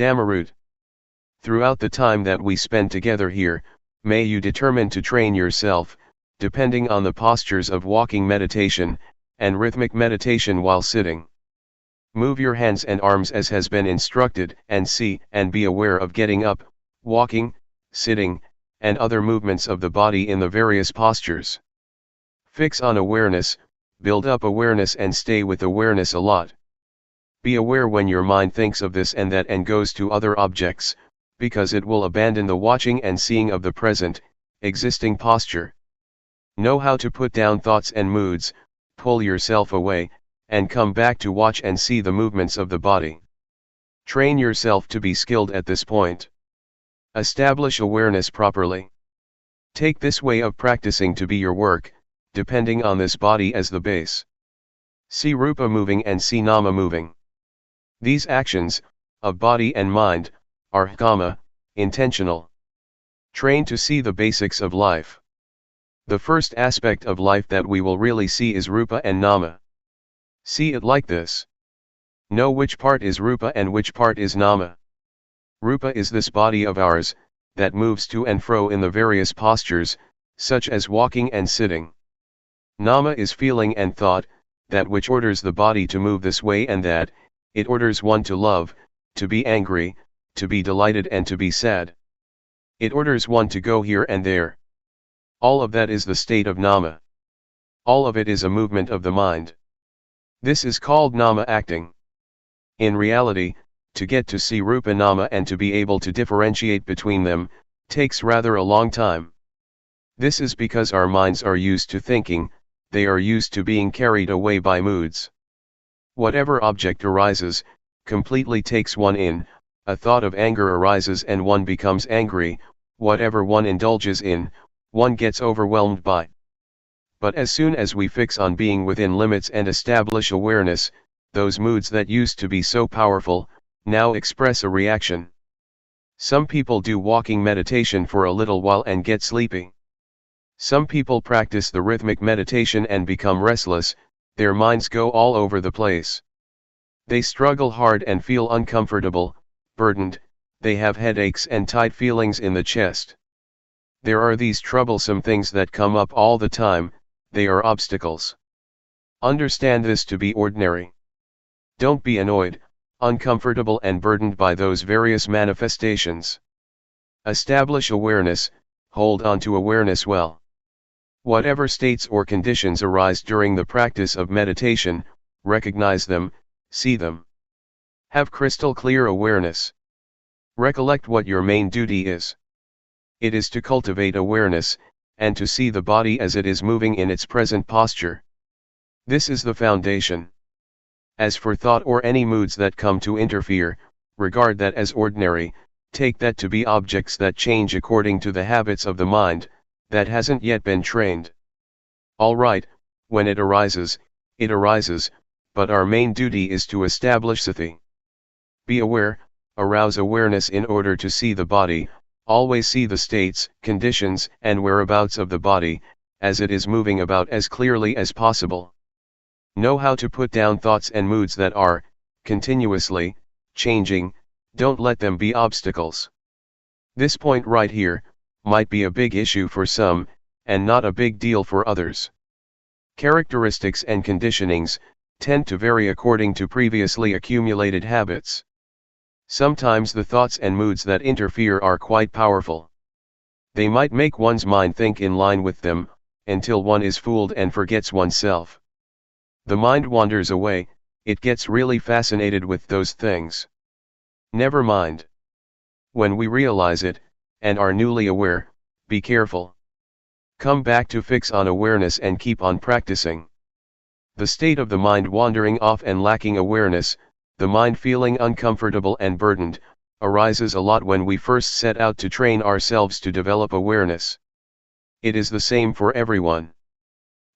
Dhammarut. Throughout the time that we spend together here, may you determine to train yourself, depending on the postures of walking meditation, and rhythmic meditation while sitting. Move your hands and arms as has been instructed, and see and be aware of getting up, walking, sitting, and other movements of the body in the various postures. Fix on awareness, build up awareness and stay with awareness a lot. Be aware when your mind thinks of this and that and goes to other objects, because it will abandon the watching and seeing of the present, existing posture. Know how to put down thoughts and moods, pull yourself away, and come back to watch and see the movements of the body. Train yourself to be skilled at this point. Establish awareness properly. Take this way of practicing to be your work, depending on this body as the base. See Rupa moving and see Nama moving. These actions, of body and mind, are kama, intentional. Train to see the basics of life. The first aspect of life that we will really see is Rupa and Nama. See it like this. Know which part is Rupa and which part is Nama. Rupa is this body of ours, that moves to and fro in the various postures, such as walking and sitting. Nama is feeling and thought, that which orders the body to move this way and that, it orders one to love, to be angry, to be delighted and to be sad. It orders one to go here and there. All of that is the state of Nama. All of it is a movement of the mind. This is called Nama acting. In reality, to get to see Rupa Nama and to be able to differentiate between them, takes rather a long time. This is because our minds are used to thinking, they are used to being carried away by moods. Whatever object arises, completely takes one in, a thought of anger arises and one becomes angry, whatever one indulges in, one gets overwhelmed by. But as soon as we fix on being within limits and establish awareness, those moods that used to be so powerful, now express a reaction. Some people do walking meditation for a little while and get sleepy. Some people practice the rhythmic meditation and become restless, their minds go all over the place. They struggle hard and feel uncomfortable, burdened, they have headaches and tight feelings in the chest. There are these troublesome things that come up all the time, they are obstacles. Understand this to be ordinary. Don't be annoyed, uncomfortable and burdened by those various manifestations. Establish awareness, hold on to awareness well. Whatever states or conditions arise during the practice of meditation, recognize them, see them. Have crystal clear awareness. Recollect what your main duty is. It is to cultivate awareness, and to see the body as it is moving in its present posture. This is the foundation. As for thought or any moods that come to interfere, regard that as ordinary, take that to be objects that change according to the habits of the mind, that hasn't yet been trained. All right, when it arises, but our main duty is to establish sati. Be aware, arouse awareness in order to see the body, always see the states, conditions, and whereabouts of the body, as it is moving about as clearly as possible. Know how to put down thoughts and moods that are, continuously, changing, don't let them be obstacles. This point right here, might be a big issue for some, and not a big deal for others. Characteristics and conditionings, tend to vary according to previously accumulated habits. Sometimes the thoughts and moods that interfere are quite powerful. They might make one's mind think in line with them, until one is fooled and forgets oneself. The mind wanders away, it gets really fascinated with those things. Never mind. When we realize it, and are newly aware, be careful. Come back to fix on awareness and keep on practicing. The state of the mind wandering off and lacking awareness, the mind feeling uncomfortable and burdened, arises a lot when we first set out to train ourselves to develop awareness. It is the same for everyone.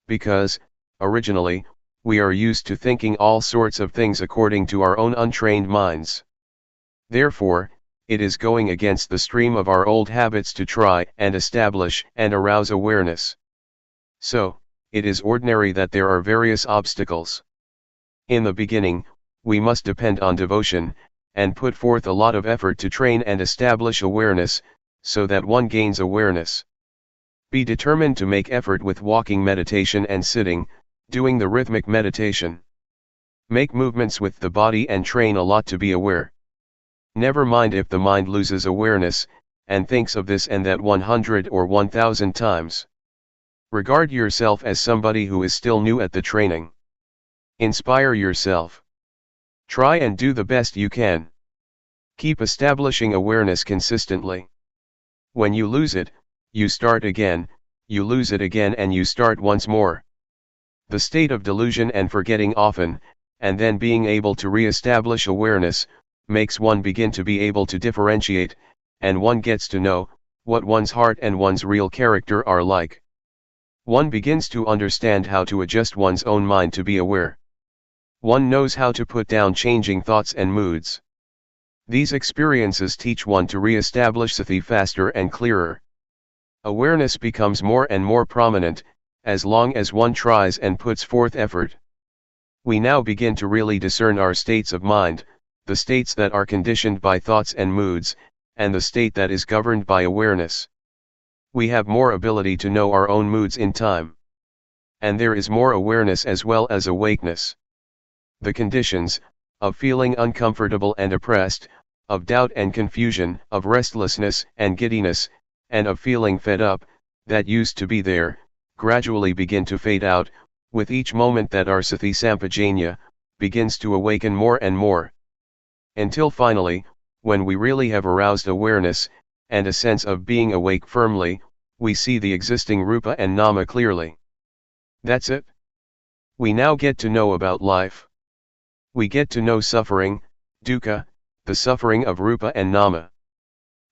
Because, originally, we are used to thinking all sorts of things according to our own untrained minds. Therefore, it is going against the stream of our old habits to try and establish and arouse awareness. So, it is ordinary that there are various obstacles. In the beginning, we must depend on devotion, and put forth a lot of effort to train and establish awareness, so that one gains awareness. Be determined to make effort with walking meditation and sitting, doing the rhythmic meditation. Make movements with the body and train a lot to be aware. Never mind if the mind loses awareness, and thinks of this and that 100 or 1000 times. Regard yourself as somebody who is still new at the training. Inspire yourself. Try and do the best you can. Keep establishing awareness consistently. When you lose it, you start again, you lose it again and you start once more. The state of delusion and forgetting often, and then being able to re-establish awareness, makes one begin to be able to differentiate, and one gets to know what one's heart and one's real character are like. One begins to understand how to adjust one's own mind to be aware. One knows how to put down changing thoughts and moods. These experiences teach one to re-establish sati faster and clearer. Awareness becomes more and more prominent, as long as one tries and puts forth effort. We now begin to really discern our states of mind, the states that are conditioned by thoughts and moods, and the state that is governed by awareness. We have more ability to know our own moods in time. And there is more awareness as well as awakeness. The conditions, of feeling uncomfortable and oppressed, of doubt and confusion, of restlessness and giddiness, and of feeling fed up, that used to be there, gradually begin to fade out, with each moment that our sati sampajanya begins to awaken more and more. Until finally, when we really have aroused awareness, and a sense of being awake firmly, we see the existing rupa and nama clearly. That's it. We now get to know about life. We get to know suffering, dukkha, the suffering of rupa and nama.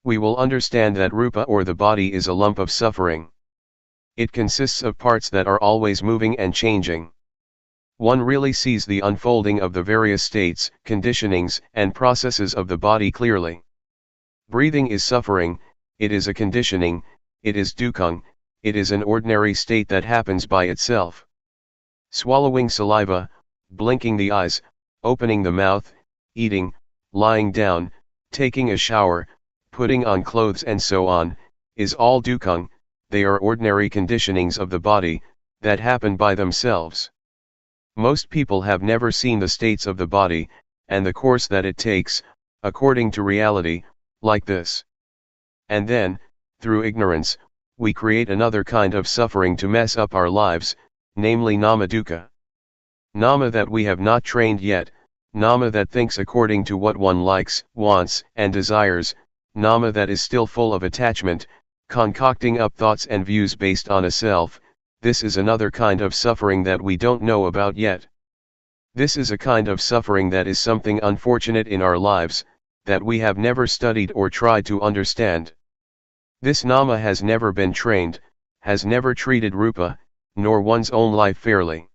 We will understand that rupa or the body is a lump of suffering. It consists of parts that are always moving and changing. One really sees the unfolding of the various states, conditionings, and processes of the body clearly. Breathing is suffering, it is a conditioning, it is dukkha, it is an ordinary state that happens by itself. Swallowing saliva, blinking the eyes, opening the mouth, eating, lying down, taking a shower, putting on clothes and so on, is all dukkha. They are ordinary conditionings of the body, that happen by themselves. Most people have never seen the states of the body, and the course that it takes, according to reality, like this. And then, through ignorance, we create another kind of suffering to mess up our lives, namely nama dukkha. Nama that we have not trained yet, nama that thinks according to what one likes, wants, and desires, nama that is still full of attachment, concocting up thoughts and views based on a self. This is another kind of suffering that we don't know about yet. This is a kind of suffering that is something unfortunate in our lives, that we have never studied or tried to understand. This nama has never been trained, has never treated rupa, nor one's own life fairly.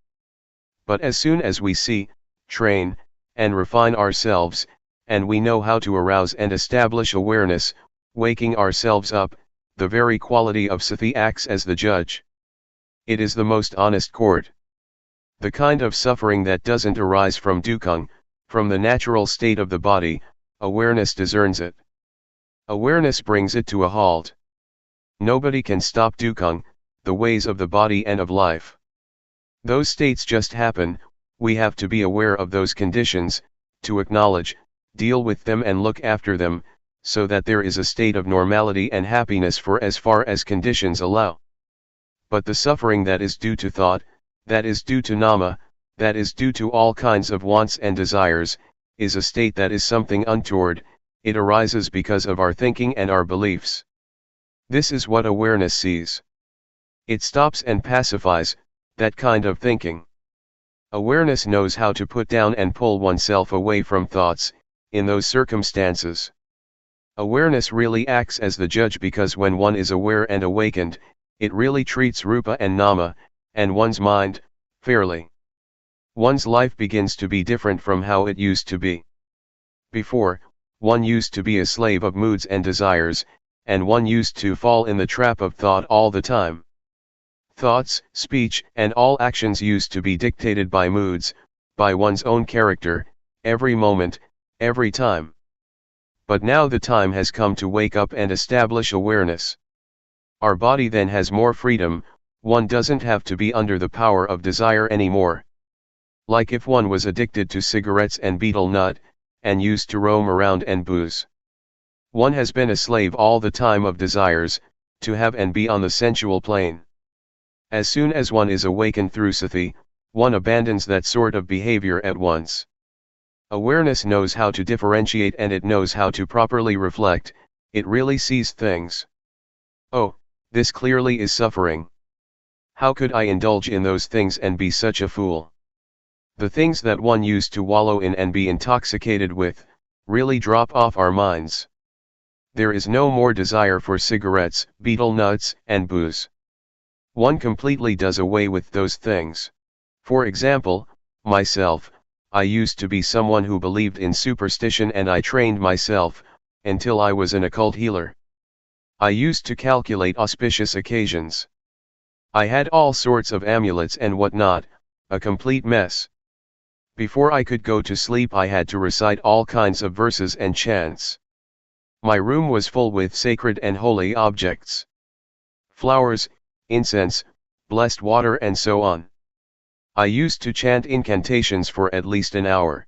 But as soon as we see, train, and refine ourselves, and we know how to arouse and establish awareness, waking ourselves up, the very quality of sati acts as the judge. It is the most honest court. The kind of suffering that doesn't arise from dukkha, from the natural state of the body, awareness discerns it. Awareness brings it to a halt. Nobody can stop dukkha, the ways of the body and of life. Those states just happen, we have to be aware of those conditions, to acknowledge, deal with them and look after them, so that there is a state of normality and happiness for as far as conditions allow. But the suffering that is due to thought, that is due to nama, that is due to all kinds of wants and desires, is a state that is something untoward. It arises because of our thinking and our beliefs. This is what awareness sees. It stops and pacifies that kind of thinking. Awareness knows how to put down and pull oneself away from thoughts, in those circumstances. Awareness really acts as the judge because when one is aware and awakened, it really treats rupa and nama, and one's mind, fairly. One's life begins to be different from how it used to be. Before, one used to be a slave of moods and desires, and one used to fall in the trap of thought all the time. Thoughts, speech, and all actions used to be dictated by moods, by one's own character, every moment, every time. But now the time has come to wake up and establish awareness. Our body then has more freedom, one doesn't have to be under the power of desire anymore. Like if one was addicted to cigarettes and betel nut, and used to roam around and booze. One has been a slave all the time of desires, to have and be on the sensual plane. As soon as one is awakened through sati, one abandons that sort of behavior at once. Awareness knows how to differentiate and it knows how to properly reflect, it really sees things. Oh, this clearly is suffering. How could I indulge in those things and be such a fool? The things that one used to wallow in and be intoxicated with, really drop off our minds. There is no more desire for cigarettes, betel nuts, and booze. One completely does away with those things. For example, myself, I used to be someone who believed in superstition and I trained myself, until I was an occult healer. I used to calculate auspicious occasions. I had all sorts of amulets and whatnot, a complete mess. Before I could go to sleep I had to recite all kinds of verses and chants. My room was full with sacred and holy objects. Flowers, incense, blessed water and so on. I used to chant incantations for at least an hour.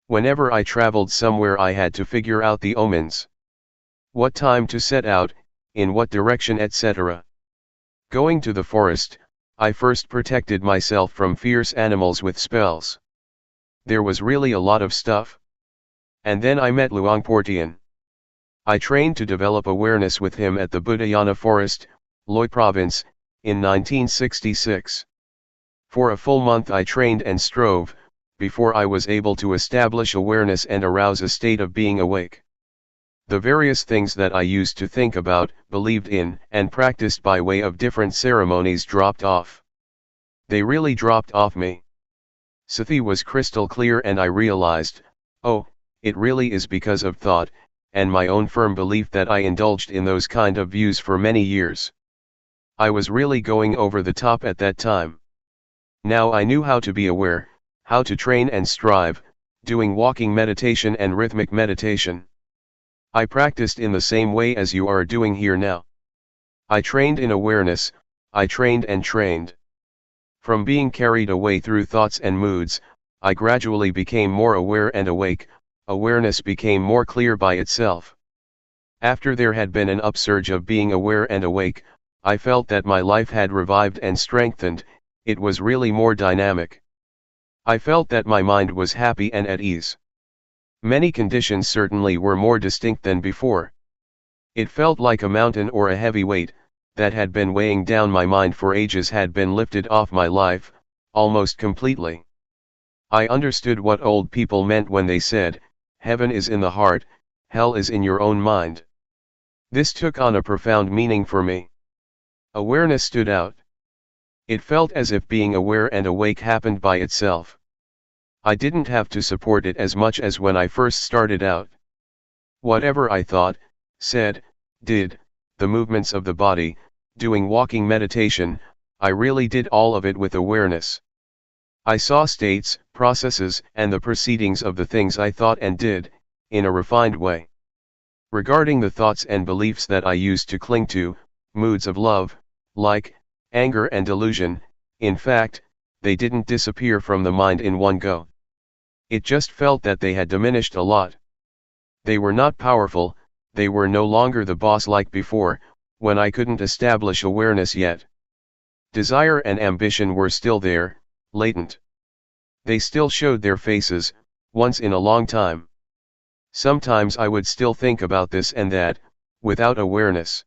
Whenever I traveled somewhere I had to figure out the omens. What time to set out, in what direction etc. Going to the forest, I first protected myself from fierce animals with spells. There was really a lot of stuff. And then I met Luangpor Teean. I trained to develop awareness with him at the Budayana forest, Loy province, in 1966. For a full month I trained and strove, before I was able to establish awareness and arouse a state of being awake. The various things that I used to think about, believed in, and practiced by way of different ceremonies dropped off. They really dropped off me. Sati was crystal clear and I realized, oh, it really is because of thought, and my own firm belief that I indulged in those kind of views for many years. I was really going over the top at that time. Now I knew how to be aware, how to train and strive, doing walking meditation and rhythmic meditation. I practiced in the same way as you are doing here now. I trained in awareness, I trained and trained. From being carried away through thoughts and moods, I gradually became more aware and awake, awareness became more clear by itself. After there had been an upsurge of being aware and awake, I felt that my life had revived and strengthened, it was really more dynamic. I felt that my mind was happy and at ease. Many conditions certainly were more distinct than before. It felt like a mountain or a heavy weight, that had been weighing down my mind for ages had been lifted off my life, almost completely. I understood what old people meant when they said, heaven is in the heart, hell is in your own mind. This took on a profound meaning for me. Awareness stood out. It felt as if being aware and awake happened by itself. I didn't have to support it as much as when I first started out. Whatever I thought, said, did, the movements of the body, doing walking meditation, I really did all of it with awareness. I saw states, processes, and the proceedings of the things I thought and did, in a refined way. Regarding the thoughts and beliefs that I used to cling to, moods of love, like, anger and delusion, in fact, they didn't disappear from the mind in one go. It just felt that they had diminished a lot. They were not powerful, they were no longer the boss like before, when I couldn't establish awareness yet. Desire and ambition were still there, latent. They still showed their faces, once in a long time. Sometimes I would still think about this and that, without awareness.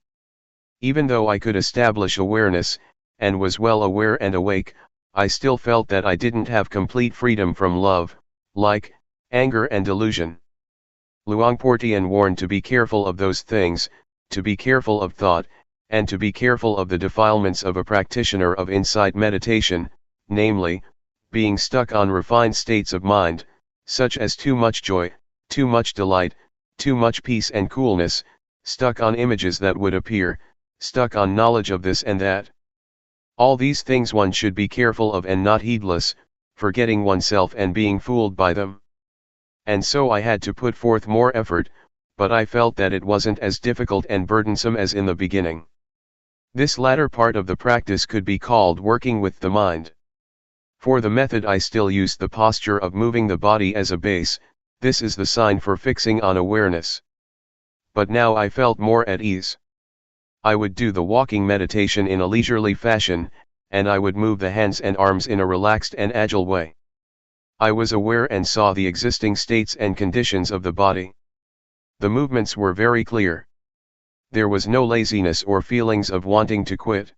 Even though I could establish awareness, and was well aware and awake, I still felt that I didn't have complete freedom from love, like, anger and delusion. Luangpor Teean warned to be careful of those things, to be careful of thought, and to be careful of the defilements of a practitioner of insight meditation, namely, being stuck on refined states of mind, such as too much joy, too much delight, too much peace and coolness, stuck on images that would appear, stuck on knowledge of this and that. All these things one should be careful of and not heedless, forgetting oneself and being fooled by them. And so I had to put forth more effort, but I felt that it wasn't as difficult and burdensome as in the beginning. This latter part of the practice could be called working with the mind. For the method I still use the posture of moving the body as a base. This is the sign for fixing on awareness. But now I felt more at ease. I would do the walking meditation in a leisurely fashion, and I would move the hands and arms in a relaxed and agile way. I was aware and saw the existing states and conditions of the body. The movements were very clear. There was no laziness or feelings of wanting to quit.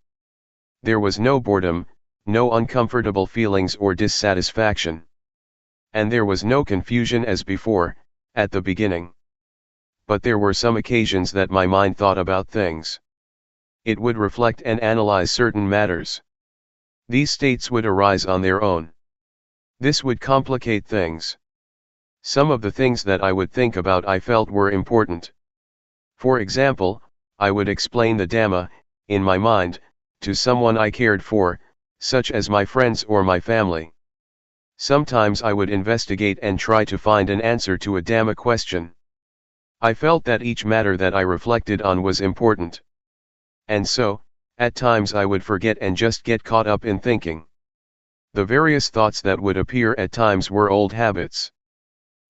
There was no boredom, no uncomfortable feelings or dissatisfaction. And there was no confusion as before, at the beginning. But there were some occasions that my mind thought about things. It would reflect and analyze certain matters. These states would arise on their own. This would complicate things. Some of the things that I would think about I felt were important. For example, I would explain the Dhamma, in my mind, to someone I cared for, such as my friends or my family. Sometimes I would investigate and try to find an answer to a Dhamma question. I felt that each matter that I reflected on was important. And so, at times I would forget and just get caught up in thinking. The various thoughts that would appear at times were old habits.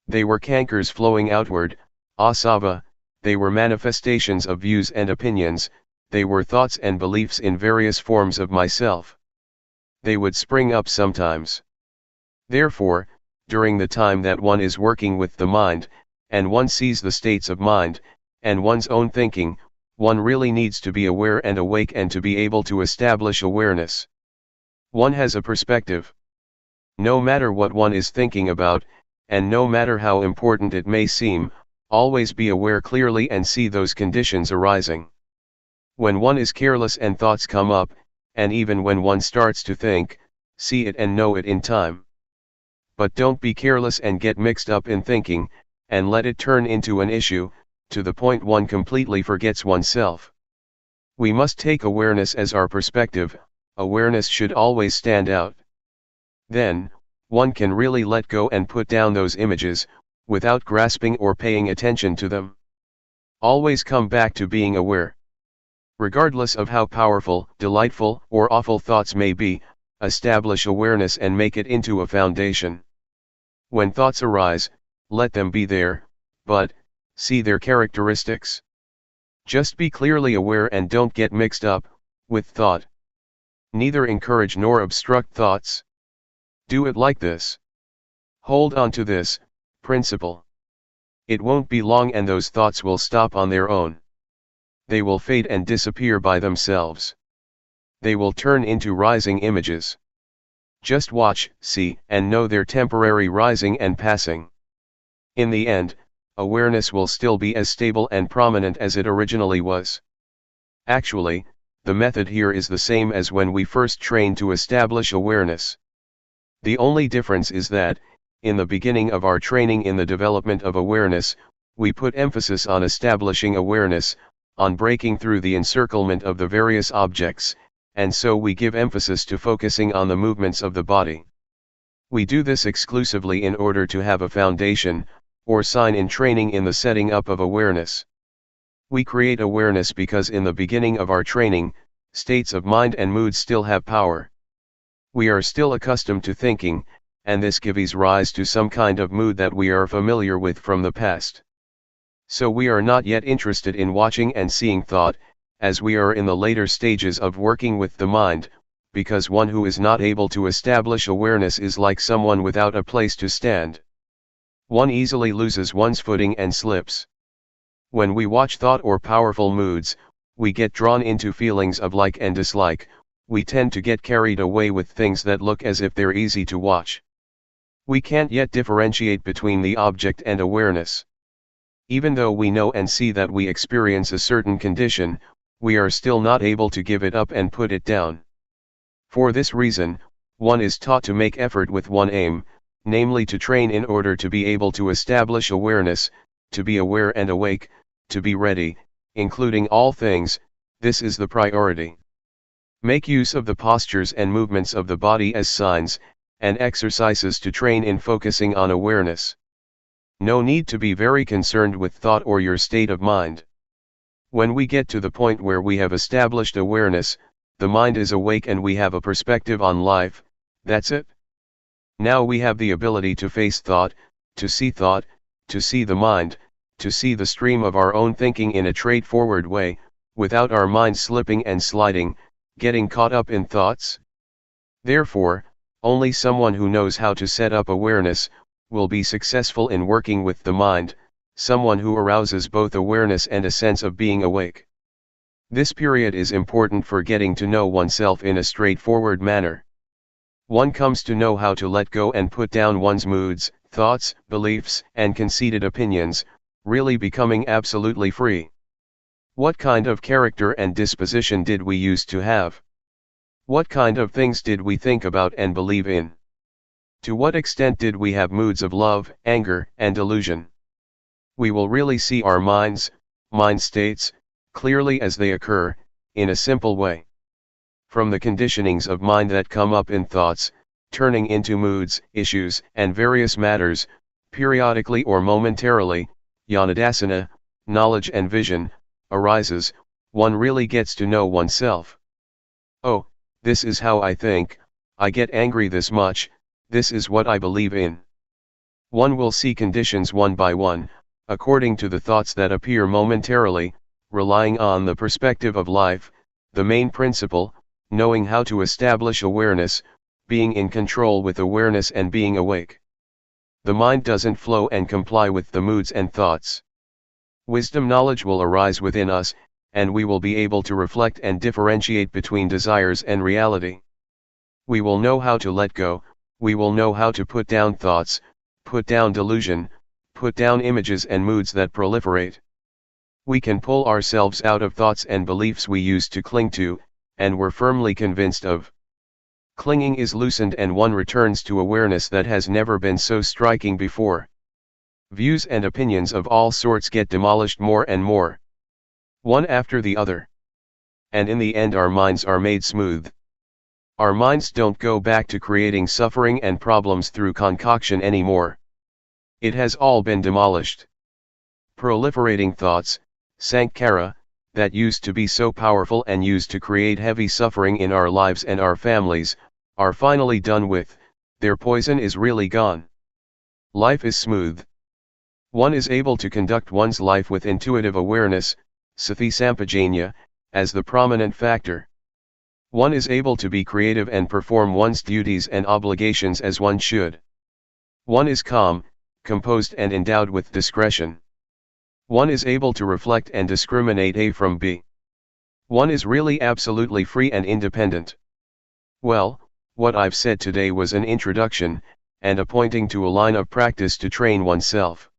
They were cankers flowing outward, asava, they were manifestations of views and opinions, they were thoughts and beliefs in various forms of myself. They would spring up sometimes. Therefore, during the time that one is working with the mind, and one sees the states of mind, and one's own thinking, one really needs to be aware and awake and to be able to establish awareness. One has a perspective. No matter what one is thinking about, and no matter how important it may seem, always be aware clearly and see those conditions arising. When one is careless and thoughts come up, and even when one starts to think, see it and know it in time. But don't be careless and get mixed up in thinking, and let it turn into an issue, to the point one completely forgets oneself. We must take awareness as our perspective. Awareness should always stand out. Then, one can really let go and put down those images, without grasping or paying attention to them. Always come back to being aware. Regardless of how powerful, delightful, or awful thoughts may be, establish awareness and make it into a foundation. When thoughts arise, let them be there, but see their characteristics. Just be clearly aware and don't get mixed up with thought. Neither encourage nor obstruct thoughts. Do it like this. Hold on to this principle. It won't be long and those thoughts will stop on their own. They will fade and disappear by themselves. They will turn into rising images. Just watch, see, and know their temporary rising and passing. In the end, awareness will still be as stable and prominent as it originally was. Actually, the method here is the same as when we first trained to establish awareness. The only difference is that, in the beginning of our training in the development of awareness, we put emphasis on establishing awareness, on breaking through the encirclement of the various objects, and so we give emphasis to focusing on the movements of the body. We do this exclusively in order to have a foundation, or sign in training in the setting up of awareness. We create awareness because in the beginning of our training, states of mind and mood still have power. We are still accustomed to thinking, and this gives rise to some kind of mood that we are familiar with from the past. So we are not yet interested in watching and seeing thought, as we are in the later stages of working with the mind, because one who is not able to establish awareness is like someone without a place to stand. One easily loses one's footing and slips. When we watch thought or powerful moods, we get drawn into feelings of like and dislike. We tend to get carried away with things that look as if they're easy to watch. We can't yet differentiate between the object and awareness. Even though we know and see that we experience a certain condition, we are still not able to give it up and put it down. For this reason, one is taught to make effort with one aim, namely to train in order to be able to establish awareness, to be aware and awake, to be ready, including all things. This is the priority. Make use of the postures and movements of the body as signs, and exercises to train in focusing on awareness. No need to be very concerned with thought or your state of mind. When we get to the point where we have established awareness, the mind is awake and we have a perspective on life, that's it. Now we have the ability to face thought, to see the mind, to see the stream of our own thinking in a straightforward way, without our mind slipping and sliding, getting caught up in thoughts. Therefore, only someone who knows how to set up awareness will be successful in working with the mind, someone who arouses both awareness and a sense of being awake. This period is important for getting to know oneself in a straightforward manner. One comes to know how to let go and put down one's moods, thoughts, beliefs, and conceited opinions, really becoming absolutely free. What kind of character and disposition did we used to have? What kind of things did we think about and believe in? To what extent did we have moods of love, anger, and delusion? We will really see our minds, mind states, clearly as they occur, in a simple way. From the conditionings of mind that come up in thoughts, turning into moods, issues, and various matters, periodically or momentarily, Jnanadasana, knowledge and vision, arises, one really gets to know oneself. Oh, this is how I think, I get angry this much, this is what I believe in. One will see conditions one by one, according to the thoughts that appear momentarily, relying on the perspective of life, the main principle, knowing how to establish awareness, being in control with awareness and being awake. The mind doesn't flow and comply with the moods and thoughts. Wisdom knowledge will arise within us, and we will be able to reflect and differentiate between desires and reality. We will know how to let go, we will know how to put down thoughts, put down delusion, put down images and moods that proliferate. We can pull ourselves out of thoughts and beliefs we used to cling to, and were firmly convinced of. Clinging is loosened and one returns to awareness that has never been so striking before. Views and opinions of all sorts get demolished more and more, one after the other. And in the end our minds are made smooth. Our minds don't go back to creating suffering and problems through concoction anymore. It has all been demolished. Proliferating thoughts, sankhara, that used to be so powerful and used to create heavy suffering in our lives and our families, are finally done with, their poison is really gone. Life is smooth. One is able to conduct one's life with intuitive awareness, sati sampajanya, as the prominent factor. One is able to be creative and perform one's duties and obligations as one should. One is calm, composed and endowed with discretion. One is able to reflect and discriminate A from B. One is really absolutely free and independent. Well, what I've said today was an introduction, and a pointing to a line of practice to train oneself.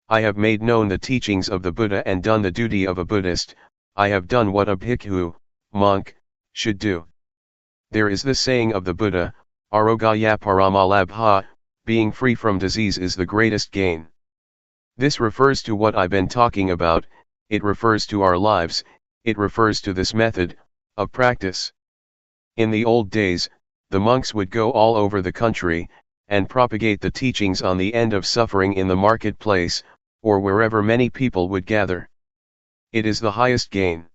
I have made known the teachings of the Buddha and done the duty of a Buddhist, I have done what a bhikkhu, monk, should do. There is the saying of the Buddha, Arogaya Paramalabha, being free from disease is the greatest gain. This refers to what I've been talking about, it refers to our lives, it refers to this method of practice. In the old days, the monks would go all over the country, and propagate the teachings on the end of suffering in the marketplace, or wherever many people would gather. It is the highest gain.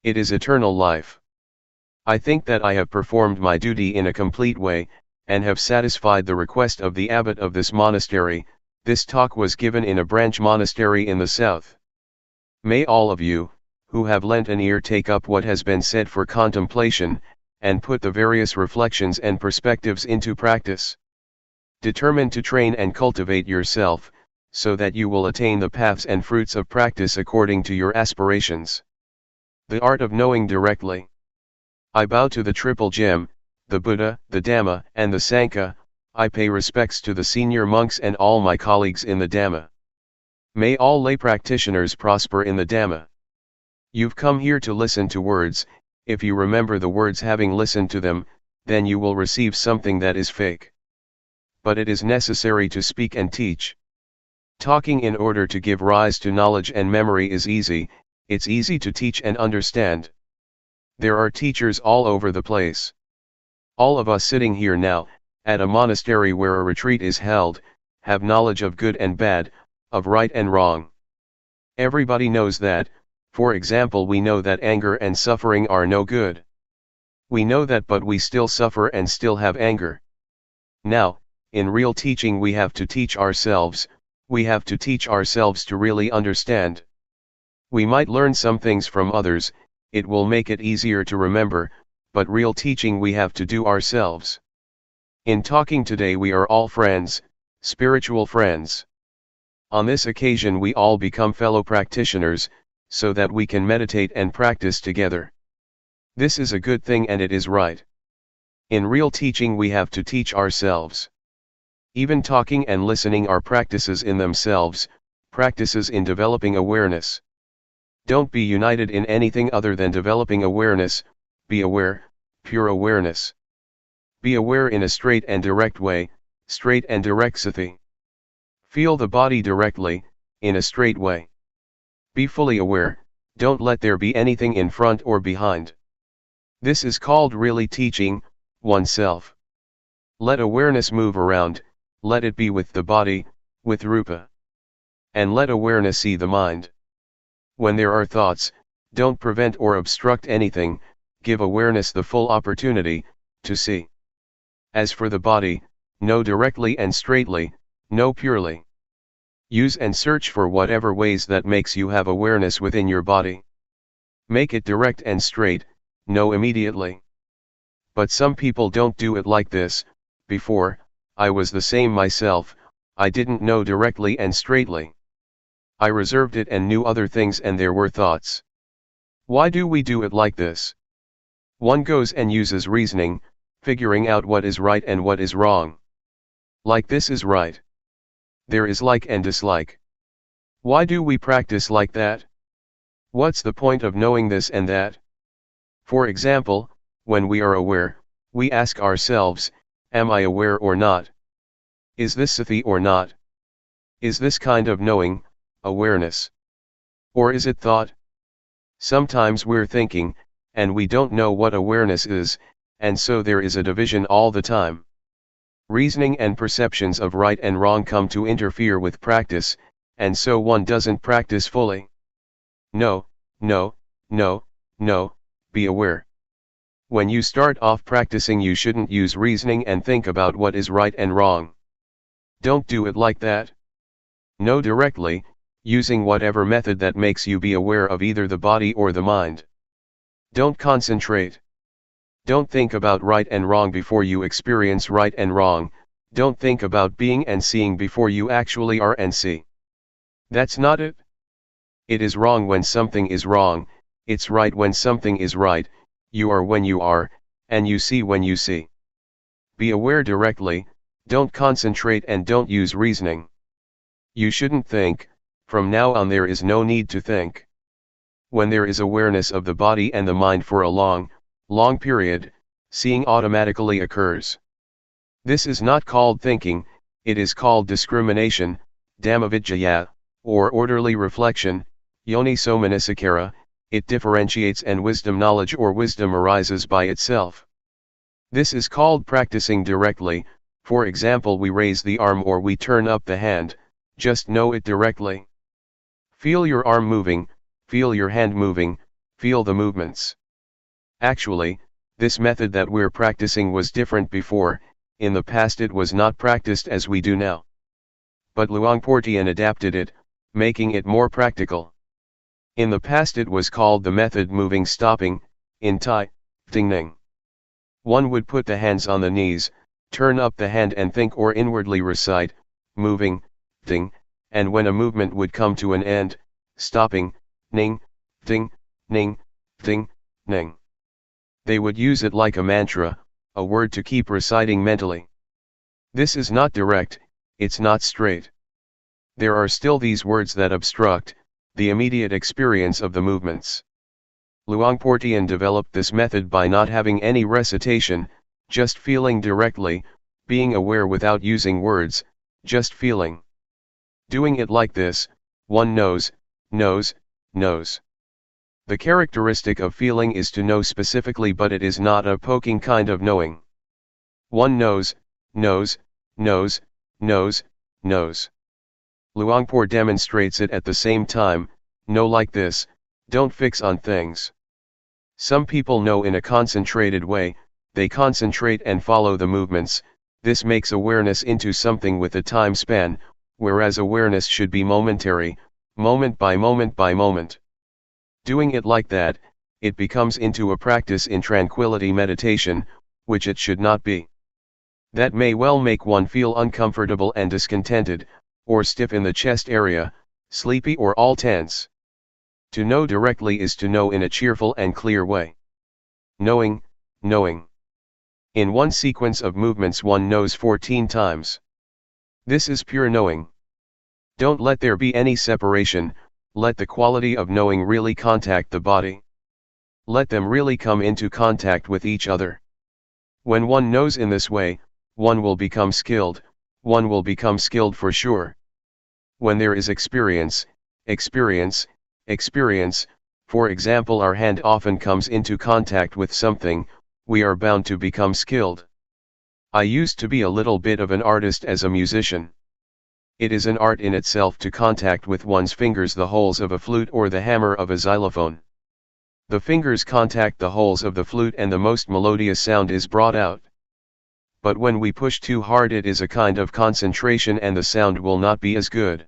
It is eternal life. I think that I have performed my duty in a complete way, and have satisfied the request of the abbot of this monastery. This talk was given in a branch monastery in the south. May all of you, who have lent an ear, take up what has been said for contemplation, and put the various reflections and perspectives into practice. Determine to train and cultivate yourself, so that you will attain the paths and fruits of practice according to your aspirations. The art of knowing directly. I bow to the triple gem, the Buddha, the Dhamma, and the Sangha. I pay respects to the senior monks and all my colleagues in the Dhamma. May all lay practitioners prosper in the Dhamma. You've come here to listen to words. If you remember the words having listened to them, then you will receive something that is fake. But it is necessary to speak and teach. Talking in order to give rise to knowledge and memory is easy, it's easy to teach and understand. There are teachers all over the place. All of us sitting here now, at a monastery where a retreat is held, have knowledge of good and bad, of right and wrong. Everybody knows that. For example, we know that anger and suffering are no good. We know that, but we still suffer and still have anger. Now, in real teaching we have to teach ourselves, to really understand. We might learn some things from others, it will make it easier to remember, but real teaching we have to do ourselves. In talking today we are all friends, spiritual friends. On this occasion we all become fellow practitioners, so that we can meditate and practice together. This is a good thing and it is right. In real teaching we have to teach ourselves. Even talking and listening are practices in themselves, practices in developing awareness. Don't be united in anything other than developing awareness, be aware, pure awareness. Be aware in a straight and direct way, straight and direct sati. Feel the body directly, in a straight way. Be fully aware, don't let there be anything in front or behind. This is called really teaching oneself. Let awareness move around, let it be with the body, with rupa. And let awareness see the mind. When there are thoughts, don't prevent or obstruct anything, give awareness the full opportunity to see. As for the body, know directly and straightly, know purely. Use and search for whatever ways that makes you have awareness within your body. Make it direct and straight, know immediately. But some people don't do it like this. Before, I was the same myself, I didn't know directly and straightly. I reserved it and knew other things and there were thoughts. Why do we do it like this? One goes and uses reasoning, figuring out what is right and what is wrong. Like this is right. There is like and dislike. Why do we practice like that? What's the point of knowing this and that? For example, when we are aware, we ask ourselves, am I aware or not? Is this sati or not? Is this kind of knowing, awareness? Or is it thought? Sometimes we're thinking, and we don't know what awareness is, and so there is a division all the time. Reasoning and perceptions of right and wrong come to interfere with practice, and so one doesn't practice fully. No, no, no, no, be aware. When you start off practicing you shouldn't use reasoning and think about what is right and wrong. Don't do it like that. Know directly, using whatever method that makes you be aware of either the body or the mind. Don't concentrate. Don't think about right and wrong before you experience right and wrong, don't think about being and seeing before you actually are and see. That's not it. It is wrong when something is wrong, it's right when something is right, you are when you are, and you see when you see. Be aware directly, don't concentrate and don't use reasoning. You shouldn't think, from now on there is no need to think. When there is awareness of the body and the mind for a long period, seeing automatically occurs. This is not called thinking, it is called discrimination, Dhammavidyaya, or orderly reflection, Yoniso manasikara, it differentiates and wisdom knowledge or wisdom arises by itself. This is called practicing directly, for example we raise the arm or we turn up the hand, just know it directly. Feel your arm moving, feel your hand moving, feel the movements. Actually, this method that we're practicing was different before, in the past it was not practiced as we do now. But Luangpor Teean adapted it, making it more practical. In the past it was called the method moving stopping, in Thai, Ting Ning. One would put the hands on the knees, turn up the hand and think or inwardly recite, moving, Ting, and when a movement would come to an end, stopping, Ning, Ting, Ning, Ting, Ning. They would use it like a mantra, a word to keep reciting mentally. This is not direct, it's not straight. There are still these words that obstruct the immediate experience of the movements. Luangpor Teean developed this method by not having any recitation, just feeling directly, being aware without using words, just feeling. Doing it like this, one knows. The characteristic of feeling is to know specifically, but it is not a poking kind of knowing. One knows, knows. Luangpor demonstrates it at the same time, know like this, don't fix on things. Some people know in a concentrated way, they concentrate and follow the movements, this makes awareness into something with a time span, whereas awareness should be momentary, moment by moment by moment. Doing it like that, it becomes into a practice in tranquility meditation, which it should not be. That may well make one feel uncomfortable and discontented, or stiff in the chest area, sleepy or all tense. To know directly is to know in a cheerful and clear way. Knowing. In one sequence of movements one knows 14 times. This is pure knowing. Don't let there be any separation, let the quality of knowing really contact the body. Let them really come into contact with each other. When one knows in this way, one will become skilled for sure. When there is experience, for example our hand often comes into contact with something, we are bound to become skilled. I used to be a little bit of an artist as a musician. It is an art in itself to contact with one's fingers the holes of a flute or the hammer of a xylophone. The fingers contact the holes of the flute and the most melodious sound is brought out. But when we push too hard it is a kind of concentration and the sound will not be as good.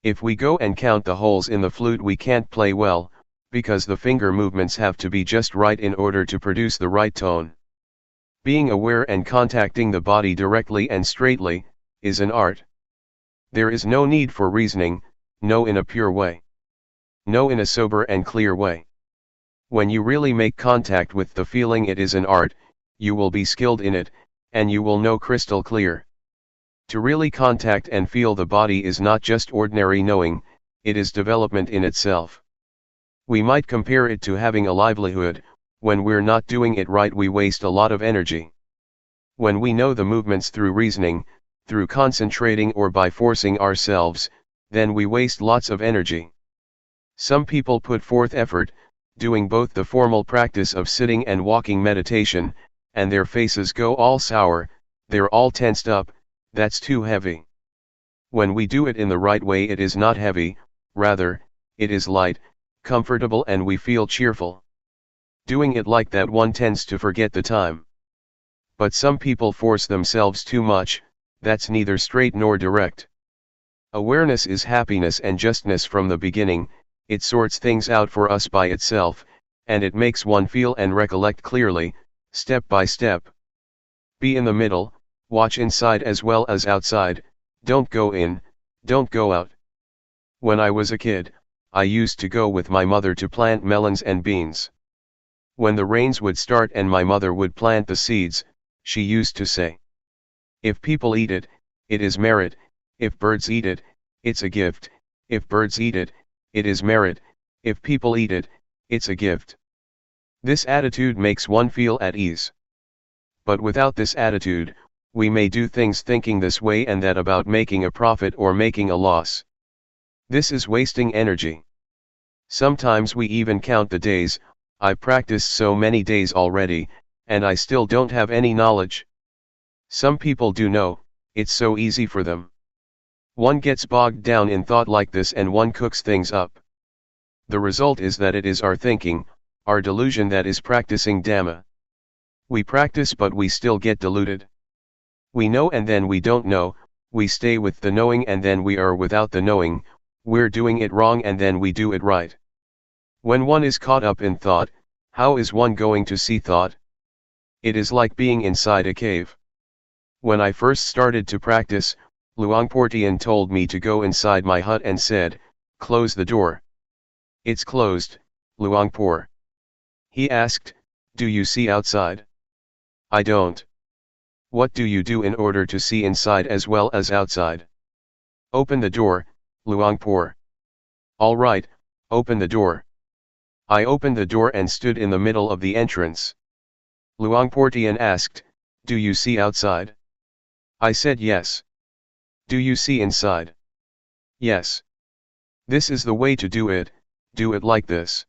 If we go and count the holes in the flute we can't play well, because the finger movements have to be just right in order to produce the right tone. Being aware and contacting the body directly and straightly, is an art. There is no need for reasoning, know in a pure way. Know in a sober and clear way. When you really make contact with the feeling it is an art, you will be skilled in it, and you will know crystal clear. To really contact and feel the body is not just ordinary knowing, it is development in itself. We might compare it to having a livelihood, when we're not doing it right we waste a lot of energy. When we know the movements through reasoning, through concentrating or by forcing ourselves, then we waste lots of energy. Some people put forth effort, doing both the formal practice of sitting and walking meditation, and their faces go all sour, they're all tensed up, that's too heavy. When we do it in the right way it is not heavy, rather, it is light, comfortable and we feel cheerful. Doing it like that one tends to forget the time. But some people force themselves too much, that's neither straight nor direct. Awareness is happiness and justness from the beginning, it sorts things out for us by itself, and it makes one feel and recollect clearly, step by step. Be in the middle, watch inside as well as outside, don't go in, don't go out. When I was a kid, I used to go with my mother to plant melons and beans. When the rains would start and my mother would plant the seeds, she used to say, if people eat it, it is merit, if birds eat it, it's a gift, if birds eat it, it is merit, if people eat it, it's a gift. This attitude makes one feel at ease. But without this attitude, we may do things thinking this way and that about making a profit or making a loss. This is wasting energy. Sometimes we even count the days, I've practiced so many days already, and I still don't have any knowledge. Some people do know, it's so easy for them. One gets bogged down in thought like this and one cooks things up. The result is that it is our thinking, our delusion that is practicing Dhamma. We practice but we still get deluded. We know and then we don't know, we stay with the knowing and then we are without the knowing, we're doing it wrong and then we do it right. When one is caught up in thought, how is one going to see thought? It is like being inside a cave. When I first started to practice, Luangpor Teean told me to go inside my hut and said, close the door. It's closed, Luangpor. He asked, do you see outside? I don't. What do you do in order to see inside as well as outside? Open the door, Luangpor. All right, open the door. I opened the door and stood in the middle of the entrance. Luangpor Teean asked, do you see outside? I said yes. Do you see inside? Yes. This is the way to do it like this.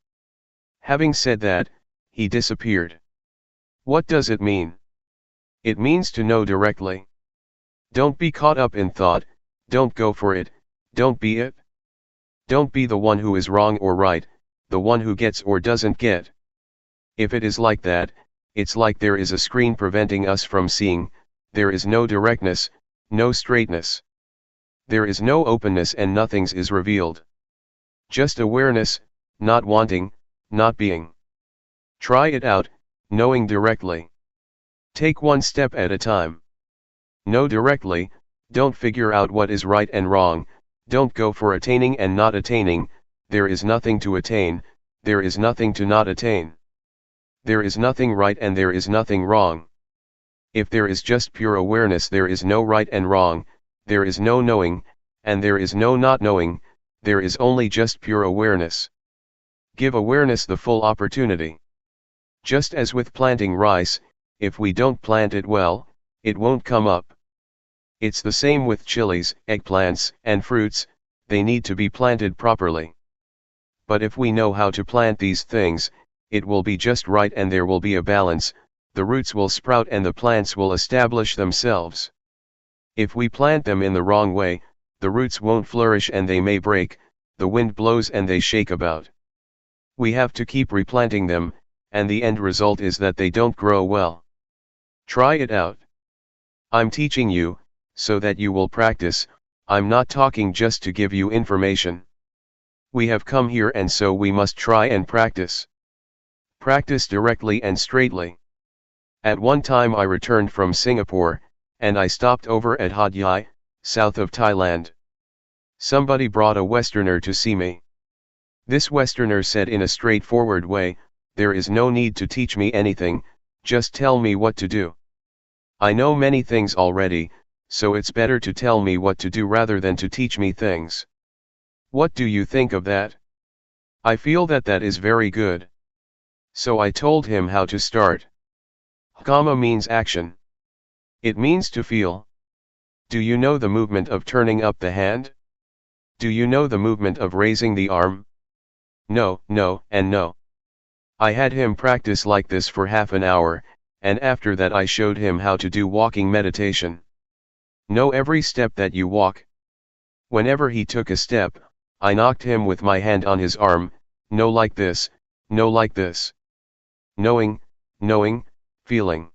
Having said that, he disappeared. What does it mean? It means to know directly. Don't be caught up in thought, Don't go for it, don't be it. Don't be the one who is wrong or right, the one who gets or doesn't get. If it is like that, it's like there is a screen preventing us from seeing, there is no directness, no straightness. There is no openness and nothing is revealed. Just awareness, not wanting, not being. Try it out, knowing directly. Take one step at a time. Know directly, don't figure out what is right and wrong, don't go for attaining and not attaining, there is nothing to attain, there is nothing to not attain. There is nothing right and there is nothing wrong. If there is just pure awareness, there is no right and wrong, there is no knowing, and there is no not knowing, there is only just pure awareness. Give awareness the full opportunity. Just as with planting rice, if we don't plant it well, it won't come up. It's the same with chilies, eggplants, and fruits, they need to be planted properly. But if we know how to plant these things, it will be just right and there will be a balance, the roots will sprout and the plants will establish themselves. If we plant them in the wrong way, the roots won't flourish and they may break, the wind blows and they shake about. We have to keep replanting them, and the end result is that they don't grow well. Try it out. I'm teaching you, so that you will practice, I'm not talking just to give you information. We have come here and so we must try and practice. Practice directly and straightly. At one time I returned from Singapore, and I stopped over at Hat Yai, south of Thailand. Somebody brought a Westerner to see me. This Westerner said in a straightforward way, there is no need to teach me anything, just tell me what to do. I know many things already, so it's better to tell me what to do rather than to teach me things. What do you think of that? I feel that that is very good. So I told him how to start. Kama means action. It means to feel. Do you know the movement of turning up the hand? Do you know the movement of raising the arm? No, no, and no. I had him practice like this for half an hour, and after that I showed him how to do walking meditation. Know every step that you walk. Whenever he took a step, I knocked him with my hand on his arm, no like this, no like this. Knowing, knowing, feeling.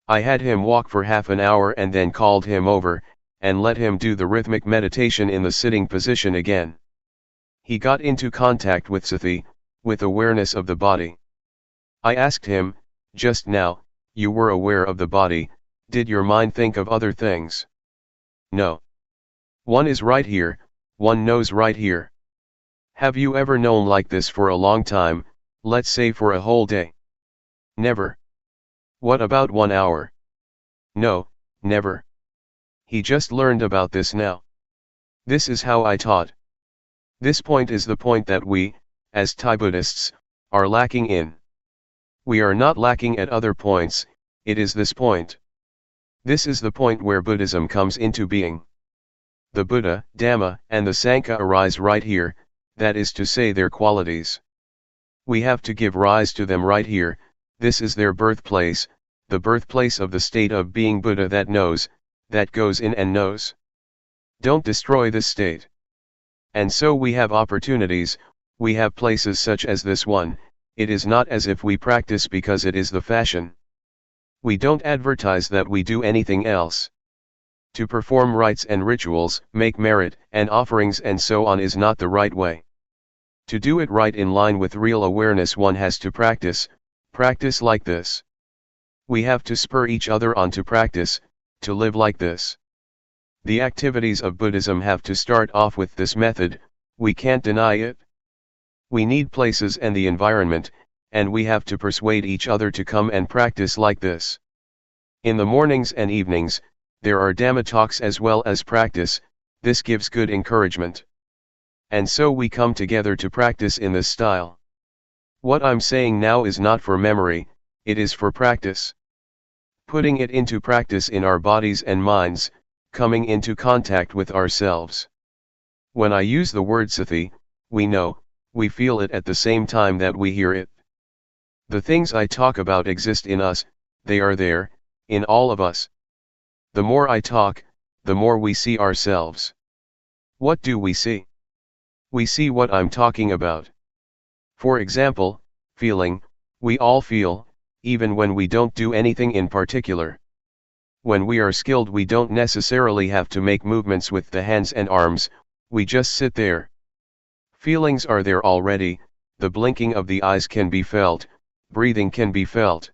I had him walk for half an hour and then called him over, and let him do the rhythmic meditation in the sitting position again. He got into contact with sati, with awareness of the body. I asked him, just now, you were aware of the body, did your mind think of other things? No. One is right here, one knows right here. Have you ever known like this for a long time, let's say for a whole day? Never. What about 1 hour? No, never. He just learned about this now. This is how I taught. This point is the point that we, as Thai Buddhists, are lacking in. We are not lacking at other points, it is this point. This is the point where Buddhism comes into being. The Buddha, Dhamma, and the Sangha arise right here, that is to say their qualities. We have to give rise to them right here, this is their birthplace, the birthplace of the state of being Buddha that knows, that goes in and knows. Don't destroy this state. And so we have opportunities, we have places such as this one, it is not as if we practice because it is the fashion. We don't advertise that we do anything else. To perform rites and rituals, make merit and offerings and so on is not the right way. To do it right in line with real awareness one has to practice like this. We have to spur each other on to practice, to live like this. The activities of Buddhism have to start off with this method, we can't deny it. We need places and the environment, and we have to persuade each other to come and practice like this. In the mornings and evenings, there are Dhamma talks as well as practice, this gives good encouragement. And so we come together to practice in this style. What I'm saying now is not for memory, it is for practice. Putting it into practice in our bodies and minds, coming into contact with ourselves. When I use the word sati, we know, we feel it at the same time that we hear it. The things I talk about exist in us, they are there, in all of us. The more I talk, the more we see ourselves. What do we see? We see what I'm talking about. For example, feeling, we all feel, even when we don't do anything in particular. When we are skilled, we don't necessarily have to make movements with the hands and arms, we just sit there. Feelings are there already, the blinking of the eyes can be felt, breathing can be felt.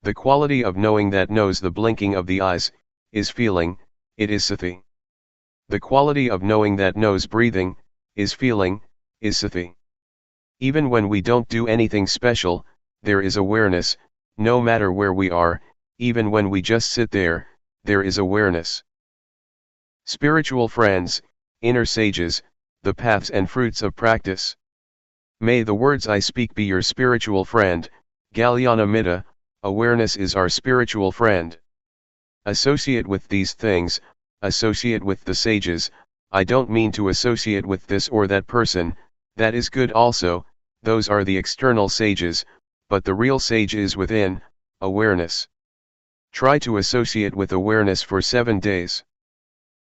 The quality of knowing that knows the blinking of the eyes, is feeling, it is sati. The quality of knowing that knows breathing, is feeling, is sati. Even when we don't do anything special, there is awareness, no matter where we are, even when we just sit there, there is awareness. Spiritual friends, inner sages, the paths and fruits of practice. May the words I speak be your spiritual friend, Galyana Mitta, awareness is our spiritual friend. Associate with these things, associate with the sages, I don't mean to associate with this or that person, that is good also, those are the external sages, but the real sage is within, awareness. Try to associate with awareness for 7 days.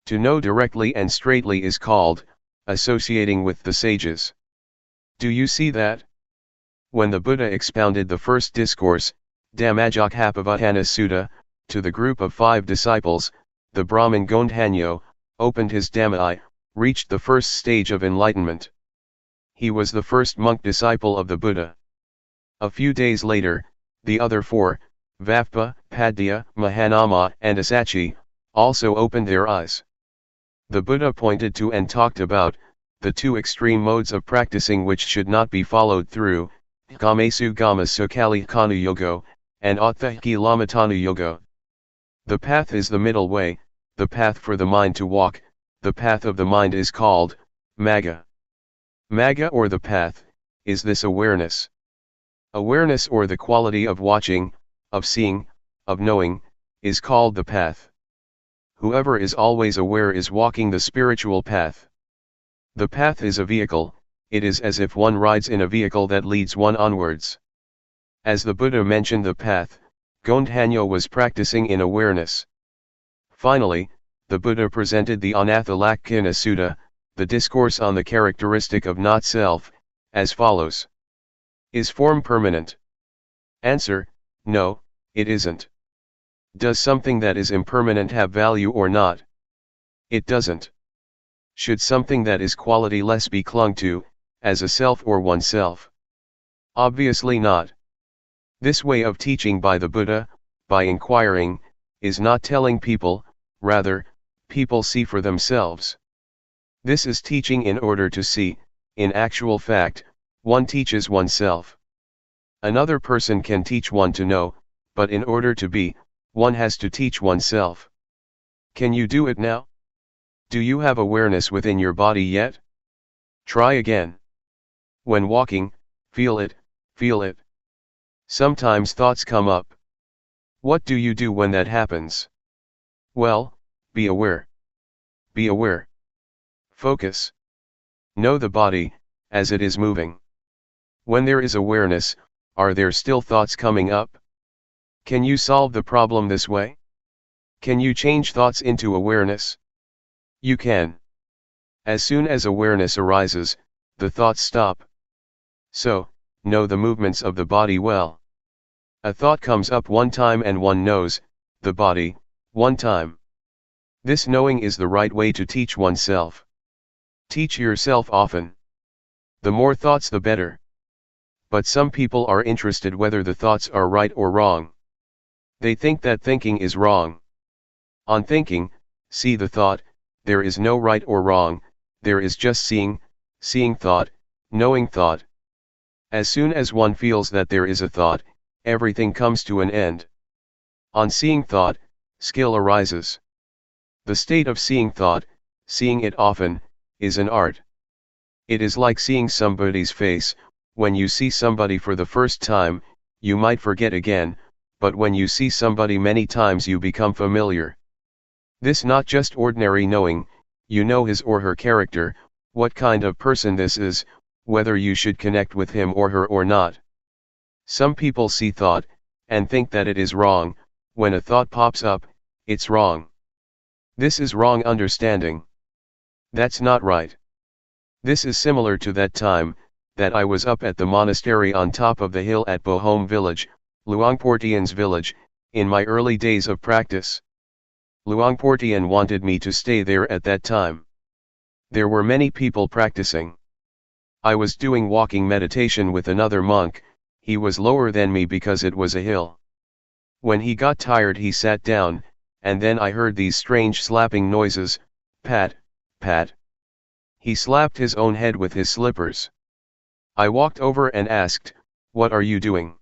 To know directly and straightly is called, associating with the sages. Do you see that? When the Buddha expounded the first discourse, Dhammajjokhappavatthana Sutta, to the group of 5 disciples, the Brahmin Gondhanyo, opened his Dhamma, reached the first stage of enlightenment. He was the first monk disciple of the Buddha. A few days later, the other 4, Vappa, Padya, Mahanama and Asachi, also opened their eyes. The Buddha pointed to and talked about, the 2 extreme modes of practicing which should not be followed through, Kamesu Gama Sukali Kanu Yogo, and Athahki Lamatanu Yogo. The path is the middle way, the path for the mind to walk, the path of the mind is called, Magga. Magga or the path, is this awareness. Awareness or the quality of watching, of seeing, of knowing, is called the path. Whoever is always aware is walking the spiritual path. The path is a vehicle, it is as if one rides in a vehicle that leads one onwards. As the Buddha mentioned the path, Gondhanyo was practicing in awareness. Finally, the Buddha presented the Anathalakkana Sutta, the discourse on the characteristic of not-self, as follows. Is form permanent? Answer, no, it isn't. Does something that is impermanent have value or not? It doesn't. Should something that is quality-less be clung to, as a self or oneself? Obviously not. This way of teaching by the Buddha, by inquiring, is not telling people, rather, people see for themselves. This is teaching in order to see, in actual fact, one teaches oneself. Another person can teach one to know, but in order to be, one has to teach oneself. Can you do it now? Do you have awareness within your body yet? Try again. When walking, feel it, feel it. Sometimes thoughts come up. What do you do when that happens? Well, be aware. Be aware. Focus. Know the body, as it is moving. When there is awareness, are there still thoughts coming up? Can you solve the problem this way? Can you change thoughts into awareness? You can. As soon as awareness arises, the thoughts stop. So, know the movements of the body well. A thought comes up one time and one knows, the body, one time. This knowing is the right way to teach oneself. Teach yourself often. The more thoughts the better. But some people are interested whether the thoughts are right or wrong. They think that thinking is wrong. On thinking, see the thought, there is no right or wrong, there is just seeing, seeing thought, knowing thought. As soon as one feels that there is a thought, everything comes to an end. On seeing thought, skill arises. The state of seeing thought, seeing it often, is an art. It is like seeing somebody's face. When you see somebody for the first time, you might forget again, but when you see somebody many times you become familiar. This not just ordinary knowing, you know his or her character, what kind of person this is, whether you should connect with him or her or not. Some people see thought, and think that it is wrong. When a thought pops up, it's wrong. This is wrong understanding. That's not right. This is similar to that time that I was up at the monastery on top of the hill at Bohom village, Luangpor Teean's village, in my early days of practice. Luangpor Teean wanted me to stay there at that time. There were many people practicing. I was doing walking meditation with another monk. He was lower than me because it was a hill. When he got tired he sat down, and then I heard these strange slapping noises, pat, pat. He slapped his own head with his slippers. I walked over and asked, "What are you doing?"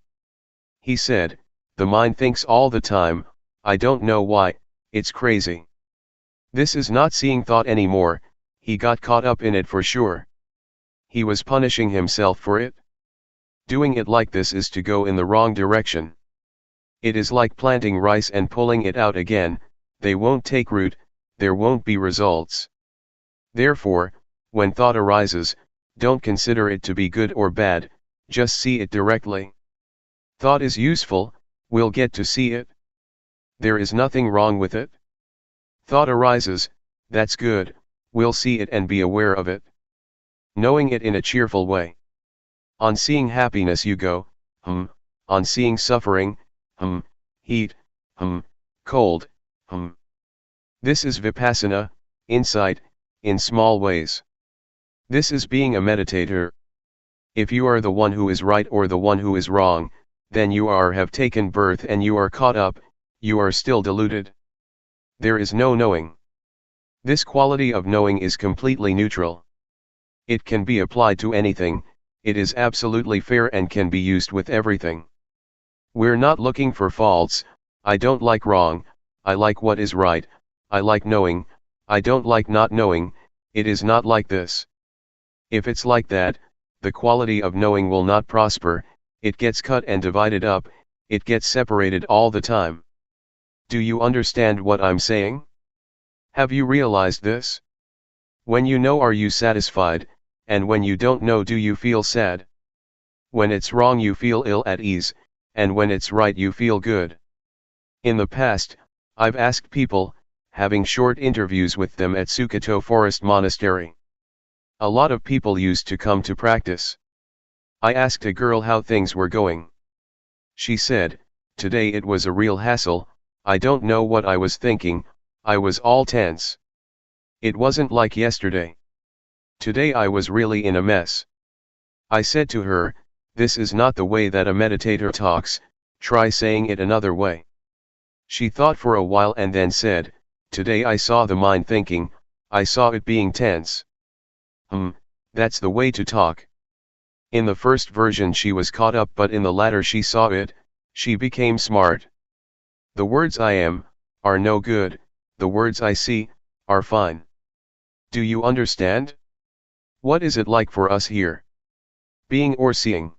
He said, "The mind thinks all the time, I don't know why, it's crazy." This is not seeing thought anymore, he got caught up in it for sure. He was punishing himself for it. Doing it like this is to go in the wrong direction. It is like planting rice and pulling it out again, they won't take root, there won't be results. Therefore, when thought arises, don't consider it to be good or bad, just see it directly. Thought is useful, we'll get to see it. There is nothing wrong with it. Thought arises, that's good, we'll see it and be aware of it. Knowing it in a cheerful way. On seeing happiness you go, on seeing suffering, heat, cold, This is Vipassana, insight, in small ways. This is being a meditator. If you are the one who is right or the one who is wrong, then you have taken birth and you are caught up, you are still deluded. There is no knowing. This quality of knowing is completely neutral. It can be applied to anything, it is absolutely fair and can be used with everything. We're not looking for faults, I don't like wrong, I like what is right, I like knowing, I don't like not knowing, it is not like this. If it's like that, the quality of knowing will not prosper, it gets cut and divided up, it gets separated all the time. Do you understand what I'm saying? Have you realized this? When you know, are you satisfied, and when you don't know, do you feel sad? When it's wrong you feel ill at ease, and when it's right you feel good. In the past, I've asked people, having short interviews with them at Sukato Forest Monastery. A lot of people used to come to practice. I asked a girl how things were going. She said, "Today it was a real hassle, I don't know what I was thinking, I was all tense. It wasn't like yesterday. Today I was really in a mess." I said to her, "This is not the way that a meditator talks, try saying it another way." She thought for a while and then said, "Today I saw the mind thinking, I saw it being tense." That's the way to talk. In the first version she was caught up, but in the latter she saw it, she became smart. The words I am, are no good, the words I see, are fine. Do you understand? What is it like for us here? Being or seeing?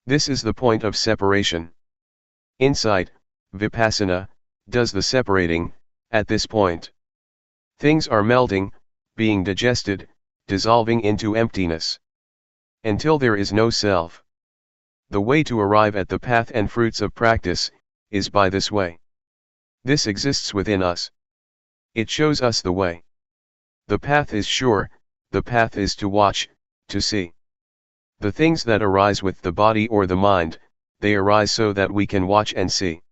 This is the point of separation. Insight, Vipassana, does the separating, at this point. Things are melting, being digested, dissolving into emptiness. Until there is no self. The way to arrive at the path and fruits of practice, is by this way. This exists within us. It shows us the way. The path is sure, the path is to watch, to see. The things that arise with the body or the mind, they arise so that we can watch and see.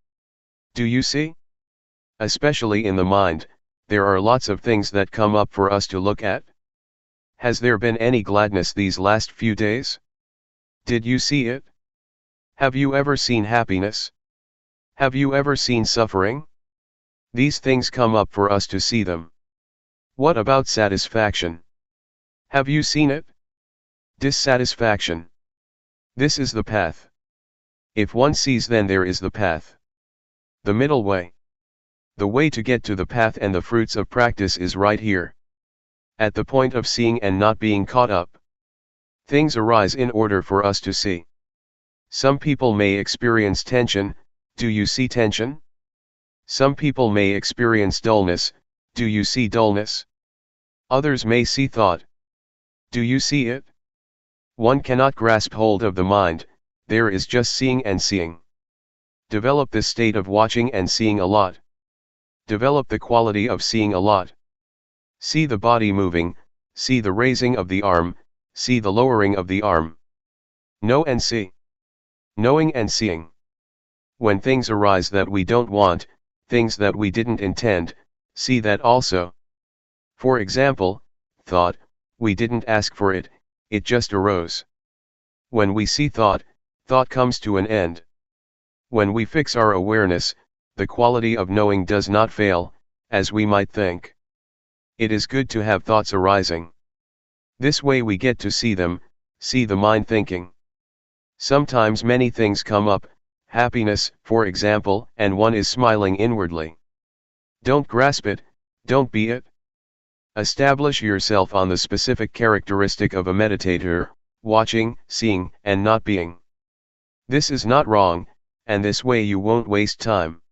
Do you see? Especially in the mind, there are lots of things that come up for us to look at. Has there been any gladness these last few days? Did you see it? Have you ever seen happiness? Have you ever seen suffering? These things come up for us to see them. What about satisfaction? Have you seen it? Dissatisfaction. This is the path. If one sees, then there is the path. The middle way. The way to get to the path and the fruits of practice is right here. At the point of seeing and not being caught up. Things arise in order for us to see. Some people may experience tension, do you see tension? Some people may experience dullness, do you see dullness? Others may see thought. Do you see it? One cannot grasp hold of the mind, there is just seeing and seeing. Develop this state of watching and seeing a lot. Develop the quality of seeing a lot. See the body moving, see the raising of the arm, see the lowering of the arm. Know and see. Knowing and seeing. When things arise that we don't want, things that we didn't intend, see that also. For example, thought, we didn't ask for it, it just arose. When we see thought, thought comes to an end. When we fix our awareness, the quality of knowing does not fail, as we might think. It is good to have thoughts arising. This way we get to see them, see the mind thinking. Sometimes many things come up, happiness, for example, and one is smiling inwardly. Don't grasp it, don't be it. Establish yourself on the specific characteristic of a meditator, watching, seeing, and not being. This is not wrong, and this way you won't waste time.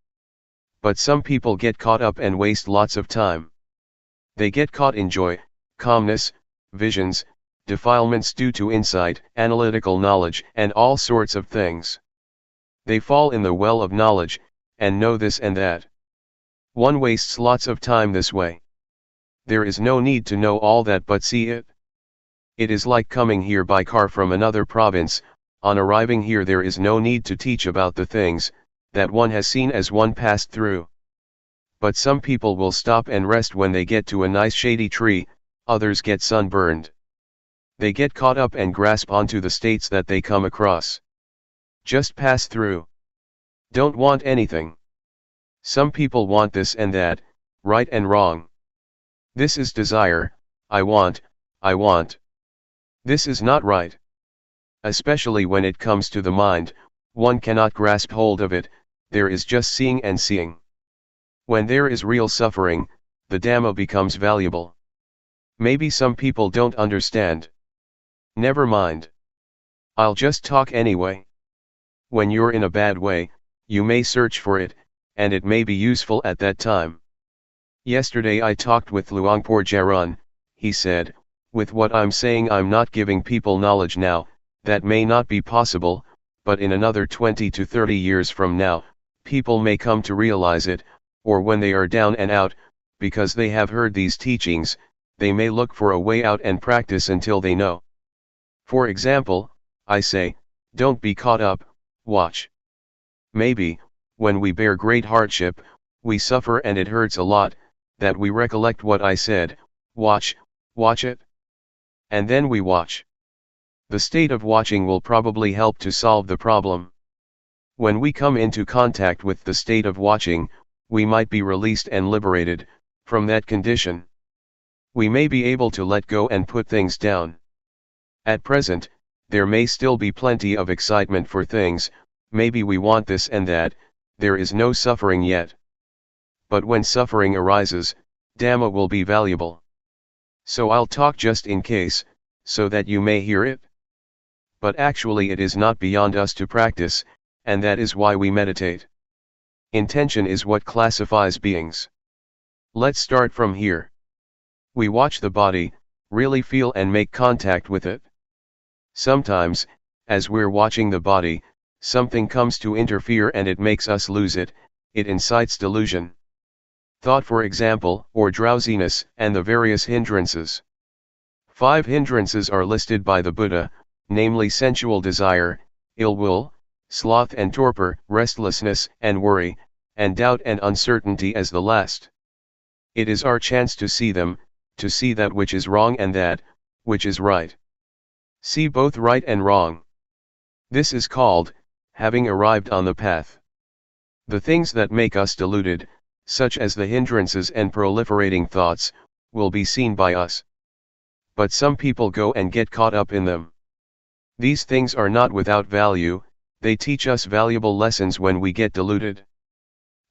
But some people get caught up and waste lots of time. They get caught in joy, calmness, visions, defilements due to insight, analytical knowledge, and all sorts of things. They fall in the well of knowledge, and know this and that. One wastes lots of time this way. There is no need to know all that but see it. It is like coming here by car from another province. On arriving here there is no need to teach about the things that one has seen as one passed through. But some people will stop and rest when they get to a nice shady tree, others get sunburned. They get caught up and grasp onto the states that they come across. Just pass through. Don't want anything. Some people want this and that, right and wrong. This is desire, I want. This is not right. Especially when it comes to the mind, one cannot grasp hold of it, there is just seeing and seeing. When there is real suffering, the Dhamma becomes valuable. Maybe some people don't understand. Never mind. I'll just talk anyway. When you're in a bad way, you may search for it, and it may be useful at that time. Yesterday I talked with Luangpor Teean. He said, with what I'm saying I'm not giving people knowledge now, that may not be possible, but in another 20 to 30 years from now, people may come to realize it, or when they are down and out, because they have heard these teachings, they may look for a way out and practice until they know. For example, I say, don't be caught up, watch. Maybe, when we bear great hardship, we suffer and it hurts a lot, that we recollect what I said, watch it. And then we watch. The state of watching will probably help to solve the problem. When we come into contact with the state of watching, we might be released and liberated from that condition. We may be able to let go and put things down. At present, there may still be plenty of excitement for things, maybe we want this and that, there is no suffering yet. But when suffering arises, Dhamma will be valuable. So I'll talk just in case, so that you may hear it. But actually it is not beyond us to practice, and that is why we meditate. Intention is what classifies beings. Let's start from here. We watch the body, really feel and make contact with it. Sometimes, as we're watching the body, something comes to interfere and it makes us lose it, it incites delusion. Thought for example, or drowsiness, and the various hindrances. 5 hindrances are listed by the Buddha, namely sensual desire, ill will, sloth and torpor, restlessness and worry, and doubt and uncertainty as the last. It is our chance to see them, to see that which is wrong and that which is right. See both right and wrong. This is called having arrived on the path. The things that make us deluded, such as the hindrances and proliferating thoughts, will be seen by us. But some people go and get caught up in them. These things are not without value, they teach us valuable lessons when we get deluded.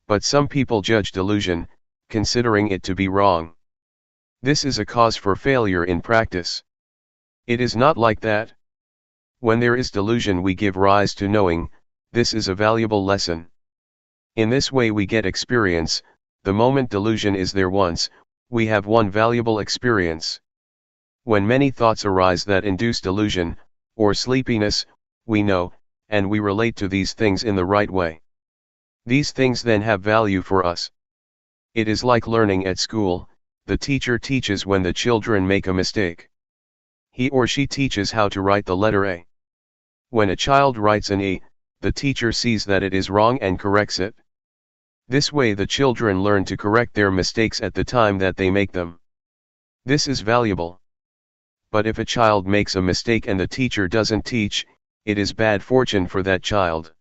But some people judge delusion, considering it to be wrong. This is a cause for failure in practice. It is not like that. When there is delusion we give rise to knowing, this is a valuable lesson. In this way we get experience, the moment delusion is there once, we have one valuable experience. When many thoughts arise that induce delusion, or sleepiness, we know, and we relate to these things in the right way. These things then have value for us. It is like learning at school, the teacher teaches when the children make a mistake. He or she teaches how to write the letter A. When a child writes an E, the teacher sees that it is wrong and corrects it. This way the children learn to correct their mistakes at the time that they make them. This is valuable. But if a child makes a mistake and the teacher doesn't teach, it is bad fortune for that child.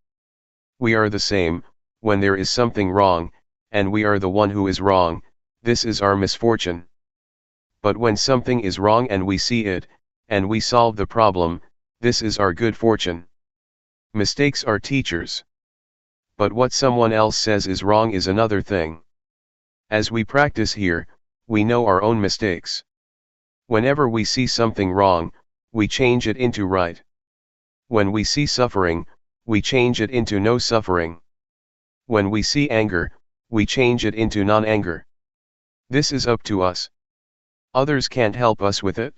We are the same, when there is something wrong, and we are the one who is wrong, this is our misfortune. But when something is wrong and we see it, and we solve the problem, this is our good fortune. Mistakes are teachers. But what someone else says is wrong is another thing. As we practice here, we know our own mistakes. Whenever we see something wrong, we change it into right. When we see suffering, we change it into no suffering. When we see anger, we change it into non-anger. This is up to us. Others can't help us with it.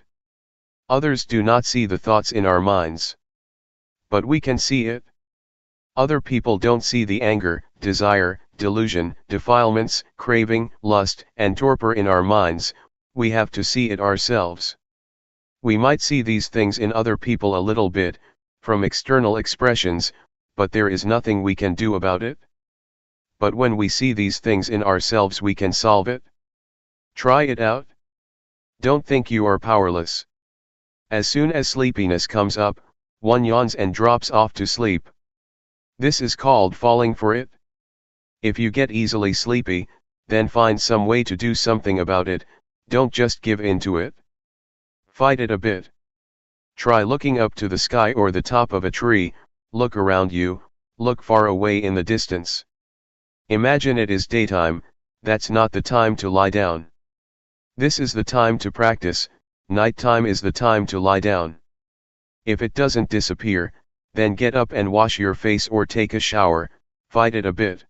Others do not see the thoughts in our minds. But we can see it. Other people don't see the anger, desire, delusion, defilements, craving, lust, and torpor in our minds. We have to see it ourselves. We might see these things in other people a little bit, from external expressions, but there is nothing we can do about it. But when we see these things in ourselves, we can solve it. Try it out. Don't think you are powerless. As soon as sleepiness comes up, one yawns and drops off to sleep. This is called falling for it. If you get easily sleepy, then find some way to do something about it, don't just give in to it. Fight it a bit. Try looking up to the sky or the top of a tree, look around you, look far away in the distance. Imagine it is daytime, that's not the time to lie down. This is the time to practice, nighttime is the time to lie down. If it doesn't disappear, then get up and wash your face or take a shower, fight it a bit.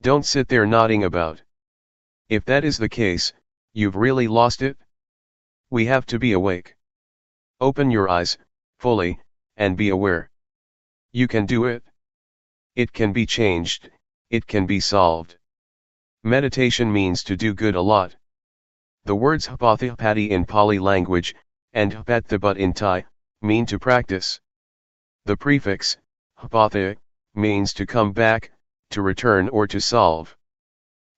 Don't sit there nodding about. If that is the case, you've really lost it. We have to be awake. Open your eyes, fully, and be aware. You can do it. It can be changed, it can be solved. Meditation means to do good a lot. The words hapathipati in Pali language, and hapathipat in Thai, mean to practice. The prefix, hapatha, means to come back, to return or to solve.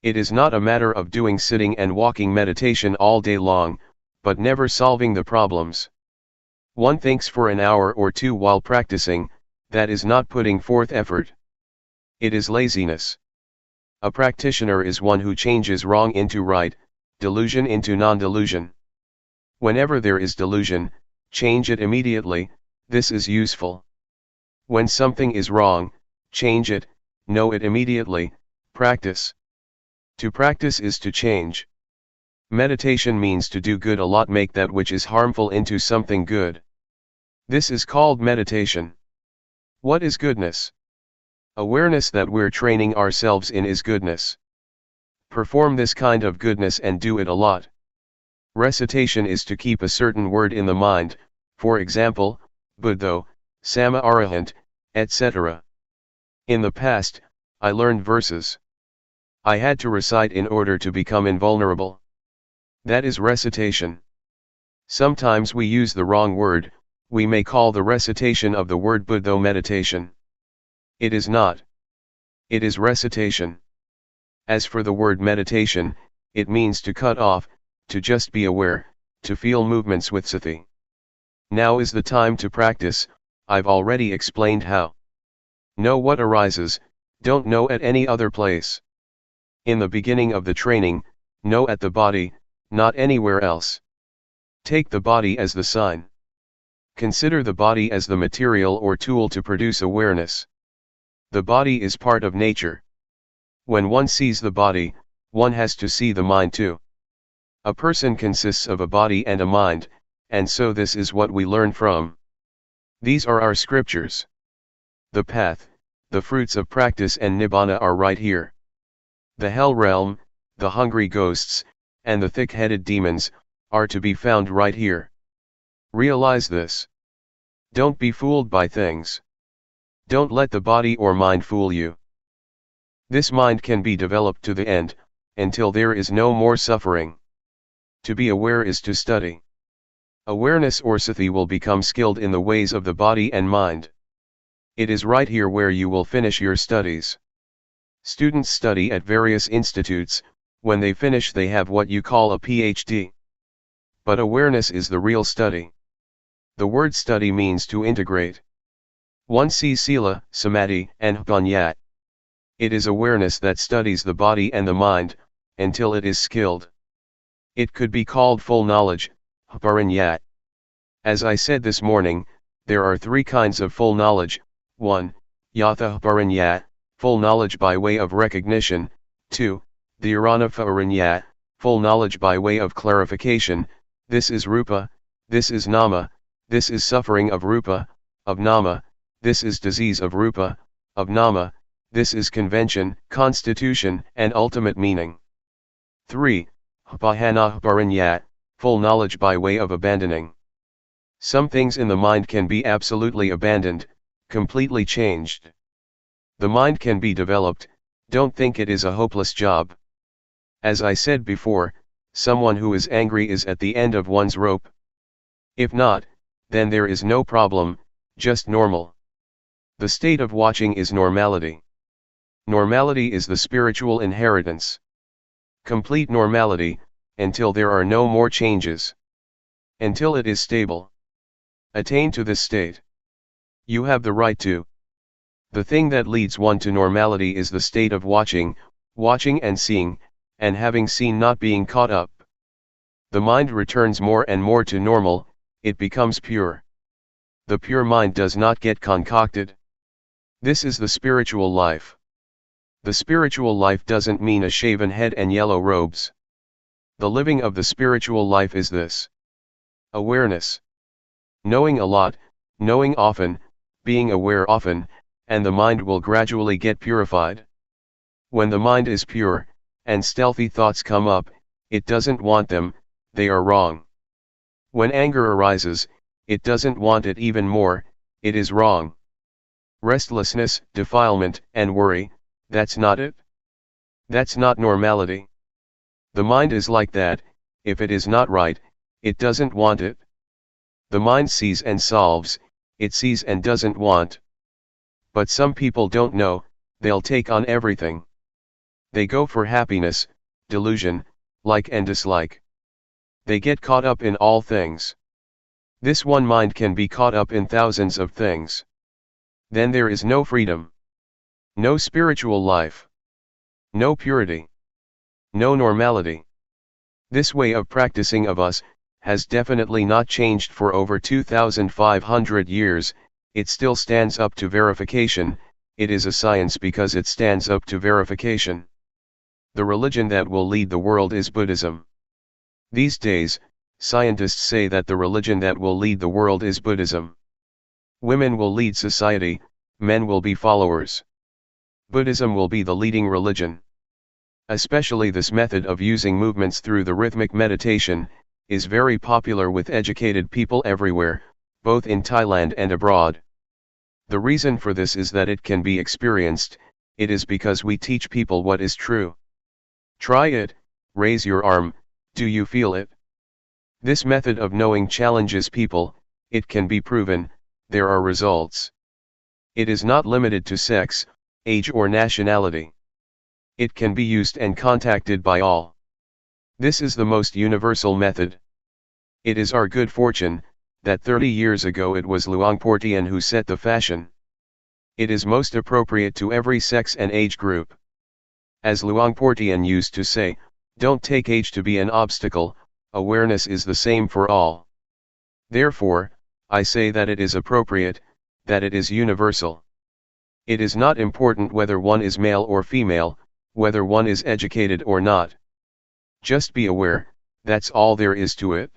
It is not a matter of doing sitting and walking meditation all day long, but never solving the problems. One thinks for an hour or two while practicing, that is not putting forth effort. It is laziness. A practitioner is one who changes wrong into right, delusion into non-delusion. Whenever there is delusion, change it immediately, this is useful. When something is wrong, change it, know it immediately, practice. To practice is to change. Meditation means to do good a lot, make that which is harmful into something good. This is called meditation. What is goodness? Awareness that we're training ourselves in is goodness. Perform this kind of goodness and do it a lot. Recitation is to keep a certain word in the mind, for example, Buddho, Sama Arahant, etc. In the past, I learned verses. I had to recite in order to become invulnerable. That is recitation. Sometimes we use the wrong word, we may call the recitation of the word Buddho meditation. It is not. It is recitation. As for the word meditation, it means to cut off, to just be aware, to feel movements with sati. Now is the time to practice, I've already explained how. Know what arises, don't know at any other place. In the beginning of the training, know at the body, not anywhere else. Take the body as the sign. Consider the body as the material or tool to produce awareness. The body is part of nature. When one sees the body, one has to see the mind too. A person consists of a body and a mind, and so this is what we learn from. These are our scriptures. The path, the fruits of practice and nibbana are right here. The hell realm, the hungry ghosts, and the thick-headed demons, are to be found right here. Realize this. Don't be fooled by things. Don't let the body or mind fool you. This mind can be developed to the end, until there is no more suffering. To be aware is to study. Awareness or sati will become skilled in the ways of the body and mind. It is right here where you will finish your studies. Students study at various institutes. When they finish they have what you call a PhD. But awareness is the real study. The word study means to integrate. One sees sila, samadhi, and panyat. It is awareness that studies the body and the mind, until it is skilled. It could be called full knowledge, parinyat. As I said this morning, there are three kinds of full knowledge. 1. Yatha parinyat, full knowledge by way of recognition. 2. Dhyarana parinyat, full knowledge by way of clarification. This is rupa, this is nama, this is suffering of rupa, of nama, this is disease of rupa, of nama, this is convention, constitution, and ultimate meaning. 3. Upahana parinyat, full knowledge by way of abandoning. Some things in the mind can be absolutely abandoned, completely changed. The mind can be developed. Don't think it is a hopeless job. As I said before, someone who is angry is at the end of one's rope. If not, then there is no problem, just normal. The state of watching is normality. Normality is the spiritual inheritance. Complete normality, until there are no more changes. Until it is stable. Attain to this state. You have the right to. The thing that leads one to normality is the state of watching, watching and seeing, and having seen not being caught up. The mind returns more and more to normal, it becomes pure. The pure mind does not get concocted. This is the spiritual life. The spiritual life doesn't mean a shaven head and yellow robes. The living of the spiritual life is this. Awareness. Knowing a lot, knowing often, being aware often, and the mind will gradually get purified. When the mind is pure, and stealthy thoughts come up, it doesn't want them, they are wrong. When anger arises, it doesn't want it even more, it is wrong. Restlessness, defilement, and worry, that's not it. That's not normality. The mind is like that, if it is not right, it doesn't want it. The mind sees and solves, it sees and doesn't want. But some people don't know, they'll take on everything. They go for happiness, delusion, like and dislike. They get caught up in all things. This one mind can be caught up in thousands of things. Then there is no freedom. No spiritual life. No purity. No normality. This way of practicing of us has definitely not changed for over 2,500 years, it still stands up to verification, it is a science because it stands up to verification. The religion that will lead the world is Buddhism. These days, scientists say that the religion that will lead the world is Buddhism. Women will lead society, men will be followers. Buddhism will be the leading religion. Especially this method of using movements through the rhythmic meditation, is very popular with educated people everywhere, both in Thailand and abroad. The reason for this is that it can be experienced, it is because we teach people what is true. Try it, raise your arm, do you feel it? This method of knowing challenges people, it can be proven, there are results. It is not limited to sex, age or nationality. It can be used and contacted by all. This is the most universal method. It is our good fortune, that 30 years ago it was Luangpor Teean who set the fashion. It is most appropriate to every sex and age group. As Luangpor Teean used to say, don't take age to be an obstacle, awareness is the same for all. Therefore, I say that it is appropriate, that it is universal. It is not important whether one is male or female, whether one is educated or not. Just be aware, that's all there is to it.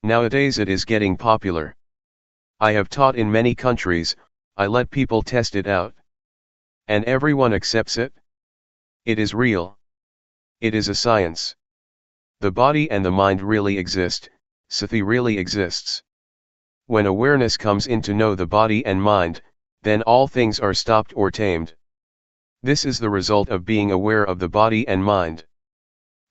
Nowadays it is getting popular. I have taught in many countries, I let people test it out. And everyone accepts it. It is real. It is a science. The body and the mind really exist, sati really exists. When awareness comes in to know the body and mind, then all things are stopped or tamed. This is the result of being aware of the body and mind.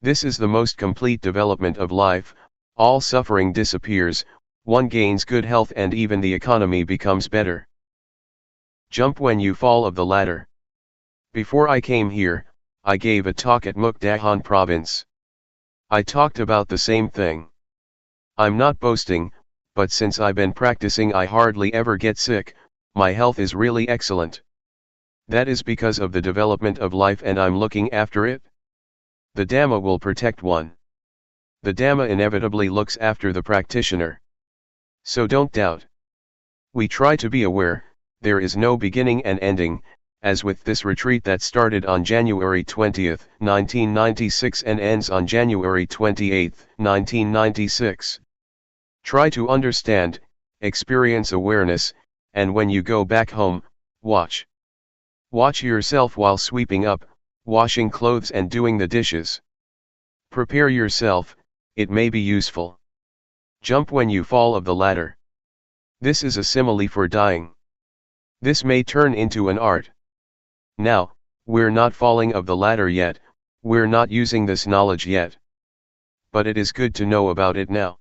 This is the most complete development of life, all suffering disappears, one gains good health and even the economy becomes better. Jump when you fall of the ladder. Before I came here, I gave a talk at Mukdahan province. I talked about the same thing. I'm not boasting, but since I've been practicing I hardly ever get sick, my health is really excellent. That is because of the development of life and I'm looking after it. The Dhamma will protect one. The Dhamma inevitably looks after the practitioner. So don't doubt. We try to be aware, there is no beginning and ending, as with this retreat that started on January 20, 1996 and ends on January 28, 1996. Try to understand, experience awareness, and when you go back home, watch. Watch yourself while sweeping up, washing clothes and doing the dishes. Prepare yourself, it may be useful. Jump when you fall of the ladder. This is a simile for dying. This may turn into an art. Now, we're not falling of the ladder yet, we're not using this knowledge yet. But it is good to know about it now.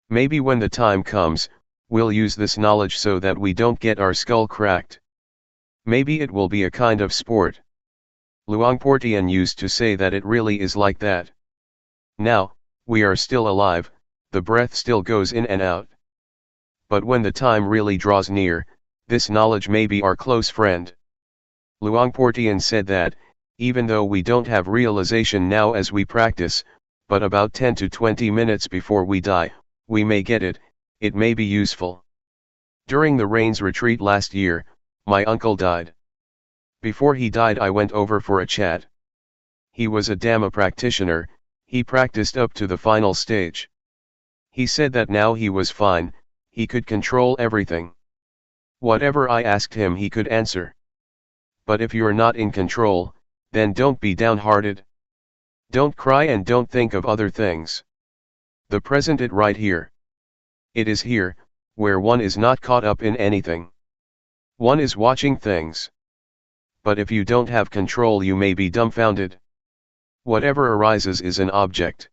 Maybe when the time comes, we'll use this knowledge so that we don't get our skull cracked. Maybe it will be a kind of sport. Luangpor Teean used to say that it really is like that. Now, we are still alive, the breath still goes in and out. But when the time really draws near, this knowledge may be our close friend. Luangpor Teean said that, even though we don't have realization now as we practice, but about 10 to 20 minutes before we die, we may get it, it may be useful. During the Rains retreat last year, my uncle died. Before he died I went over for a chat. He was a Dhamma practitioner, he practiced up to the final stage. He said that now he was fine, he could control everything. Whatever I asked him he could answer. But if you're not in control, then don't be downhearted. Don't cry and don't think of other things. The present it right here. It is here, where one is not caught up in anything. One is watching things. But if you don't have control you may be dumbfounded. Whatever arises is an object.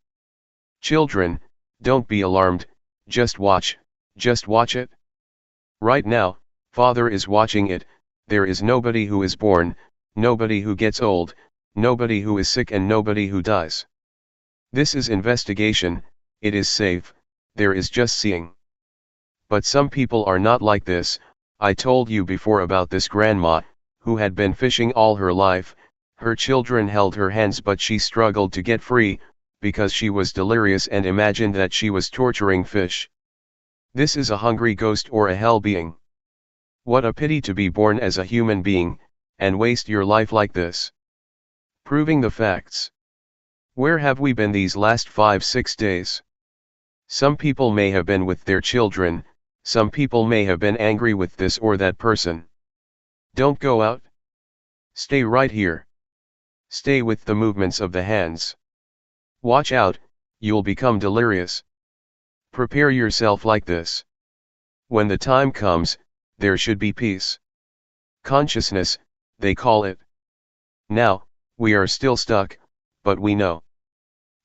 Children, don't be alarmed, just watch it. Right now, Father is watching it, there is nobody who is born, nobody who gets old, nobody who is sick and nobody who dies. This is investigation, it is safe, there is just seeing. But some people are not like this. I told you before about this grandma, who had been fishing all her life, her children held her hands but she struggled to get free, because she was delirious and imagined that she was torturing fish. This is a hungry ghost or a hell being. What a pity to be born as a human being, and waste your life like this. Proving the facts. Where have we been these last 5-6 days? Some people may have been with their children, some people may have been angry with this or that person. Don't go out. Stay right here. Stay with the movements of the hands. Watch out, you'll become delirious. Prepare yourself like this. When the time comes, there should be peace. Consciousness, they call it. Now, we are still stuck, but we know.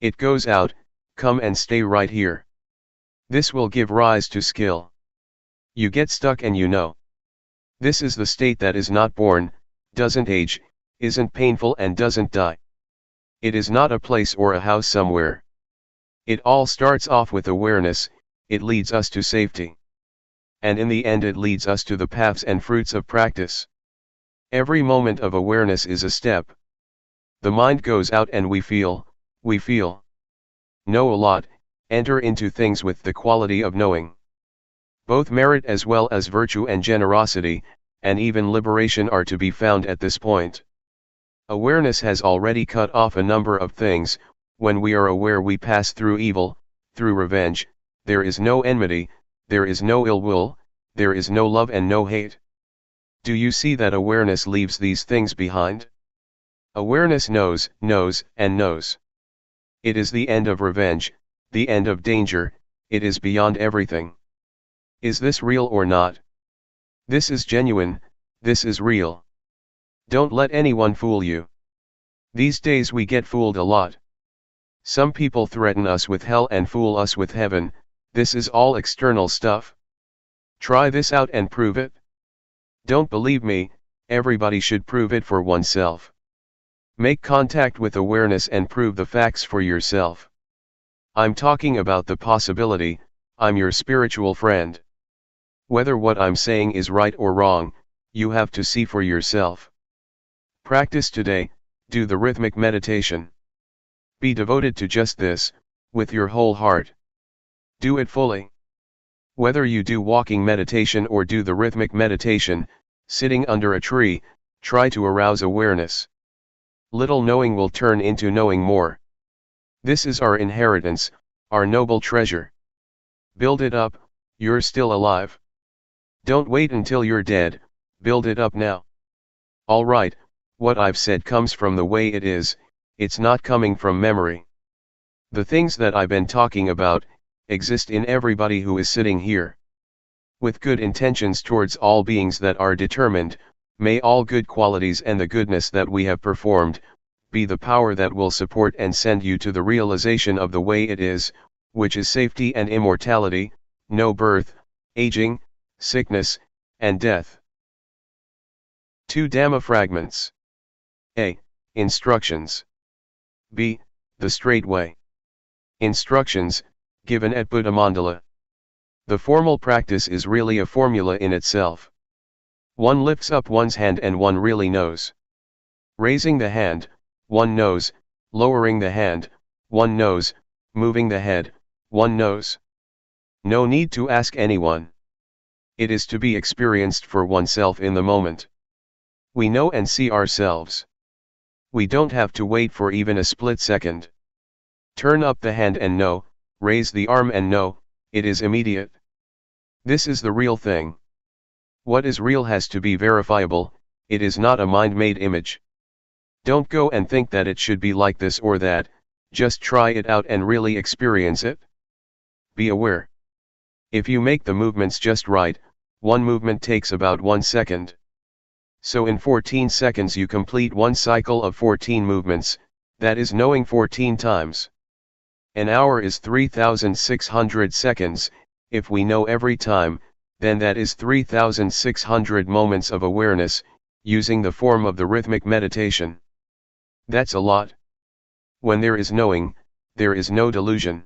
It goes out, come and stay right here. This will give rise to skill. You get stuck and you know. This is the state that is not born, doesn't age, isn't painful and doesn't die. It is not a place or a house somewhere. It all starts off with awareness, it leads us to safety. And in the end it leads us to the paths and fruits of practice. Every moment of awareness is a step. The mind goes out and we feel. Know a lot, enter into things with the quality of knowing. Both merit as well as virtue and generosity, and even liberation are to be found at this point. Awareness has already cut off a number of things. When we are aware we pass through evil, through revenge, there is no enmity, there is no ill will, there is no love and no hate. Do you see that awareness leaves these things behind? Awareness knows, and knows. It is the end of revenge, the end of danger, it is beyond everything. Is this real or not? This is genuine, this is real. Don't let anyone fool you. These days we get fooled a lot. Some people threaten us with hell and fool us with heaven. This is all external stuff. Try this out and prove it. Don't believe me, everybody should prove it for oneself. Make contact with awareness and prove the facts for yourself. I'm talking about the possibility. I'm your spiritual friend. Whether what I'm saying is right or wrong, you have to see for yourself. Practice today, do the rhythmic meditation. Be devoted to just this, with your whole heart. Do it fully. Whether you do walking meditation or do the rhythmic meditation, sitting under a tree, try to arouse awareness. Little knowing will turn into knowing more. This is our inheritance, our noble treasure. Build it up, you're still alive. Don't wait until you're dead, build it up now. Alright, what I've said comes from the way it is, it's not coming from memory. The things that I've been talking about, exist in everybody who is sitting here. With good intentions towards all beings that are determined, may all good qualities and the goodness that we have performed, be the power that will support and send you to the realization of the way it is, which is safety and immortality, no birth, aging, sickness, and death. 2 Dhamma fragments. A. Instructions. B. The straight way. Instructions, given at Buddha Mandala. The formal practice is really a formula in itself. One lifts up one's hand and one really knows. Raising the hand, one knows, lowering the hand, one knows, moving the head, one knows. No need to ask anyone. It is to be experienced for oneself in the moment. We know and see ourselves. We don't have to wait for even a split second. Turn up the hand and know, raise the arm and know, it is immediate. This is the real thing. What is real has to be verifiable, it is not a mind-made image. Don't go and think that it should be like this or that, just try it out and really experience it. Be aware. If you make the movements just right, one movement takes about 1 second. So in 14 seconds you complete one cycle of 14 movements, that is knowing 14 times. An hour is 3,600 seconds, if we know every time, then that is 3,600 moments of awareness, using the form of the rhythmic meditation. That's a lot. When there is knowing, there is no delusion.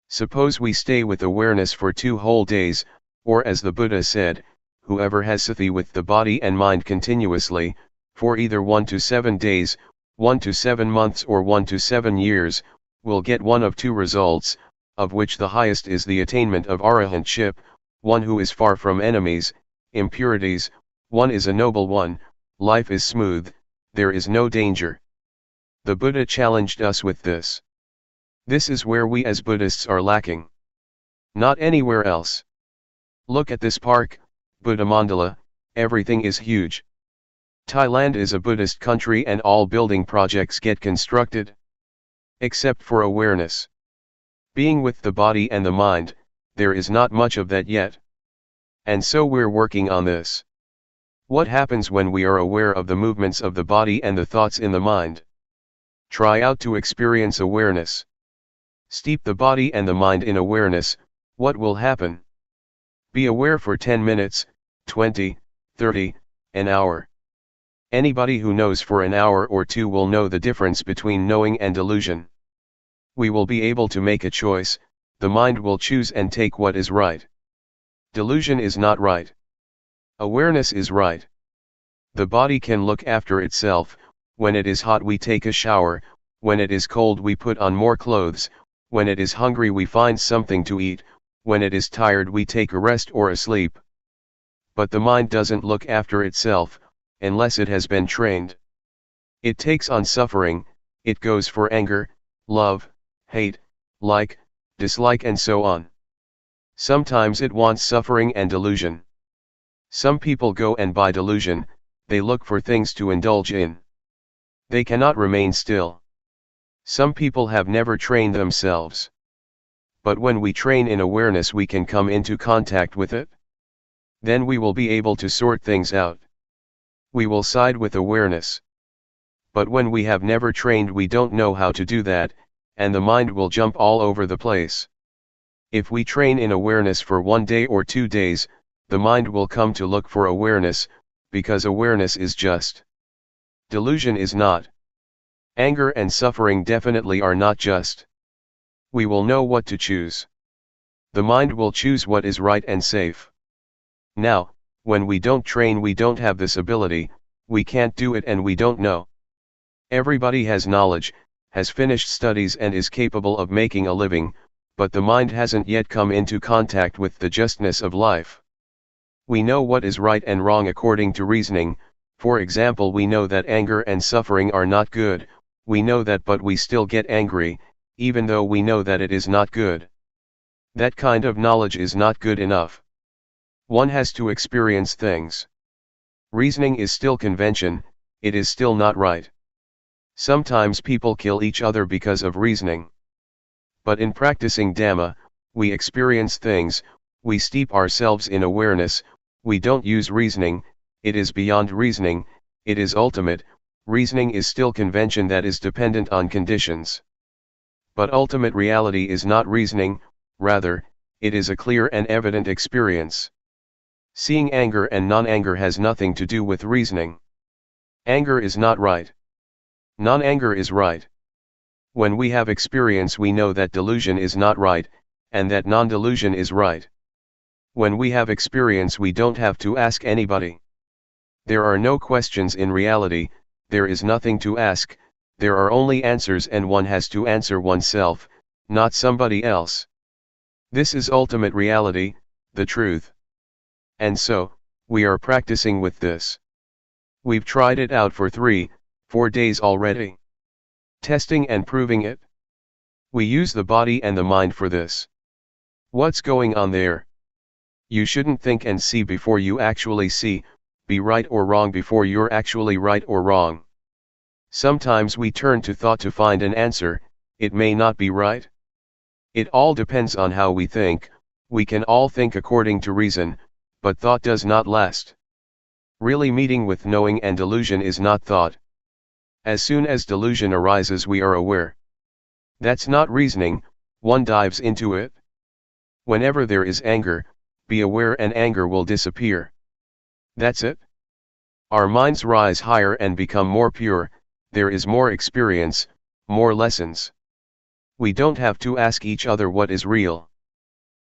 Suppose we stay with awareness for 2 whole days, or as the Buddha said, whoever has sati with the body and mind continuously, for either 1 to 7 days, 1 to 7 months or 1 to 7 years, will get one of 2 results, of which the highest is the attainment of arahantship, one who is far from enemies, impurities, one is a noble one, life is smooth, there is no danger. The Buddha challenged us with this. This is where we as Buddhists are lacking. Not anywhere else. Look at this park, Buddha Mandala, everything is huge. Thailand is a Buddhist country and all building projects get constructed. Except for awareness. Being with the body and the mind, there is not much of that yet. And so we're working on this. What happens when we are aware of the movements of the body and the thoughts in the mind? Try out to experience awareness. Steep the body and the mind in awareness, what will happen? Be aware for 10 minutes, 20, 30, an hour. Anybody who knows for an hour or 2 will know the difference between knowing and delusion. We will be able to make a choice, the mind will choose and take what is right. Delusion is not right. Awareness is right. The body can look after itself, when it is hot we take a shower, when it is cold we put on more clothes, when it is hungry we find something to eat, when it is tired we take a rest or a sleep. But the mind doesn't look after itself, unless it has been trained. It takes on suffering, it goes for anger, love, hate, like, dislike and so on. Sometimes it wants suffering and delusion. Some people go and buy delusion, they look for things to indulge in. They cannot remain still. Some people have never trained themselves. But when we train in awareness we can come into contact with it. Then we will be able to sort things out. We will side with awareness. But when we have never trained we don't know how to do that, and the mind will jump all over the place. If we train in awareness for 1 day or 2 days, the mind will come to look for awareness, because awareness is just. Delusion is not. Anger and suffering definitely are not just. We will know what to choose. The mind will choose what is right and safe. Now, when we don't train, we don't have this ability, we can't do it, and we don't know. Everybody has knowledge, has finished studies, and is capable of making a living, but the mind hasn't yet come into contact with the justness of life. We know what is right and wrong according to reasoning. For example, we know that anger and suffering are not good, we know that, but we still get angry, even though we know that it is not good. That kind of knowledge is not good enough. One has to experience things. Reasoning is still convention, it is still not right. Sometimes people kill each other because of reasoning. But in practicing Dhamma, we experience things, we steep ourselves in awareness, we don't use reasoning, it is beyond reasoning, it is ultimate. Reasoning is still convention that is dependent on conditions. But ultimate reality is not reasoning, rather, it is a clear and evident experience. Seeing anger and non-anger has nothing to do with reasoning. Anger is not right. Non-anger is right. When we have experience, we know that delusion is not right, and that non-delusion is right. When we have experience, we don't have to ask anybody. There are no questions in reality, there is nothing to ask, there are only answers, and one has to answer oneself, not somebody else. This is ultimate reality, the truth. And so, we are practicing with this. We've tried it out for 3-4 days already. Testing and proving it. We use the body and the mind for this. What's going on there? You shouldn't think and see before you actually see, be right or wrong before you're actually right or wrong. Sometimes we turn to thought to find an answer, it may not be right. It all depends on how we think. We can all think according to reason, but thought does not last. Really, meeting with knowing and delusion is not thought. As soon as delusion arises, we are aware. That's not reasoning, one dives into it. Whenever there is anger, be aware and anger will disappear. That's it. Our minds rise higher and become more pure, there is more experience, more lessons. We don't have to ask each other what is real.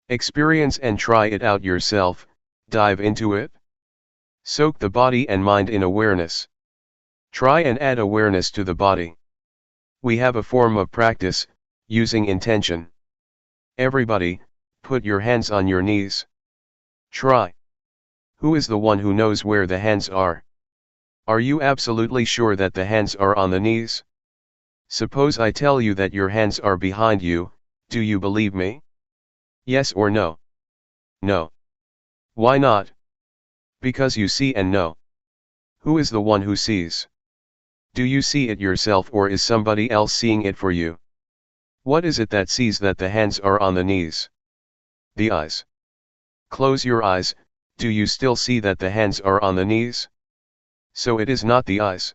Experience and try it out yourself, dive into it. Soak the body and mind in awareness. Try and add awareness to the body. We have a form of practice, using intention. Everybody, put your hands on your knees. Try. Who is the one who knows where the hands are? Are you absolutely sure that the hands are on the knees? Suppose I tell you that your hands are behind you, do you believe me? Yes or no? No. Why not? Because you see and know. Who is the one who sees? Do you see it yourself, or is somebody else seeing it for you? What is it that sees that the hands are on the knees? The eyes. Close your eyes, do you still see that the hands are on the knees? So it is not the eyes.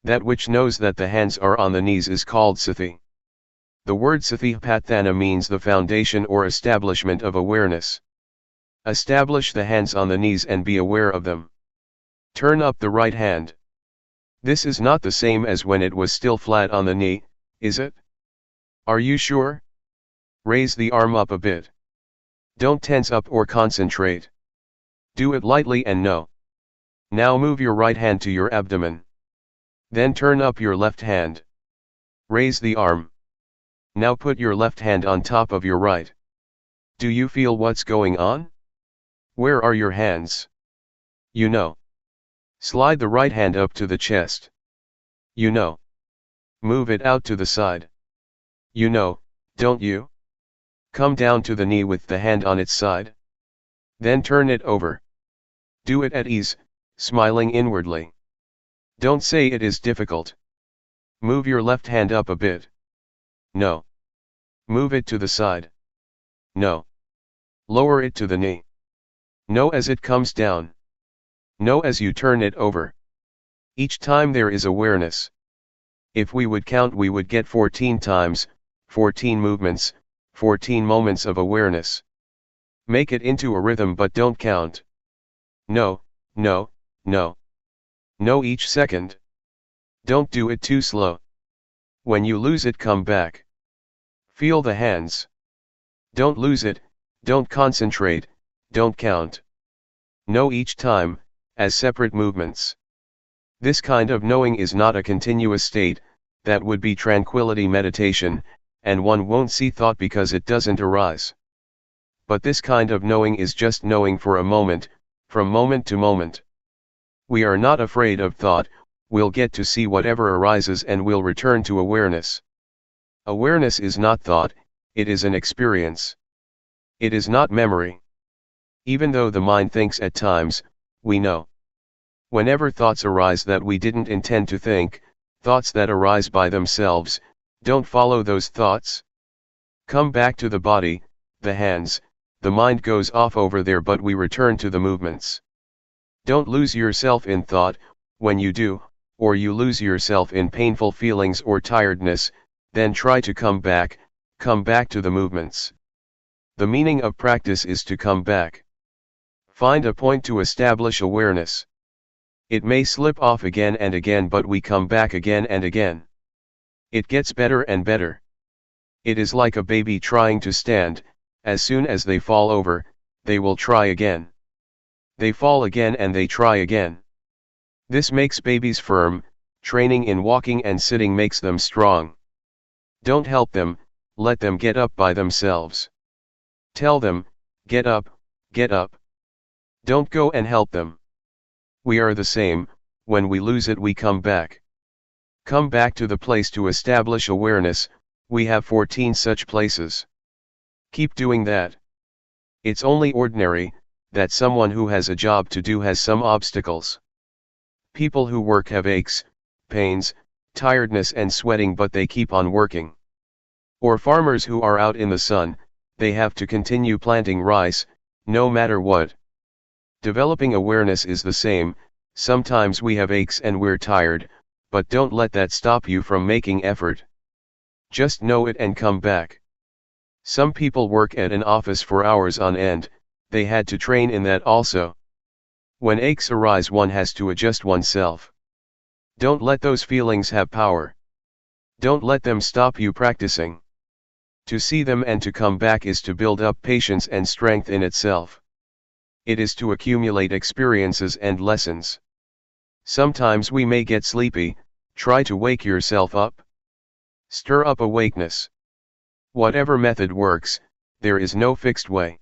That which knows that the hands are on the knees is called sati. The word satipatthana means the foundation or establishment of awareness. Establish the hands on the knees and be aware of them. Turn up the right hand. This is not the same as when it was still flat on the knee, is it? Are you sure? Raise the arm up a bit. Don't tense up or concentrate. Do it lightly and know. Now move your right hand to your abdomen. Then turn up your left hand. Raise the arm. Now put your left hand on top of your right. Do you feel what's going on? Where are your hands? You know. Slide the right hand up to the chest. You know. Move it out to the side. You know, don't you? Come down to the knee with the hand on its side. Then turn it over. Do it at ease, smiling inwardly. Don't say it is difficult. Move your left hand up a bit. No. Move it to the side. No. Lower it to the knee. No, as it comes down. No, as you turn it over. Each time there is awareness. If we would count, we would get 14 times, 14 movements, 14 moments of awareness. Make it into a rhythm but don't count. No, no, no. No each second. Don't do it too slow. When you lose it, come back. Feel the hands. Don't lose it, don't concentrate, don't count. Know each time, as separate movements. This kind of knowing is not a continuous state, that would be tranquility meditation, and one won't see thought because it doesn't arise. But this kind of knowing is just knowing for a moment, from moment to moment. We are not afraid of thought, we'll get to see whatever arises and we'll return to awareness. Awareness is not thought, it is an experience. It is not memory. Even though the mind thinks at times, we know. Whenever thoughts arise that we didn't intend to think, thoughts that arise by themselves, don't follow those thoughts. Come back to the body, the hands, the mind goes off over there but we return to the movements. Don't lose yourself in thought, when you do, or you lose yourself in painful feelings or tiredness, then try to come back to the movements. The meaning of practice is to come back. Find a point to establish awareness. It may slip off again and again but we come back again and again. It gets better and better. It is like a baby trying to stand, as soon as they fall over, they will try again. They fall again and they try again. This makes babies firm, training in walking and sitting makes them strong. Don't help them, let them get up by themselves. Tell them, get up, get up. Don't go and help them. We are the same, when we lose it we come back. Come back to the place to establish awareness, we have 14 such places. Keep doing that. It's only ordinary, that someone who has a job to do has some obstacles. People who work have aches, pains, tiredness and sweating but they keep on working. Or farmers who are out in the sun, they have to continue planting rice, no matter what. Developing awareness is the same, sometimes we have aches and we're tired, but don't let that stop you from making effort. Just know it and come back. Some people work at an office for hours on end, they had to train in that also. When aches arise one has to adjust oneself. Don't let those feelings have power. Don't let them stop you practicing. To see them and to come back is to build up patience and strength in itself. It is to accumulate experiences and lessons. Sometimes we may get sleepy, try to wake yourself up. Stir up awakeness. Whatever method works, there is no fixed way.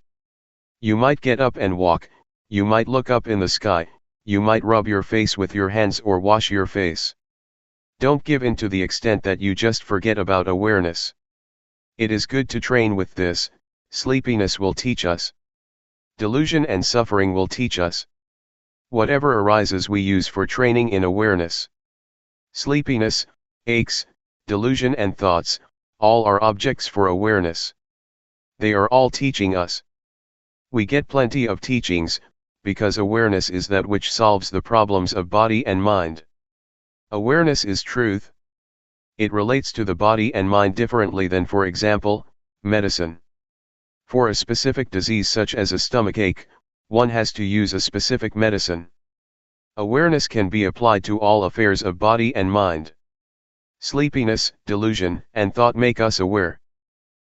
You might get up and walk, you might look up in the sky, you might rub your face with your hands or wash your face. Don't give in to the extent that you just forget about awareness. It is good to train with this, sleepiness will teach us. Delusion and suffering will teach us. Whatever arises we use for training in awareness. Sleepiness, aches, delusion and thoughts, all are objects for awareness. They are all teaching us. We get plenty of teachings, because awareness is that which solves the problems of body and mind. Awareness is truth. It relates to the body and mind differently than, for example, medicine. For a specific disease such as a stomachache, one has to use a specific medicine. Awareness can be applied to all affairs of body and mind. Sleepiness, delusion, and thought make us aware.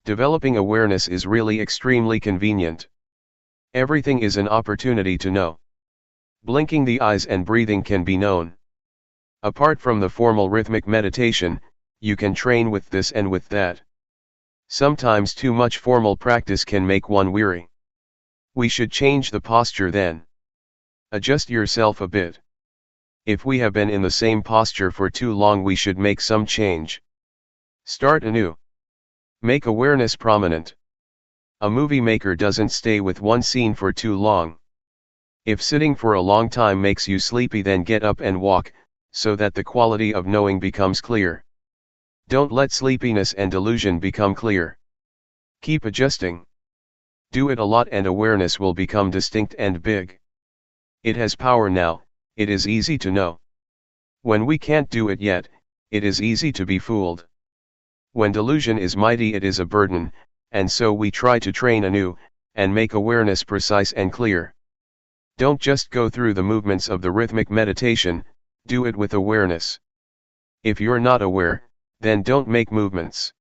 Developing awareness is really extremely convenient. Everything is an opportunity to know. Blinking the eyes and breathing can be known. Apart from the formal rhythmic meditation, you can train with this and with that. Sometimes too much formal practice can make one weary. We should change the posture then. Adjust yourself a bit. If we have been in the same posture for too long we should make some change. Start anew. Make awareness prominent. A movie maker doesn't stay with one scene for too long. If sitting for a long time makes you sleepy then get up and walk, so that the quality of knowing becomes clear. Don't let sleepiness and delusion become clear. Keep adjusting. Do it a lot and awareness will become distinct and big. It has power now, it is easy to know. When we can't do it yet, it is easy to be fooled. When delusion is mighty, it is a burden, and so we try to train anew, and make awareness precise and clear. Don't just go through the movements of the rhythmic meditation, do it with awareness. If you're not aware, then don't make movements.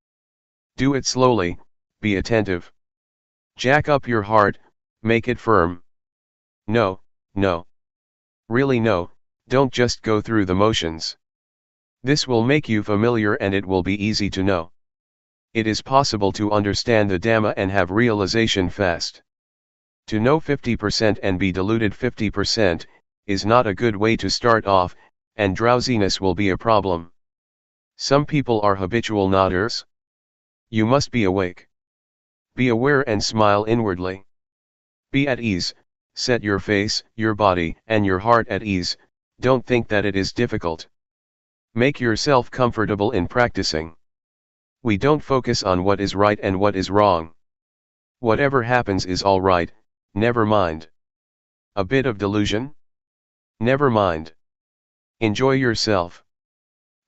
Do it slowly, be attentive. Jack up your heart, make it firm. No, no. Really no, don't just go through the motions. This will make you familiar and it will be easy to know. It is possible to understand the Dhamma and have realization fast. To know 50% and be deluded 50%, is not a good way to start off, and drowsiness will be a problem. Some people are habitual nodders. You must be awake. Be aware and smile inwardly. Be at ease, set your face, your body, and your heart at ease, don't think that it is difficult. Make yourself comfortable in practicing. We don't focus on what is right and what is wrong. Whatever happens is all right, never mind. A bit of delusion? Never mind. Enjoy yourself.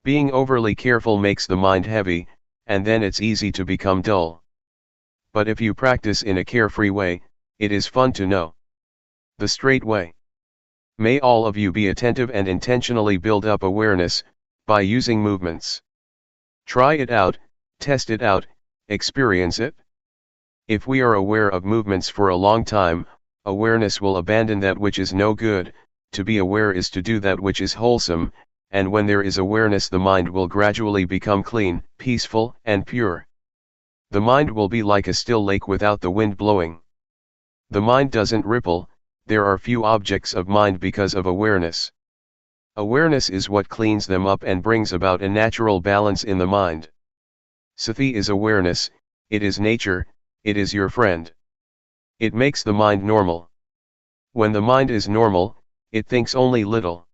Being overly careful makes the mind heavy, and then it's easy to become dull. But if you practice in a carefree way, it is fun to know. The straight way. May all of you be attentive and intentionally build up awareness, by using movements. Try it out, test it out, experience it. If we are aware of movements for a long time, awareness will abandon that which is no good. To be aware is to do that which is wholesome, and when there is awareness the mind will gradually become clean, peaceful, and pure. The mind will be like a still lake without the wind blowing. The mind doesn't ripple, there are few objects of mind because of awareness. Awareness is what cleans them up and brings about a natural balance in the mind. Sati is awareness, it is nature, it is your friend. It makes the mind normal. When the mind is normal, it thinks only little.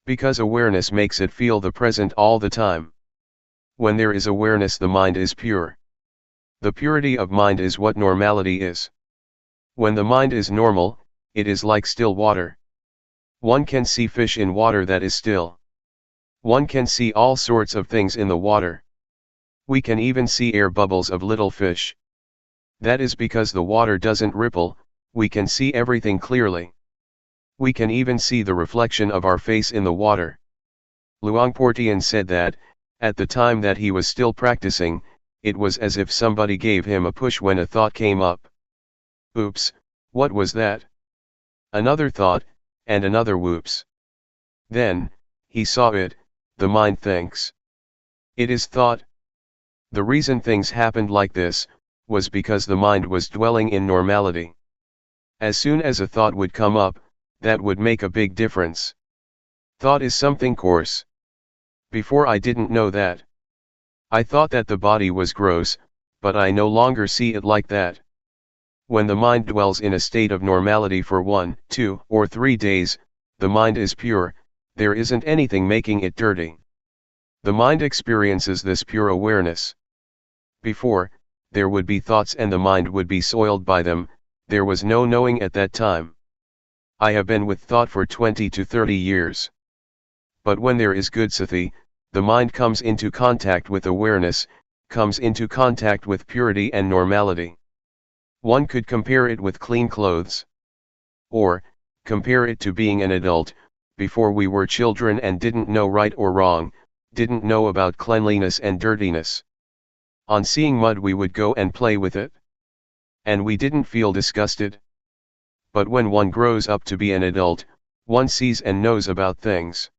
Because awareness makes it feel the present all the time. When there is awareness the mind is pure. The purity of mind is what normality is. When the mind is normal, it is like still water. One can see fish in water that is still. One can see all sorts of things in the water. We can even see air bubbles of little fish. That is because the water doesn't ripple, we can see everything clearly. We can even see the reflection of our face in the water. Luangpor Teean said that, at the time that he was still practicing, it was as if somebody gave him a push when a thought came up. Oops, what was that? Another thought, and another whoops. Then, he saw it, the mind thinks. It is thought. The reason things happened like this, was because the mind was dwelling in normality. As soon as a thought would come up, that would make a big difference. Thought is something coarse. Before I didn't know that. I thought that the body was gross, but I no longer see it like that. When the mind dwells in a state of normality for 1, 2, or 3 days, the mind is pure, there isn't anything making it dirty. The mind experiences this pure awareness. Before, there would be thoughts and the mind would be soiled by them, there was no knowing at that time. I have been with thought for 20 to 30 years. But when there is good sati, the mind comes into contact with awareness, comes into contact with purity and normality. One could compare it with clean clothes. Or, compare it to being an adult. Before we were children and didn't know right or wrong, didn't know about cleanliness and dirtiness. On seeing mud we would go and play with it. And we didn't feel disgusted. But when one grows up to be an adult, one sees and knows about things.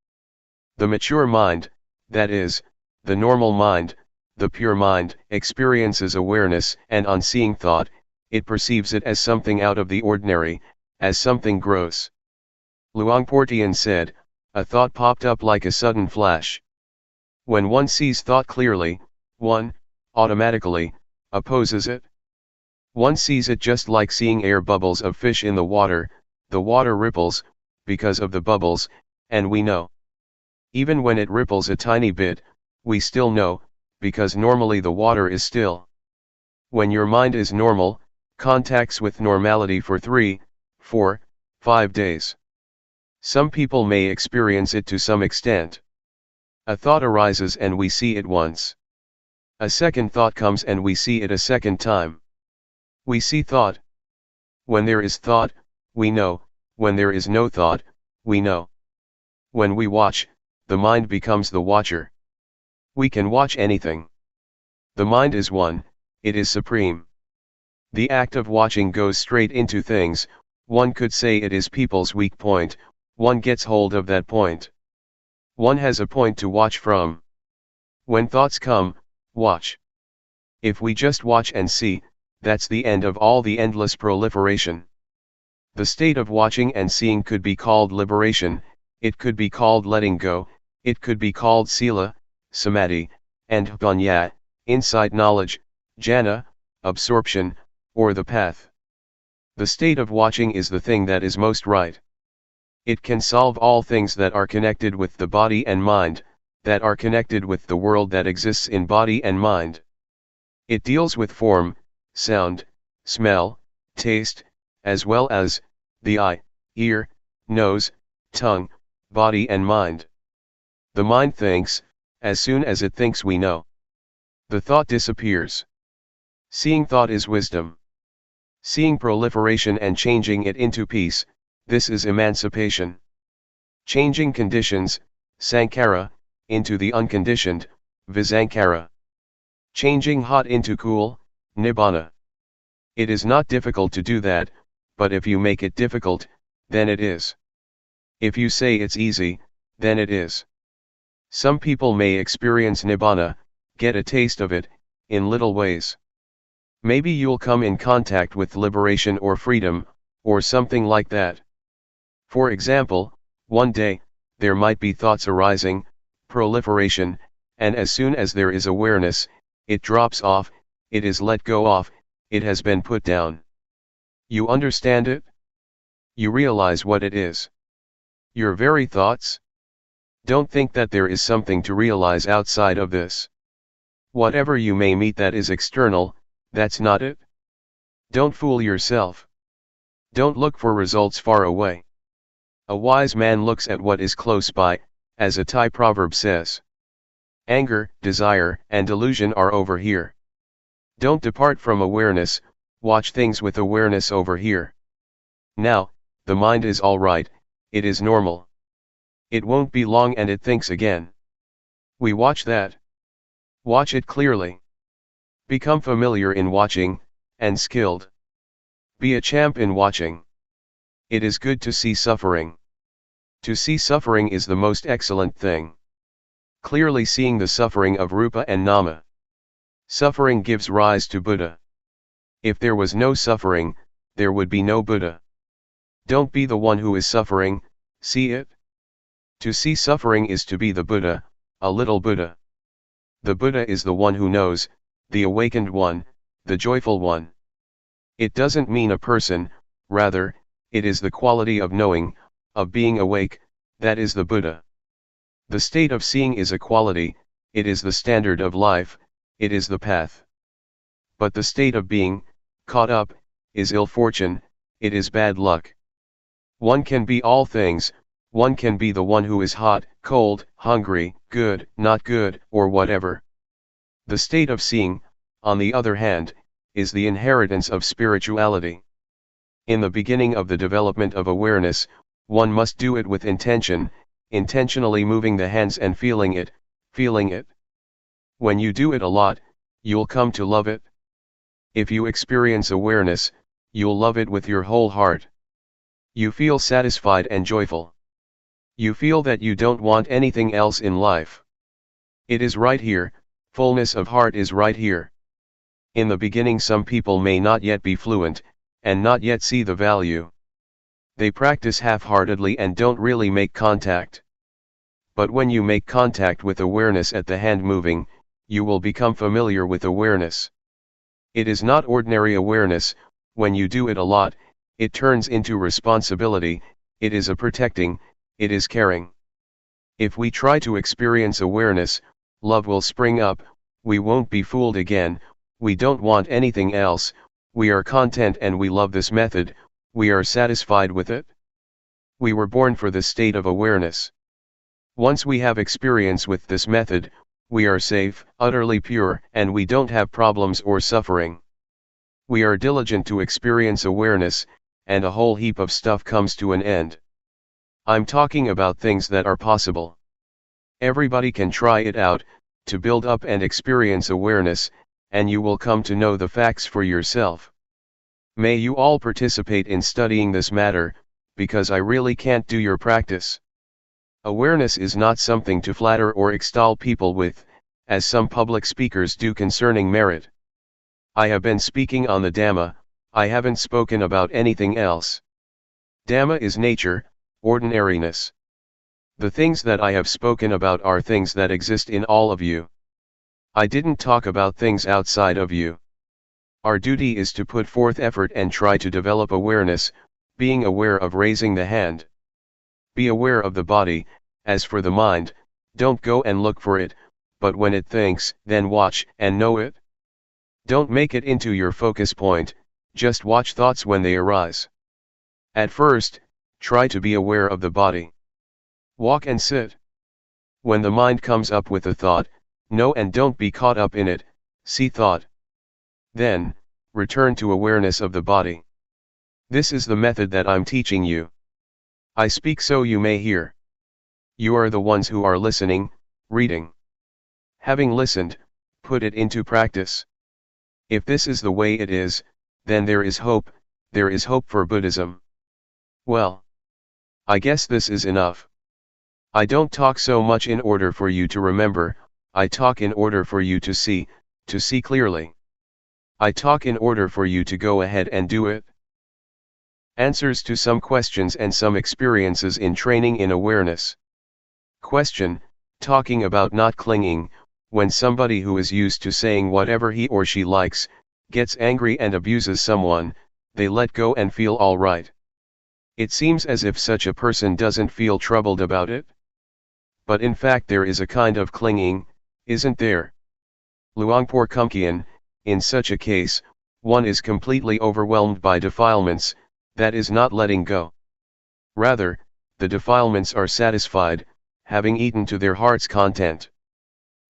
The mature mind, that is, the normal mind, the pure mind, experiences awareness, and on seeing thought, it perceives it as something out of the ordinary, as something gross. Luangpor Teean said, a thought popped up like a sudden flash. When one sees thought clearly, one, automatically, opposes it. One sees it just like seeing air bubbles of fish in the water ripples, because of the bubbles, and we know. Even when it ripples a tiny bit, we still know, because normally the water is still. When your mind is normal, contacts with normality for 3, 4, 5 days. Some people may experience it to some extent. A thought arises and we see it once. A second thought comes and we see it a second time. We see thought. When there is thought, we know. When there is no thought, we know. When we watch, the mind becomes the watcher. We can watch anything. The mind is one, it is supreme. The act of watching goes straight into things. One could say it is people's weak point. One gets hold of that point. One has a point to watch from. When thoughts come, watch. If we just watch and see, that's the end of all the endless proliferation. The state of watching and seeing could be called liberation, it could be called letting go, it could be called sila, samadhi, and panya, insight knowledge, jhana, absorption, or the path. The state of watching is the thing that is most right. It can solve all things that are connected with the body and mind, that are connected with the world that exists in body and mind. It deals with form, sound, smell, taste, as well as the eye, ear, nose, tongue, body and mind. The mind thinks, as soon as it thinks we know. The thought disappears. Seeing thought is wisdom. Seeing proliferation and changing it into peace, this is emancipation. Changing conditions, sankhara, into the unconditioned, visankhara. Changing hot into cool, nibbana. It is not difficult to do that, but if you make it difficult, then it is. If you say it's easy, then it is. Some people may experience nibbana, get a taste of it, in little ways. Maybe you'll come in contact with liberation or freedom, or something like that. For example, one day, there might be thoughts arising, proliferation, and as soon as there is awareness, it drops off, it is let go of, it has been put down. You understand it? You realize what it is. Your very thoughts? Don't think that there is something to realize outside of this. Whatever you may meet that is external, that's not it. Don't fool yourself. Don't look for results far away. A wise man looks at what is close by, as a Thai proverb says. Anger, desire, and delusion are over here. Don't depart from awareness, watch things with awareness over here. Now, the mind is all right, it is normal. It won't be long and it thinks again. We watch that. Watch it clearly. Become familiar in watching, and skilled. Be a champ in watching. It is good to see suffering. To see suffering is the most excellent thing. Clearly seeing the suffering of Rupa and Nama. Suffering gives rise to Buddha. If there was no suffering, there would be no Buddha. Don't be the one who is suffering, see it. To see suffering is to be the Buddha, a little Buddha. The Buddha is the one who knows, the awakened one, the joyful one. It doesn't mean a person, rather, it is the quality of knowing, of being awake, that is the Buddha. The state of seeing is a quality, it is the standard of life, it is the path. But the state of being, caught up, is ill fortune, it is bad luck. One can be all things, one can be the one who is hot, cold, hungry, good, not good, or whatever. The state of seeing, on the other hand, is the inheritance of spirituality. In the beginning of the development of awareness, one must do it with intention, intentionally moving the hands and feeling it, feeling it. When you do it a lot, you'll come to love it. If you experience awareness, you'll love it with your whole heart. You feel satisfied and joyful. You feel that you don't want anything else in life. It is right here, fullness of heart is right here. In the beginning some people may not yet be fluent, and not yet see the value. They practice half-heartedly and don't really make contact. But when you make contact with awareness at the hand moving, you will become familiar with awareness. It is not ordinary awareness, when you do it a lot, it turns into responsibility, it is a protecting, it is caring. If we try to experience awareness, love will spring up, we won't be fooled again, we don't want anything else, we are content and we love this method, we are satisfied with it. We were born for this state of awareness. Once we have experience with this method, We are safe, utterly pure, and we don't have problems or suffering. We are diligent to experience awareness, and a whole heap of stuff comes to an end. I'm talking about things that are possible. Everybody can try it out, to build up and experience awareness, and you will come to know the facts for yourself. May you all participate in studying this matter, because I really can't do your practice. Awareness is not something to flatter or extol people with, as some public speakers do concerning merit. I have been speaking on the Dhamma, I haven't spoken about anything else. Dhamma is nature, ordinariness. The things that I have spoken about are things that exist in all of you. I didn't talk about things outside of you. Our duty is to put forth effort and try to develop awareness, being aware of raising the hand. Be aware of the body. As for the mind, don't go and look for it, but when it thinks, then watch and know it. Don't make it into your focus point, just watch thoughts when they arise. At first, try to be aware of the body. Walk and sit. When the mind comes up with a thought, know and don't be caught up in it, see thought. Then, return to awareness of the body. This is the method that I'm teaching you. I speak so you may hear. You are the ones who are listening, reading. Having listened, put it into practice. If this is the way it is, then there is hope for Buddhism. Well, I guess this is enough. I don't talk so much in order for you to remember, I talk in order for you to see clearly. I talk in order for you to go ahead and do it. Answers to some questions and some experiences in training in awareness. Question, talking about not clinging, when somebody who is used to saying whatever he or she likes, gets angry and abuses someone, they let go and feel all right. It seems as if such a person doesn't feel troubled about it. But in fact there is a kind of clinging, isn't there? Luangpor Teean, in such a case, one is completely overwhelmed by defilements, that is not letting go. Rather, the defilements are satisfied, having eaten to their heart's content.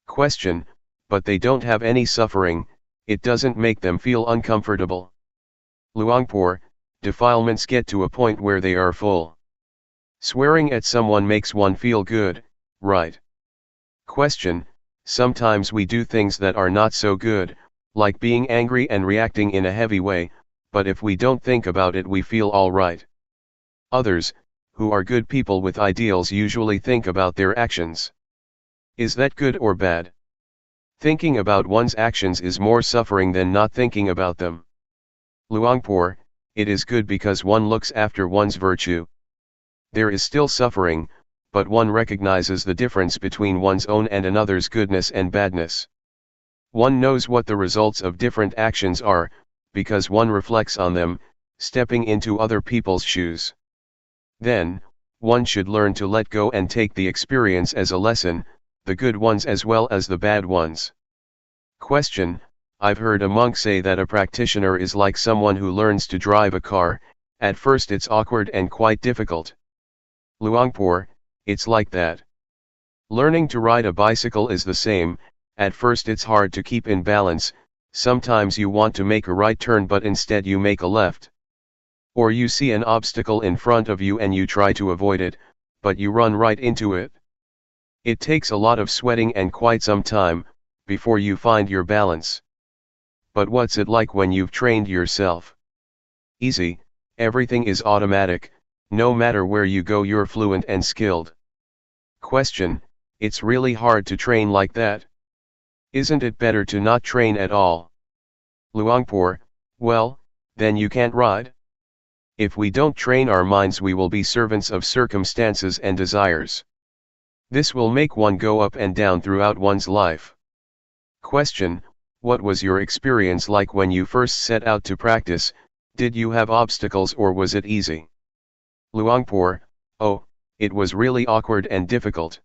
Question, but they don't have any suffering, it doesn't make them feel uncomfortable. Luangpor, defilements get to a point where they are full. Swearing at someone makes one feel good, right? Question, sometimes we do things that are not so good, like being angry and reacting in a heavy way, but if we don't think about it we feel all right. Others, who are good people with ideals usually think about their actions. Is that good or bad? Thinking about one's actions is more suffering than not thinking about them. Luangpor, it is good because one looks after one's virtue. There is still suffering, but one recognizes the difference between one's own and another's goodness and badness. One knows what the results of different actions are, because one reflects on them, stepping into other people's shoes. Then, one should learn to let go and take the experience as a lesson, the good ones as well as the bad ones. Question, I've heard a monk say that a practitioner is like someone who learns to drive a car, at first it's awkward and quite difficult. Luangpor, it's like that. Learning to ride a bicycle is the same, at first it's hard to keep in balance, sometimes you want to make a right turn but instead you make a left. Or you see an obstacle in front of you and you try to avoid it, but you run right into it. It takes a lot of sweating and quite some time, before you find your balance. But what's it like when you've trained yourself? Easy, everything is automatic, no matter where you go you're fluent and skilled. Question, it's really hard to train like that. Isn't it better to not train at all? Luangpor, well, then you can't ride. If we don't train our minds we will be servants of circumstances and desires. This will make one go up and down throughout one's life. Question, what was your experience like when you first set out to practice, did you have obstacles or was it easy? Luangpor, oh, it was really awkward and difficult.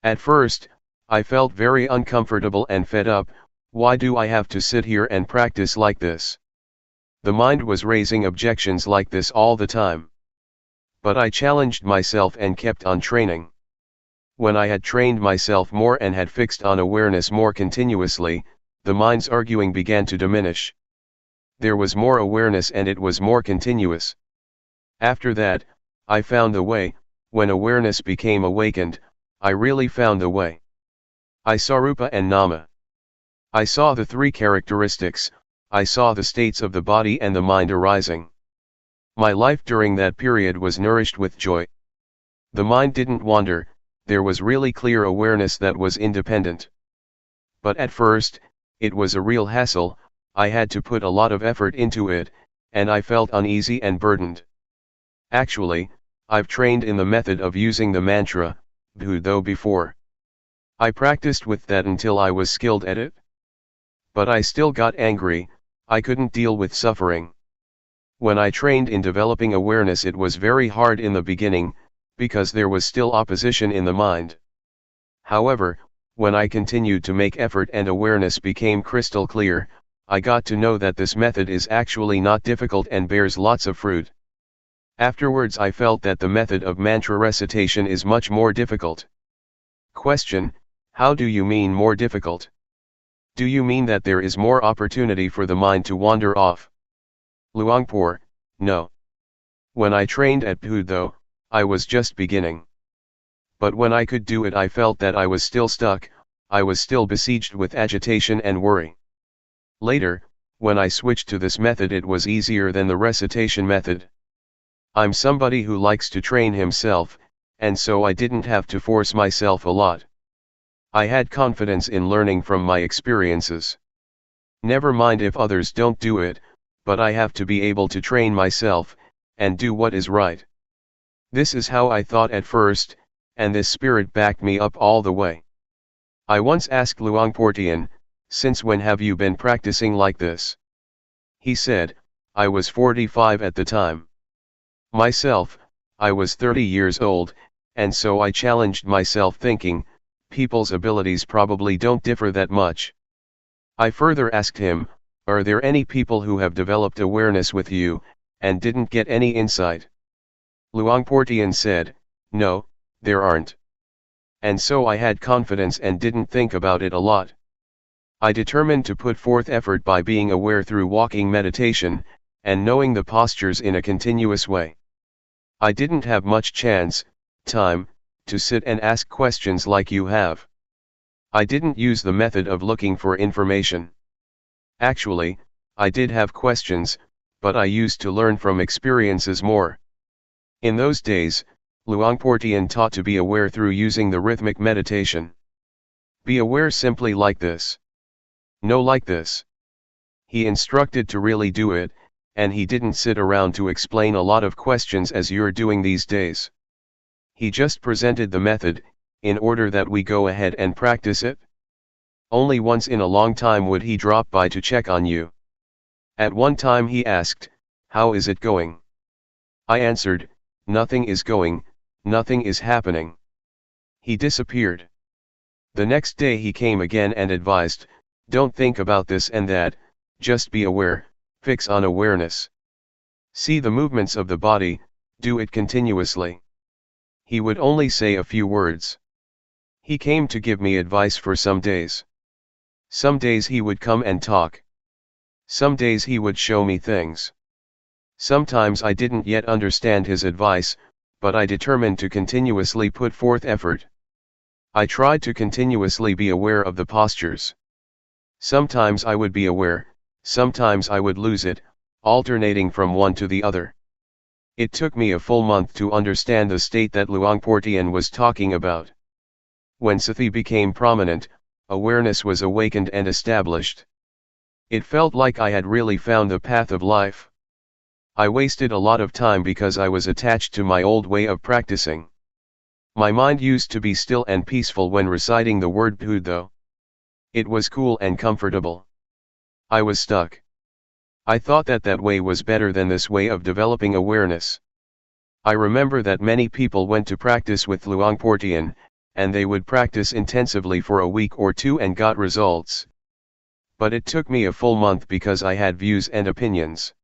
At first, I felt very uncomfortable and fed up, why do I have to sit here and practice like this? The mind was raising objections like this all the time. But I challenged myself and kept on training. When I had trained myself more and had fixed on awareness more continuously, the mind's arguing began to diminish. There was more awareness and it was more continuous. After that, I found the way. When awareness became awakened, I really found the way. I saw Rupa and Nama. I saw the three characteristics, I saw the states of the body and the mind arising. My life during that period was nourished with joy. The mind didn't wander, there was really clear awareness that was independent. But at first, it was a real hassle, I had to put a lot of effort into it, and I felt uneasy and burdened. Actually, I've trained in the method of using the mantra, Bhudo before. I practiced with that until I was skilled at it. But I still got angry, I couldn't deal with suffering. When I trained in developing awareness, it was very hard in the beginning, because there was still opposition in the mind. However, when I continued to make effort and awareness became crystal clear, I got to know that this method is actually not difficult and bears lots of fruit. Afterwards I felt that the method of mantra recitation is much more difficult. Question: how do you mean more difficult? Do you mean that there is more opportunity for the mind to wander off? Luangpor: no. When I trained at Bhudo, I was just beginning. But when I could do it, I felt that I was still stuck, I was still besieged with agitation and worry. Later, when I switched to this method, it was easier than the recitation method. I'm somebody who likes to train himself, and so I didn't have to force myself a lot. I had confidence in learning from my experiences. Never mind if others don't do it, but I have to be able to train myself, and do what is right. This is how I thought at first, and this spirit backed me up all the way. I once asked Luangpor Teean, "Since when have you been practicing like this?" He said, "I was 45 at the time." Myself, I was 30 years old, and so I challenged myself thinking, people's abilities probably don't differ that much. I further asked him, "Are there any people who have developed awareness with you, and didn't get any insight?" Luangpor Teean said, "No, there aren't." And so I had confidence and didn't think about it a lot. I determined to put forth effort by being aware through walking meditation, and knowing the postures in a continuous way. I didn't have much time, to sit and ask questions like you have. I didn't use the method of looking for information. Actually, I did have questions, but I used to learn from experiences more. In those days, Luangpor Teean taught to be aware through using the rhythmic meditation. Be aware simply like this. No, like this. He instructed to really do it, and he didn't sit around to explain a lot of questions as you're doing these days. He just presented the method, in order that we go ahead and practice it. Only once in a long time would he drop by to check on you. At one time he asked, "How is it going?" I answered, "Nothing is going, nothing is happening." He disappeared. The next day he came again and advised, "Don't think about this and that, just be aware, fix on awareness. See the movements of the body, do it continuously." He would only say a few words. He came to give me advice for some days. Some days he would come and talk. Some days he would show me things. Sometimes I didn't yet understand his advice, but I determined to continuously put forth effort. I tried to continuously be aware of the postures. Sometimes I would be aware, sometimes I would lose it, alternating from one to the other. It took me a full month to understand the state that Luangpor Teean was talking about. When sati became prominent, awareness was awakened and established. It felt like I had really found the path of life. I wasted a lot of time because I was attached to my old way of practicing. My mind used to be still and peaceful when reciting the word Bhudo. It was cool and comfortable. I was stuck. I thought that that way was better than this way of developing awareness. I remember that many people went to practice with Luangpor Teean, and they would practice intensively for a week or two and got results. But it took me a full month because I had views and opinions.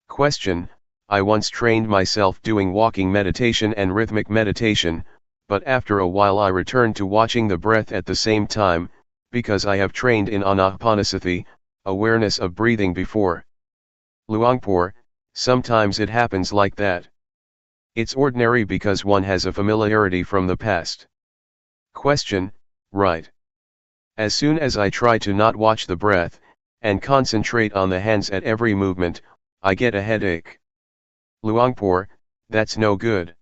Question: I once trained myself doing walking meditation and rhythmic meditation, but after a while I return to watching the breath at the same time, because I have trained in anapanasati, awareness of breathing before. Luangpor, sometimes it happens like that. It's ordinary because one has a familiarity from the past. Question, right. As soon as I try to not watch the breath, and concentrate on the hands at every movement, I get a headache. Luangpor, that's no good.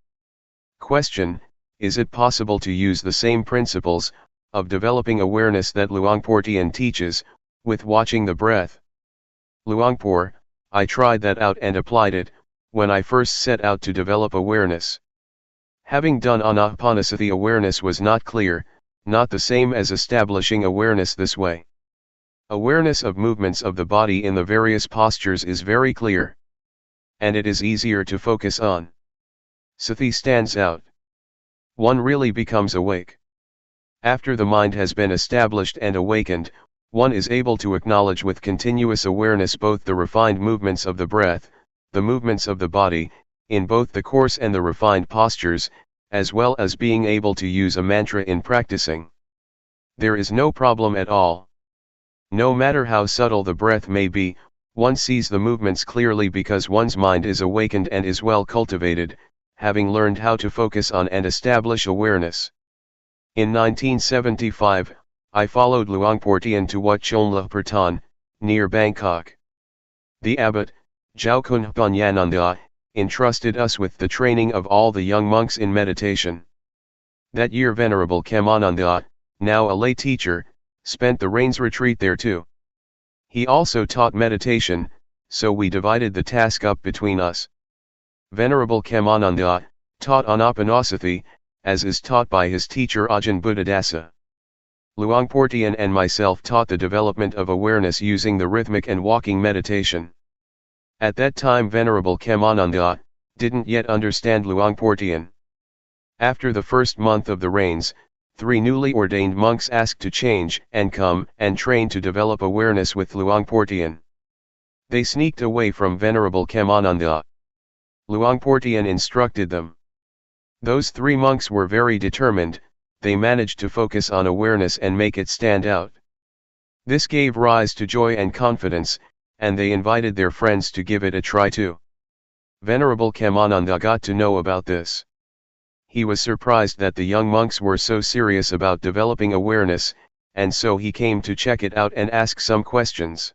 Question, is it possible to use the same principles, of developing awareness that Luangpor Teean teaches, with watching the breath? Luangpor, I tried that out and applied it, when I first set out to develop awareness. Having done anapanasati, awareness was not clear, not the same as establishing awareness this way. Awareness of movements of the body in the various postures is very clear. And it is easier to focus on. Sati stands out. One really becomes awake. After the mind has been established and awakened, one is able to acknowledge with continuous awareness both the refined movements of the breath, the movements of the body, in both the coarse and the refined postures, as well as being able to use a mantra in practicing. There is no problem at all. No matter how subtle the breath may be, one sees the movements clearly because one's mind is awakened and is well cultivated, having learned how to focus on and establish awareness. In 1975, I followed Luangpor Teean to Wat Luangpor Teean, near Bangkok. The abbot, Jaukhun Panyananda, entrusted us with the training of all the young monks in meditation. That year Venerable Khemananda, now a lay teacher, spent the rains retreat there too. He also taught meditation, so we divided the task up between us. Venerable Khemananda taught anapanasati, as is taught by his teacher Ajahn Buddhadasa. Luangpor Teean and myself taught the development of awareness using the rhythmic and walking meditation. At that time Venerable Khemananda didn't yet understand Luangpor Teean. After the first month of the rains, 3 newly ordained monks asked to change and come and train to develop awareness with Luangpor Teean. They sneaked away from Venerable Khemananda. Luangpor Teean instructed them. Those 3 monks were very determined, they managed to focus on awareness and make it stand out. This gave rise to joy and confidence, and they invited their friends to give it a try too. Venerable Khemananda got to know about this. He was surprised that the young monks were so serious about developing awareness, and so he came to check it out and ask some questions.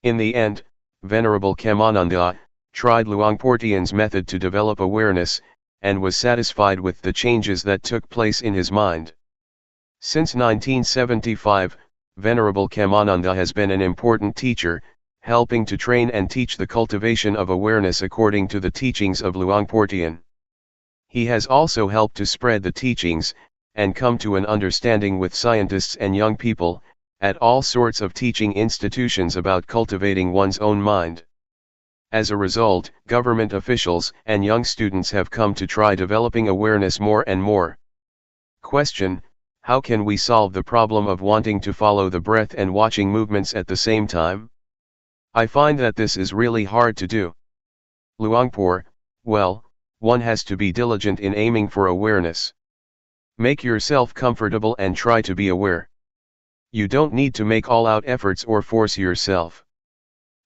In the end, Venerable Khemananda tried Luangpor Teean's method to develop awareness, and was satisfied with the changes that took place in his mind. Since 1975, Venerable Khemananda has been an important teacher, helping to train and teach the cultivation of awareness according to the teachings of Luangpor Teean. He has also helped to spread the teachings, and come to an understanding with scientists and young people, at all sorts of teaching institutions about cultivating one's own mind. As a result, government officials and young students have come to try developing awareness more and more. Question, how can we solve the problem of wanting to follow the breath and watching movements at the same time? I find that this is really hard to do. Luangpor, well, one has to be diligent in aiming for awareness. Make yourself comfortable and try to be aware. You don't need to make all-out efforts or force yourself.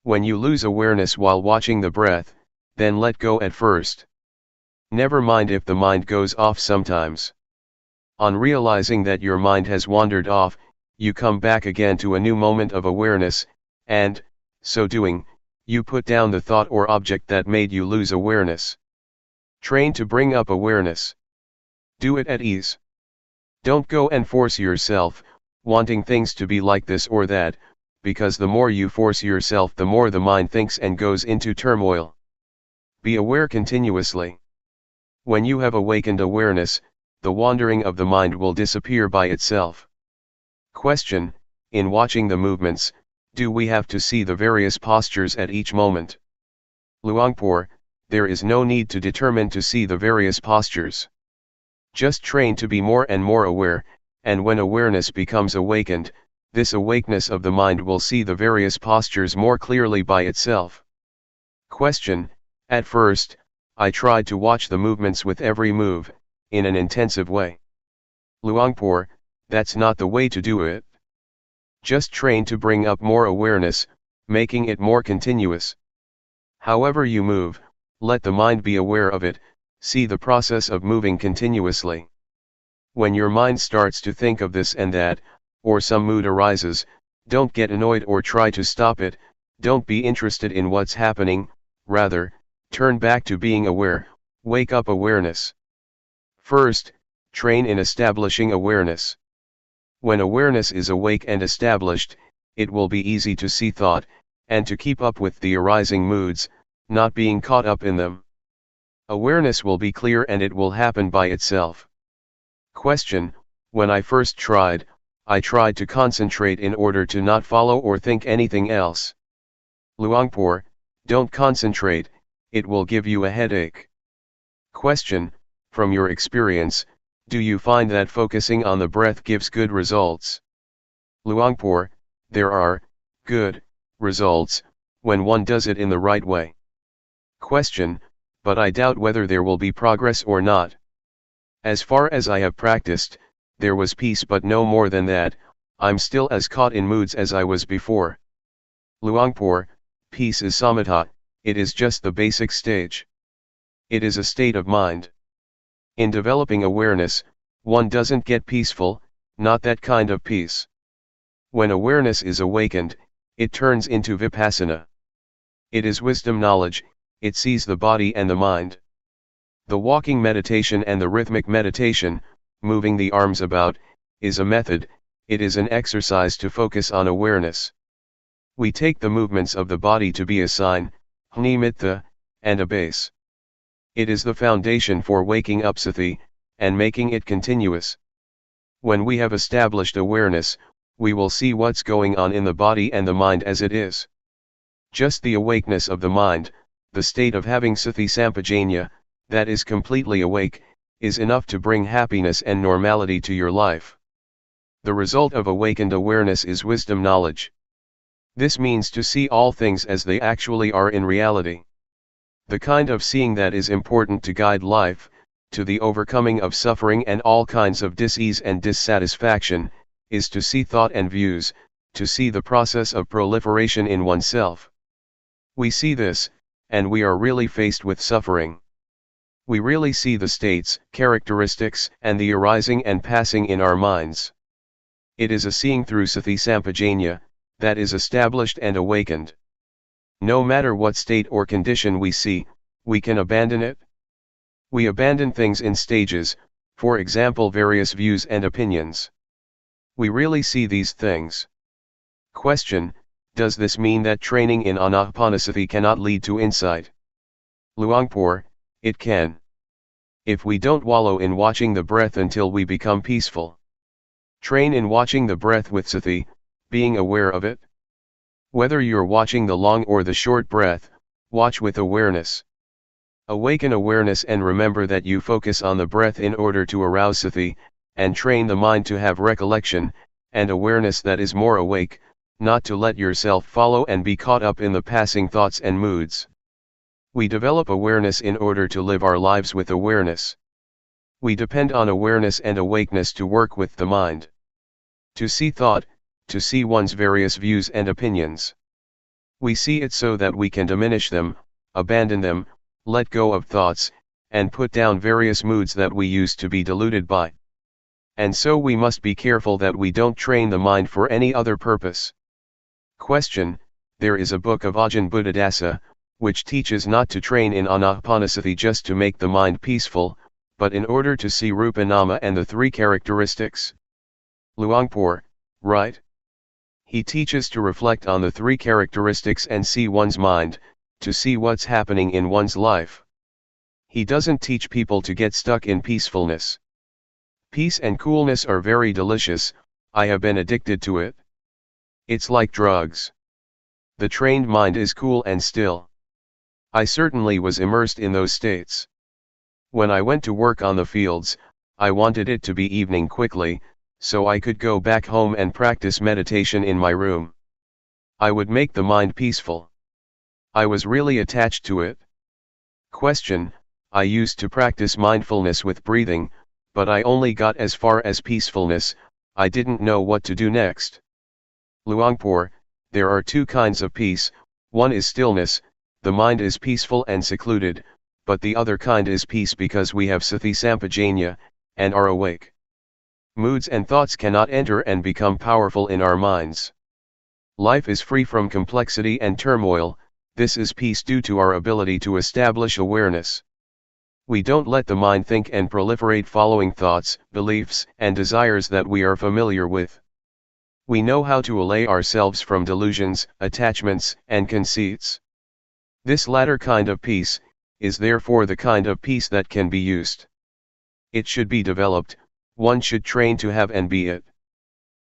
When you lose awareness while watching the breath, then let go at first. Never mind if the mind goes off sometimes. On realizing that your mind has wandered off, you come back again to a new moment of awareness, and, so doing, you put down the thought or object that made you lose awareness. Train to bring up awareness. Do it at ease. Don't go and force yourself, wanting things to be like this or that, because the more you force yourself the more the mind thinks and goes into turmoil. Be aware continuously. When you have awakened awareness, the wandering of the mind will disappear by itself. Question, in watching the movements, do we have to see the various postures at each moment? Luangpor, there is no need to determine to see the various postures. Just train to be more and more aware, and when awareness becomes awakened, this awakeness of the mind will see the various postures more clearly by itself. Question, at first, I tried to watch the movements with every move, in an intensive way. Luangpor, that's not the way to do it. Just train to bring up more awareness, making it more continuous. However you move, let the mind be aware of it, see the process of moving continuously. When your mind starts to think of this and that, or some mood arises, don't get annoyed or try to stop it, don't be interested in what's happening, rather, turn back to being aware, wake up awareness. First, train in establishing awareness. When awareness is awake and established, it will be easy to see thought, and to keep up with the arising moods, not being caught up in them. Awareness will be clear and it will happen by itself. Question: when I first tried, I tried to concentrate in order to not follow or think anything else. Luangpor, don't concentrate, it will give you a headache. Question: from your experience, do you find that focusing on the breath gives good results? Luangpor, there are good results when one does it in the right way. Question: but I doubt whether there will be progress or not. As far as I have practiced, there was peace but no more than that. I'm still as caught in moods as I was before. Luangpor, peace is samatha, it is just the basic stage. It is a state of mind. In developing awareness, one doesn't get peaceful, not that kind of peace. When awareness is awakened, it turns into Vipassana. It is wisdom knowledge, it sees the body and the mind. The walking meditation and the rhythmic meditation, moving the arms about, is a method, it is an exercise to focus on awareness. We take the movements of the body to be a sign, nimitta, and a base. It is the foundation for waking up sati, and making it continuous. When we have established awareness, we will see what's going on in the body and the mind as it is. Just the awakeness of the mind, the state of having sati sampajanya, that is completely awake, is enough to bring happiness and normality to your life. The result of awakened awareness is wisdom knowledge. This means to see all things as they actually are in reality. The kind of seeing that is important to guide life, to the overcoming of suffering and all kinds of dis-ease and dissatisfaction, is to see thought and views, to see the process of proliferation in oneself. We see this, and we are really faced with suffering. We really see the states, characteristics, and the arising and passing in our minds. It is a seeing through sati sampajanya, that is established and awakened. No matter what state or condition we see, we can abandon it. We abandon things in stages, for example various views and opinions. We really see these things. Question: does this mean that training in anapanasati cannot lead to insight? Luangpor, it can. If we don't wallow in watching the breath until we become peaceful. Train in watching the breath with sati, being aware of it. Whether you're watching the long or the short breath, watch with awareness. Awaken awareness and remember that you focus on the breath in order to arouse sati, and train the mind to have recollection, and awareness that is more awake, not to let yourself follow and be caught up in the passing thoughts and moods. We develop awareness in order to live our lives with awareness. We depend on awareness and awakeness to work with the mind. To see thought, to see one's various views and opinions. We see it so that we can diminish them, abandon them, let go of thoughts, and put down various moods that we used to be deluded by. And so we must be careful that we don't train the mind for any other purpose. Question: there is a book of Ajahn Buddhadasa, which teaches not to train in anapanasati just to make the mind peaceful, but in order to see rupa nama and the three characteristics. Luangpor, right? He teaches to reflect on the three characteristics and see one's mind, to see what's happening in one's life. He doesn't teach people to get stuck in peacefulness. Peace and coolness are very delicious, I have been addicted to it. It's like drugs. The trained mind is cool and still. I certainly was immersed in those states. When I went to work on the fields, I wanted it to be evening quickly, so I could go back home and practice meditation in my room. I would make the mind peaceful. I was really attached to it. Question: I used to practice mindfulness with breathing, but I only got as far as peacefulness, I didn't know what to do next. Luangpor, there are two kinds of peace, one is stillness, the mind is peaceful and secluded, but the other kind is peace because we have sati-sampajanya, and are awake. Moods and thoughts cannot enter and become powerful in our minds. Life is free from complexity and turmoil, this is peace due to our ability to establish awareness. We don't let the mind think and proliferate following thoughts, beliefs, and desires that we are familiar with. We know how to allay ourselves from delusions, attachments, and conceits. This latter kind of peace is therefore the kind of peace that can be used. It should be developed, one should train to have and be it.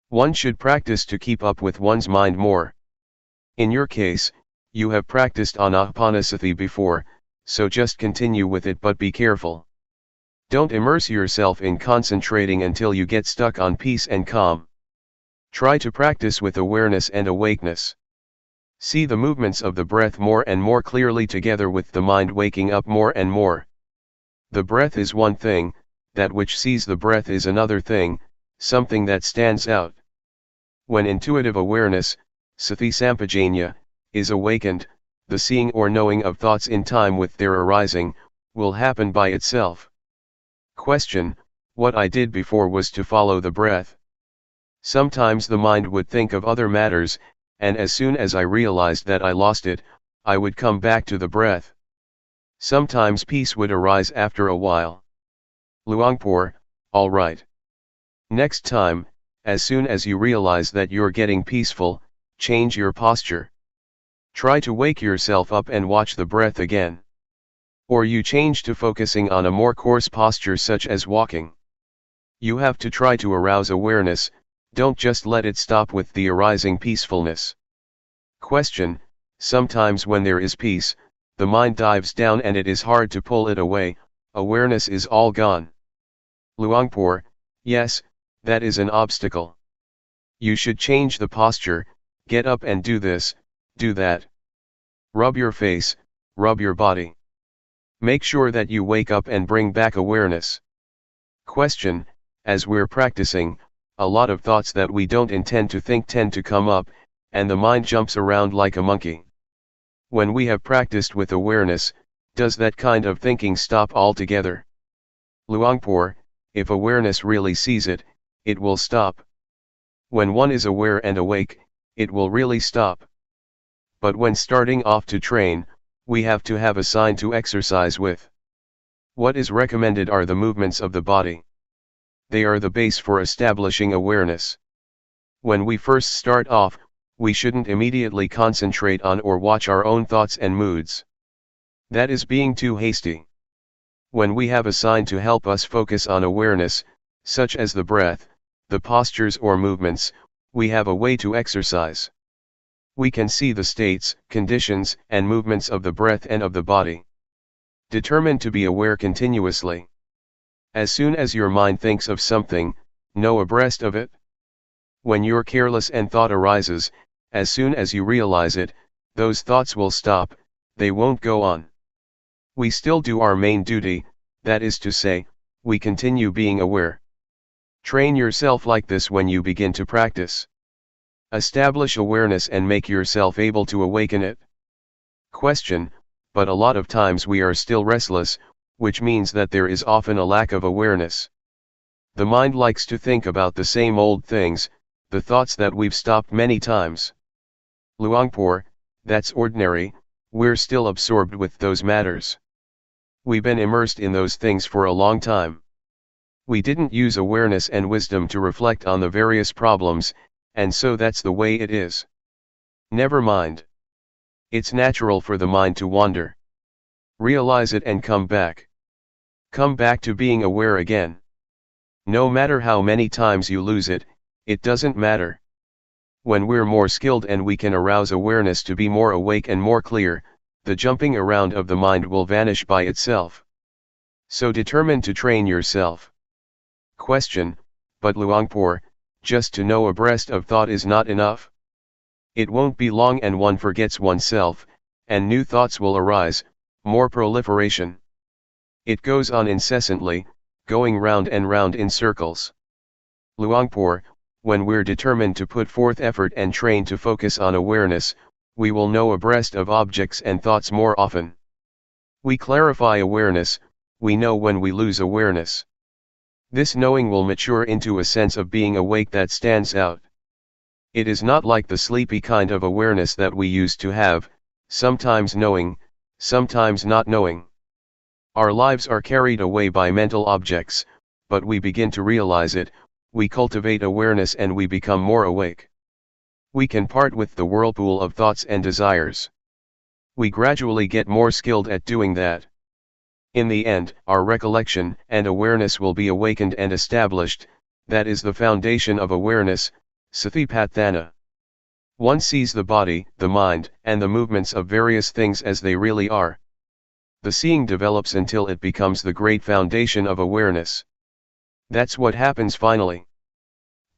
One should practice to keep up with one's mind more. In your case, you have practiced anapanasati before, so just continue with it, but be careful. Don't immerse yourself in concentrating until you get stuck on peace and calm. Try to practice with awareness and awakeness. See the movements of the breath more and more clearly together with the mind waking up more and more. The breath is one thing, that which sees the breath is another thing, something that stands out. When intuitive awareness, sati-sampajanya, is awakened, the seeing or knowing of thoughts in time with their arising, will happen by itself. Question: what I did before was to follow the breath. Sometimes the mind would think of other matters, and as soon as I realized that I lost it, I would come back to the breath. Sometimes peace would arise after a while. Luangpor, all right. Next time, as soon as you realize that you're getting peaceful, change your posture. Try to wake yourself up and watch the breath again. Or you change to focusing on a more coarse posture such as walking. You have to try to arouse awareness, don't just let it stop with the arising peacefulness. Question: sometimes when there is peace, the mind dives down and it is hard to pull it away, awareness is all gone. Luangpor: yes, that is an obstacle. You should change the posture, get up and do this, do that. Rub your face, rub your body. Make sure that you wake up and bring back awareness. Question: as we're practicing, a lot of thoughts that we don't intend to think tend to come up, and the mind jumps around like a monkey. When we have practiced with awareness, does that kind of thinking stop altogether? Luangpor: if awareness really sees it, it will stop. When one is aware and awake, it will really stop. But when starting off to train, we have to have a sign to exercise with. What is recommended are the movements of the body. They are the base for establishing awareness. When we first start off, we shouldn't immediately concentrate on or watch our own thoughts and moods. That is being too hasty. When we have a sign to help us focus on awareness, such as the breath, the postures or movements, we have a way to exercise. We can see the states, conditions, and movements of the breath and of the body. Determine to be aware continuously. As soon as your mind thinks of something, know abreast of it. When you're careless and thought arises, as soon as you realize it, those thoughts will stop, they won't go on. We still do our main duty, that is to say, we continue being aware. Train yourself like this when you begin to practice. Establish awareness and make yourself able to awaken it. Question: but a lot of times we are still restless, which means that there is often a lack of awareness. The mind likes to think about the same old things, the thoughts that we've stopped many times. Luangpor: that's ordinary, we're still absorbed with those matters. We've been immersed in those things for a long time. We didn't use awareness and wisdom to reflect on the various problems, and so that's the way it is. Never mind. It's natural for the mind to wander. Realize it and come back. Come back to being aware again. No matter how many times you lose it, it doesn't matter. When we're more skilled and we can arouse awareness to be more awake and more clear, the jumping around of the mind will vanish by itself. So determine to train yourself. Question: but Luangpor, just to know abreast of thought is not enough. It won't be long and one forgets oneself, and new thoughts will arise, more proliferation. It goes on incessantly, going round and round in circles. Luangpor, when we're determined to put forth effort and train to focus on awareness, we will know abreast of objects and thoughts more often. We clarify awareness, we know when we lose awareness. This knowing will mature into a sense of being awake that stands out. It is not like the sleepy kind of awareness that we used to have, sometimes knowing, sometimes not knowing. Our lives are carried away by mental objects, but we begin to realize it, we cultivate awareness and we become more awake. We can part with the whirlpool of thoughts and desires. We gradually get more skilled at doing that. In the end, our recollection and awareness will be awakened and established, that is the foundation of awareness, satipatthana. One sees the body, the mind, and the movements of various things as they really are. The seeing develops until it becomes the great foundation of awareness. That's what happens finally.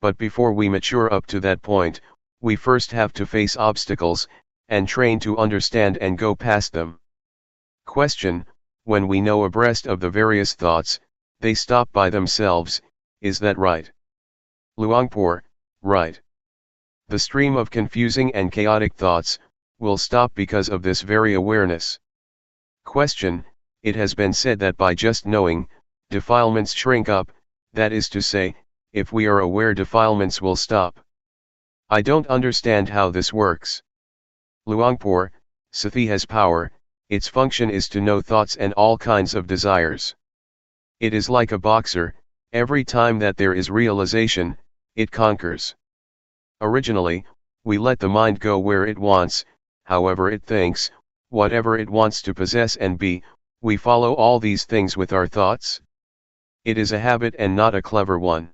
But before we mature up to that point, we first have to face obstacles, and train to understand and go past them. Question: when we know abreast of the various thoughts, they stop by themselves, is that right? Luangpor: right. The stream of confusing and chaotic thoughts will stop because of this very awareness. Question: it has been said that by just knowing, defilements shrink up, that is to say, if we are aware, defilements will stop. I don't understand how this works. Luangpor: sati has power, its function is to know thoughts and all kinds of desires. It is like a boxer, every time that there is realization, it conquers. Originally, we let the mind go where it wants, however it thinks, whatever it wants to possess and be, we follow all these things with our thoughts. It is a habit and not a clever one.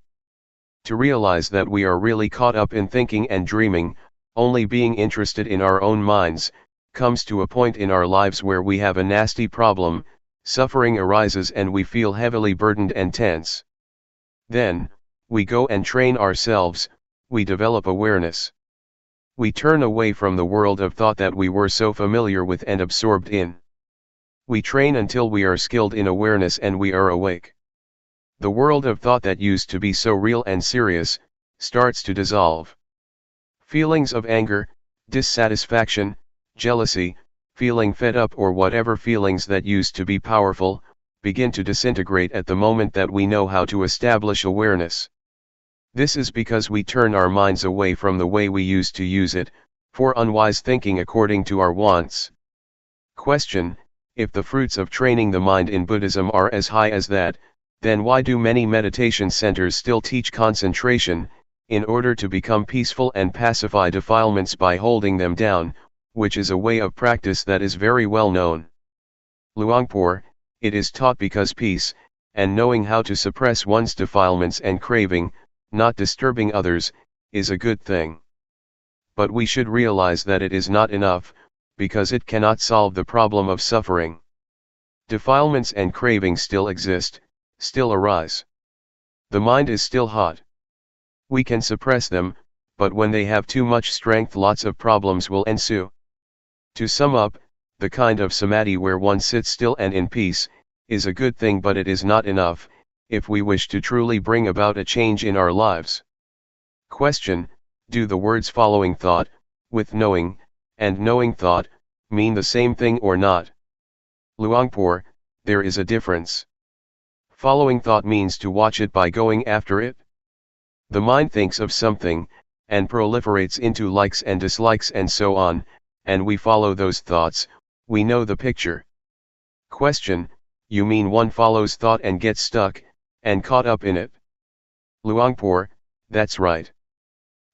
To realize that we are really caught up in thinking and dreaming, only being interested in our own minds, comes to a point in our lives where we have a nasty problem, suffering arises and we feel heavily burdened and tense. Then, we go and train ourselves, we develop awareness. We turn away from the world of thought that we were so familiar with and absorbed in. We train until we are skilled in awareness and we are awake. The world of thought that used to be so real and serious, starts to dissolve. Feelings of anger, dissatisfaction, jealousy, feeling fed up or whatever feelings that used to be powerful, begin to disintegrate at the moment that we know how to establish awareness. This is because we turn our minds away from the way we used to use it, for unwise thinking according to our wants. Question: if the fruits of training the mind in Buddhism are as high as that, then why do many meditation centers still teach concentration, in order to become peaceful and pacify defilements by holding them down, which is a way of practice that is very well known? Luangpor: it is taught because peace, and knowing how to suppress one's defilements and craving, not disturbing others, is a good thing. But we should realize that it is not enough, because it cannot solve the problem of suffering. Defilements and craving still exist, still arise. The mind is still hot. We can suppress them, but when they have too much strength, lots of problems will ensue. To sum up, the kind of samadhi where one sits still and in peace, is a good thing, but it is not enough, if we wish to truly bring about a change in our lives. Question: do the words following thought, with knowing, and knowing thought, mean the same thing or not? Luangpor: there is a difference. Following thought means to watch it by going after it. The mind thinks of something, and proliferates into likes and dislikes and so on, and we follow those thoughts, we know the picture. Question: you mean one follows thought and gets stuck, and caught up in it? Luangpor: that's right.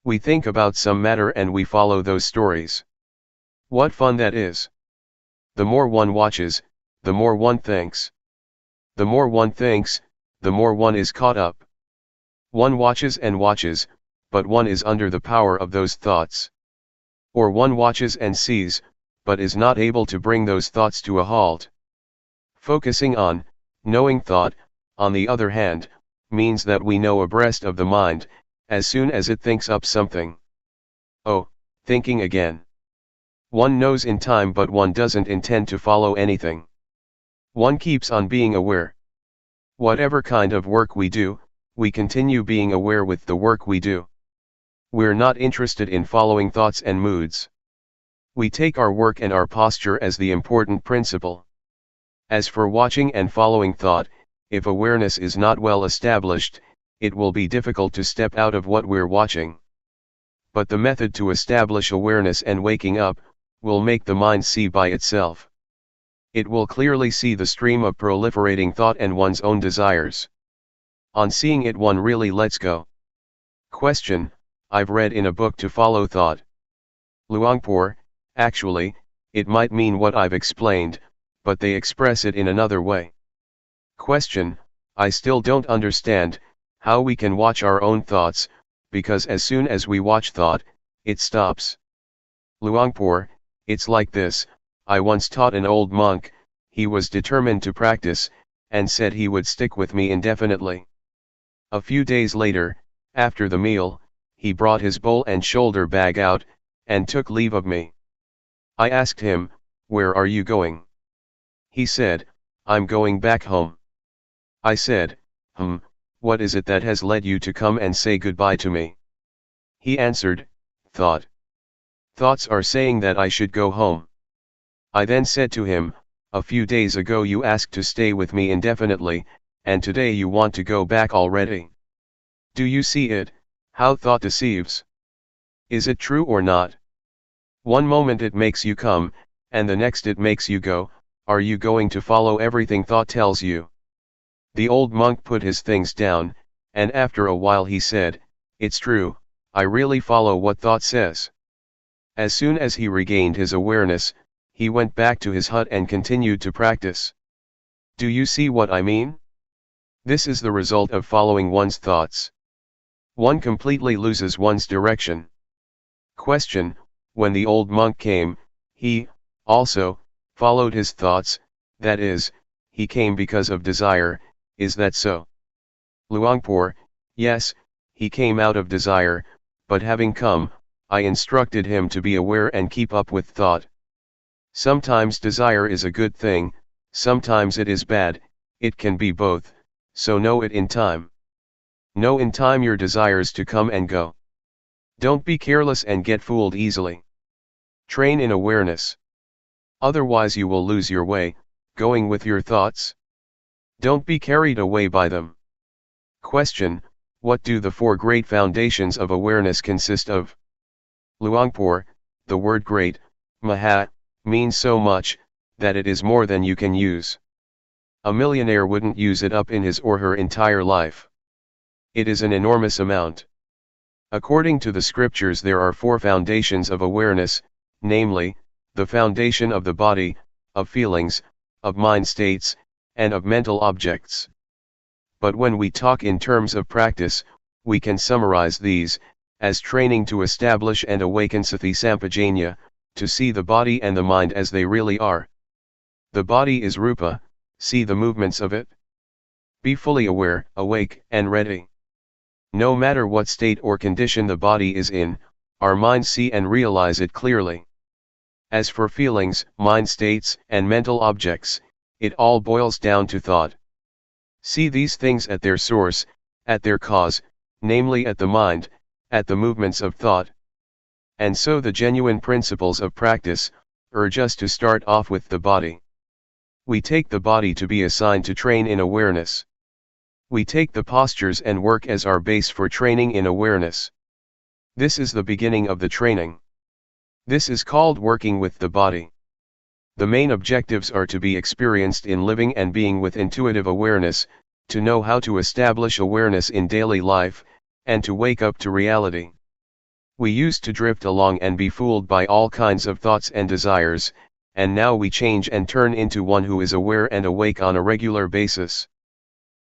We think about some matter and we follow those stories. What fun that is! The more one watches, the more one thinks. The more one thinks, the more one is caught up. One watches and watches, but one is under the power of those thoughts. Or one watches and sees, but is not able to bring those thoughts to a halt. Focusing on, knowing thought, on the other hand, means that we know abreast of the mind, as soon as it thinks up something. Oh, thinking again. One knows in time, but one doesn't intend to follow anything. One keeps on being aware. Whatever kind of work we do, we continue being aware with the work we do. We're not interested in following thoughts and moods. We take our work and our posture as the important principle. As for watching and following thought, if awareness is not well established, it will be difficult to step out of what we're watching. But the method to establish awareness and waking up, will make the mind see by itself. It will clearly see the stream of proliferating thought and one's own desires. On seeing it, one really lets go. Question: I've read in a book to follow thought. Luangpor: actually, it might mean what I've explained, but they express it in another way. Question: I still don't understand how we can watch our own thoughts, because as soon as we watch thought, it stops. Luangpor: it's like this. I once taught an old monk. He was determined to practice, and said he would stick with me indefinitely. A few days later, after the meal, he brought his bowl and shoulder bag out, and took leave of me. I asked him, "Where are you going?" He said, "I'm going back home." I said, "What is it that has led you to come and say goodbye to me?" He answered, "Thought. Thoughts are saying that I should go home." I then said to him, "A few days ago you asked to stay with me indefinitely, and today you want to go back already. Do you see it, how thought deceives? Is it true or not? One moment it makes you come, and the next it makes you go. Are you going to follow everything thought tells you?" The old monk put his things down, and after a while he said, "It's true, I really follow what thought says." As soon as he regained his awareness, he went back to his hut and continued to practice. Do you see what I mean? This is the result of following one's thoughts. One completely loses one's direction. Question: when the old monk came, he, also, followed his thoughts, that is, he came because of desire, is that so? Luangpor: yes, he came out of desire, but having come, I instructed him to be aware and keep up with thought. Sometimes desire is a good thing, sometimes it is bad, it can be both, so know it in time. Know in time your desires to come and go. Don't be careless and get fooled easily. Train in awareness. Otherwise you will lose your way, going with your thoughts. Don't be carried away by them. Question: what do the four great foundations of awareness consist of? Luangpor: the word great, maha, means so much, that it is more than you can use. A millionaire wouldn't use it up in his or her entire life. It is an enormous amount. According to the scriptures, there are four foundations of awareness, namely, the foundation of the body, of feelings, of mind states, and of mental objects. But when we talk in terms of practice, we can summarize these as training to establish and awaken sati sampajanya, to see the body and the mind as they really are. The body is rupa, see the movements of it. Be fully aware, awake, and ready. No matter what state or condition the body is in, our minds see and realize it clearly. As for feelings, mind states, and mental objects, it all boils down to thought. See these things at their source, at their cause, namely at the mind, at the movements of thought. And so the genuine principles of practice urge us to start off with the body. We take the body to be assigned to train in awareness. We take the postures and work as our base for training in awareness. This is the beginning of the training. This is called working with the body. The main objectives are to be experienced in living and being with intuitive awareness, to know how to establish awareness in daily life, and to wake up to reality. We used to drift along and be fooled by all kinds of thoughts and desires, and now we change and turn into one who is aware and awake on a regular basis.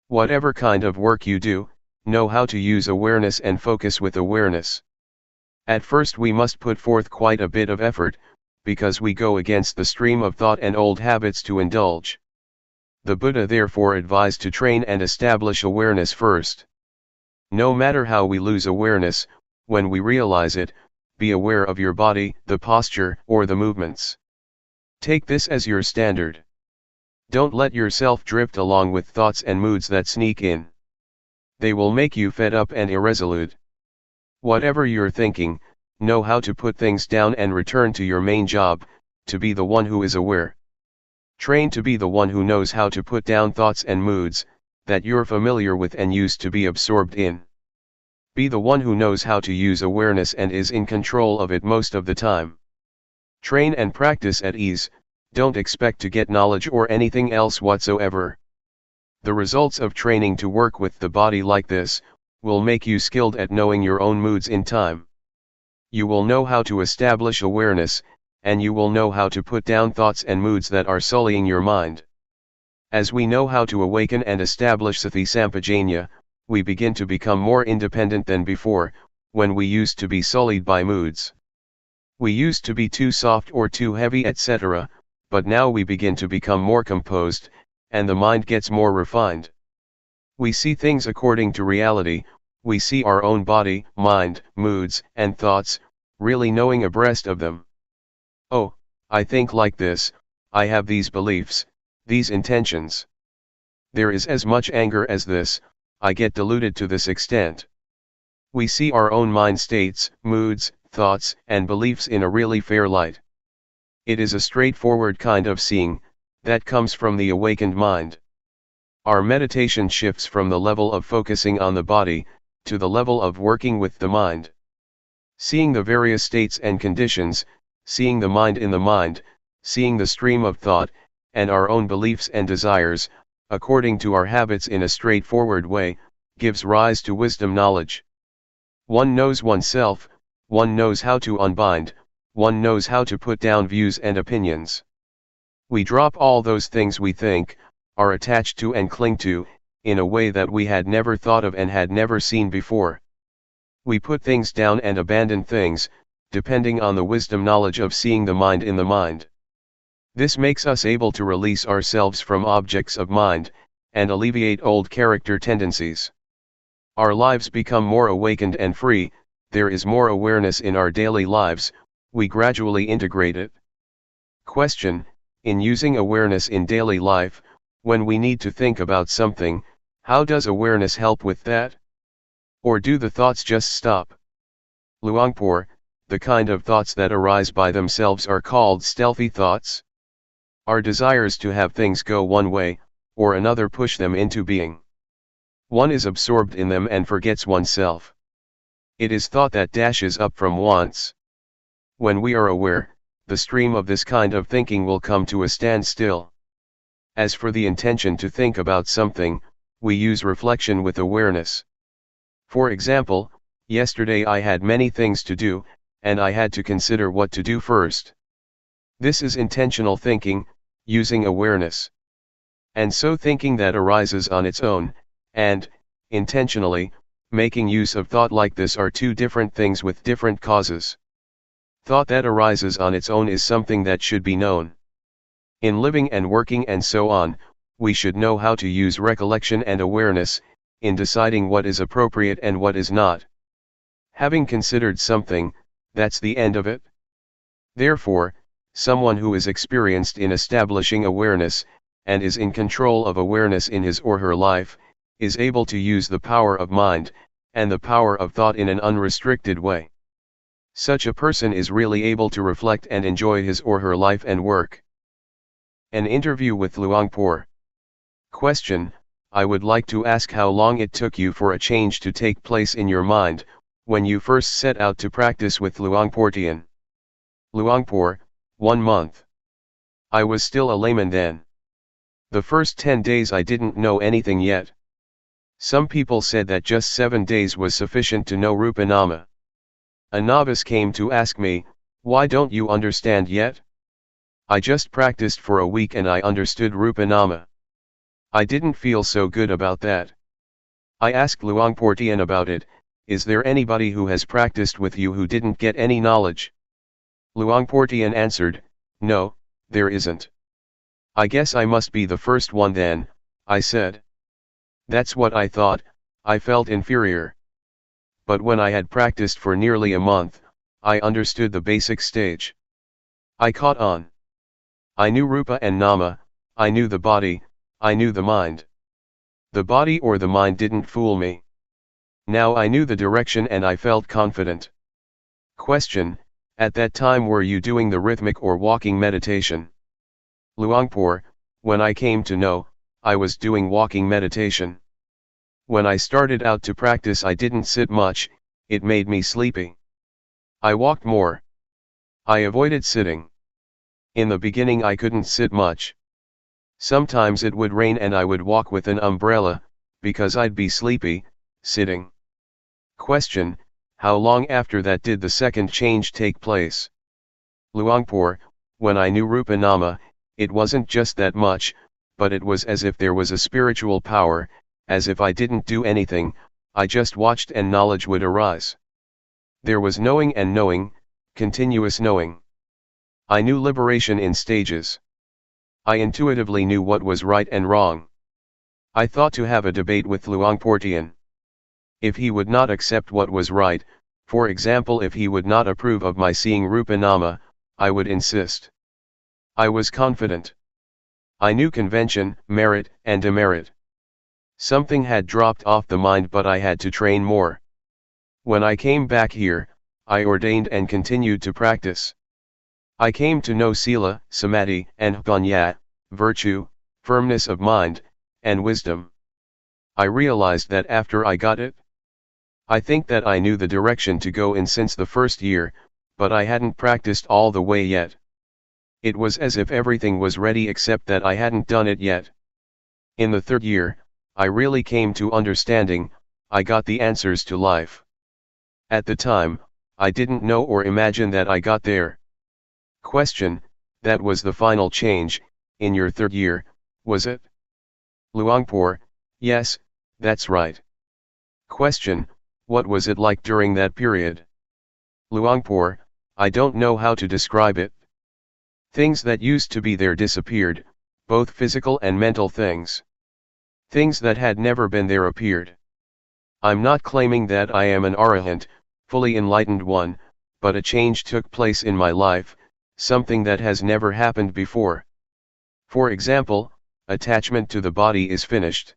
Whatever kind of work you do, know how to use awareness and focus with awareness. At first we must put forth quite a bit of effort, because we go against the stream of thought and old habits to indulge. The Buddha therefore advised to train and establish awareness first. No matter how we lose awareness, when we realize it, be aware of your body, the posture, or the movements. Take this as your standard. Don't let yourself drift along with thoughts and moods that sneak in. They will make you fed up and irresolute. Whatever you're thinking, know how to put things down and return to your main job, to be the one who is aware. Train to be the one who knows how to put down thoughts and moods that you're familiar with and used to be absorbed in. Be the one who knows how to use awareness and is in control of it most of the time. Train and practice at ease, don't expect to get knowledge or anything else whatsoever. The results of training to work with the body like this will make you skilled at knowing your own moods in time. You will know how to establish awareness, and you will know how to put down thoughts and moods that are sullying your mind. As we know how to awaken and establish sati sampajanya, we begin to become more independent than before, when we used to be sullied by moods. We used to be too soft or too heavy, etc., but now we begin to become more composed, and the mind gets more refined. We see things according to reality, we see our own body, mind, moods, and thoughts, really knowing abreast of them. Oh, I think like this, I have these beliefs, these intentions. There is as much anger as this, I get deluded to this extent. We see our own mind states, moods, thoughts, and beliefs in a really fair light. It is a straightforward kind of seeing, that comes from the awakened mind. Our meditation shifts from the level of focusing on the body, to the level of working with the mind. Seeing the various states and conditions, seeing the mind in the mind, seeing the stream of thought, and our own beliefs and desires, according to our habits in a straightforward way, gives rise to wisdom knowledge. One knows oneself, one knows how to unbind, one knows how to put down views and opinions. We drop all those things we think, are attached to and cling to, in a way that we had never thought of and had never seen before. We put things down and abandon things, depending on the wisdom knowledge of seeing the mind in the mind. This makes us able to release ourselves from objects of mind, and alleviate old character tendencies. Our lives become more awakened and free, there is more awareness in our daily lives, we gradually integrate it. Question: in using awareness in daily life, when we need to think about something, how does awareness help with that? Or do the thoughts just stop? Luangpor: the kind of thoughts that arise by themselves are called stealthy thoughts. Our desires to have things go one way, or another push them into being. One is absorbed in them and forgets oneself. It is thought that dashes up from wants. When we are aware, the stream of this kind of thinking will come to a standstill. As for the intention to think about something, we use reflection with awareness. For example, yesterday I had many things to do, and I had to consider what to do first. This is intentional thinking, using awareness. And so thinking that arises on its own, and, intentionally, making use of thought like this are two different things with different causes. Thought that arises on its own is something that should be known. In living and working and so on, we should know how to use recollection and awareness, in deciding what is appropriate and what is not. Having considered something, that's the end of it. Therefore, someone who is experienced in establishing awareness, and is in control of awareness in his or her life, is able to use the power of mind, and the power of thought in an unrestricted way. Such a person is really able to reflect and enjoy his or her life and work. An interview with Luangpor. Question: I would like to ask how long it took you for a change to take place in your mind, when you first set out to practice with Luangpor Teean. Luangpor: 1 month. I was still a layman then. The first 10 days I didn't know anything yet. Some people said that just 7 days was sufficient to know Rupa Nama. A novice came to ask me, why don't you understand yet? I just practiced for a week and I understood Rupa Nama. I didn't feel so good about that. I asked Luangpor Teean about it, is there anybody who has practiced with you who didn't get any knowledge? Luangpor Teean answered, no, there isn't. I guess I must be the first one then, I said. That's what I thought, I felt inferior. But when I had practiced for nearly a month, I understood the basic stage. I caught on. I knew Rupa and Nama, I knew the body, I knew the mind. The body or the mind didn't fool me. Now I knew the direction and I felt confident. Question: at that time were you doing the rhythmic or walking meditation? Luangpor: when I came to know, I was doing walking meditation. When I started out to practice I didn't sit much, it made me sleepy. I walked more. I avoided sitting. In the beginning I couldn't sit much. Sometimes it would rain and I would walk with an umbrella, because I'd be sleepy, sitting. Question: how long after that did the second change take place? Luangpor: when I knew Rupa Nama, it wasn't just that much, but it was as if there was a spiritual power, as if I didn't do anything, I just watched and knowledge would arise. There was knowing and knowing, continuous knowing. I knew liberation in stages. I intuitively knew what was right and wrong. I thought to have a debate with Luangpor Teean. If he would not accept what was right, for example if he would not approve of my seeing Rupa Nama, I would insist. I was confident. I knew convention, merit and demerit. Something had dropped off the mind but I had to train more. When I came back here, I ordained and continued to practice. I came to know Sila, Samadhi and Panya, virtue, firmness of mind, and wisdom. I realized that after I got it. I think that I knew the direction to go in since the first year, but I hadn't practiced all the way yet. It was as if everything was ready except that I hadn't done it yet. In the third year, I really came to understanding, I got the answers to life. At the time, I didn't know or imagine that I got there. Question: that was the final change, in your third year, was it? Luangpor: yes, that's right. Question: what was it like during that period? Luangpor: I don't know how to describe it. Things that used to be there disappeared, both physical and mental things. Things that had never been there appeared. I'm not claiming that I am an arahant, fully enlightened one, but a change took place in my life, something that has never happened before. For example, attachment to the body is finished.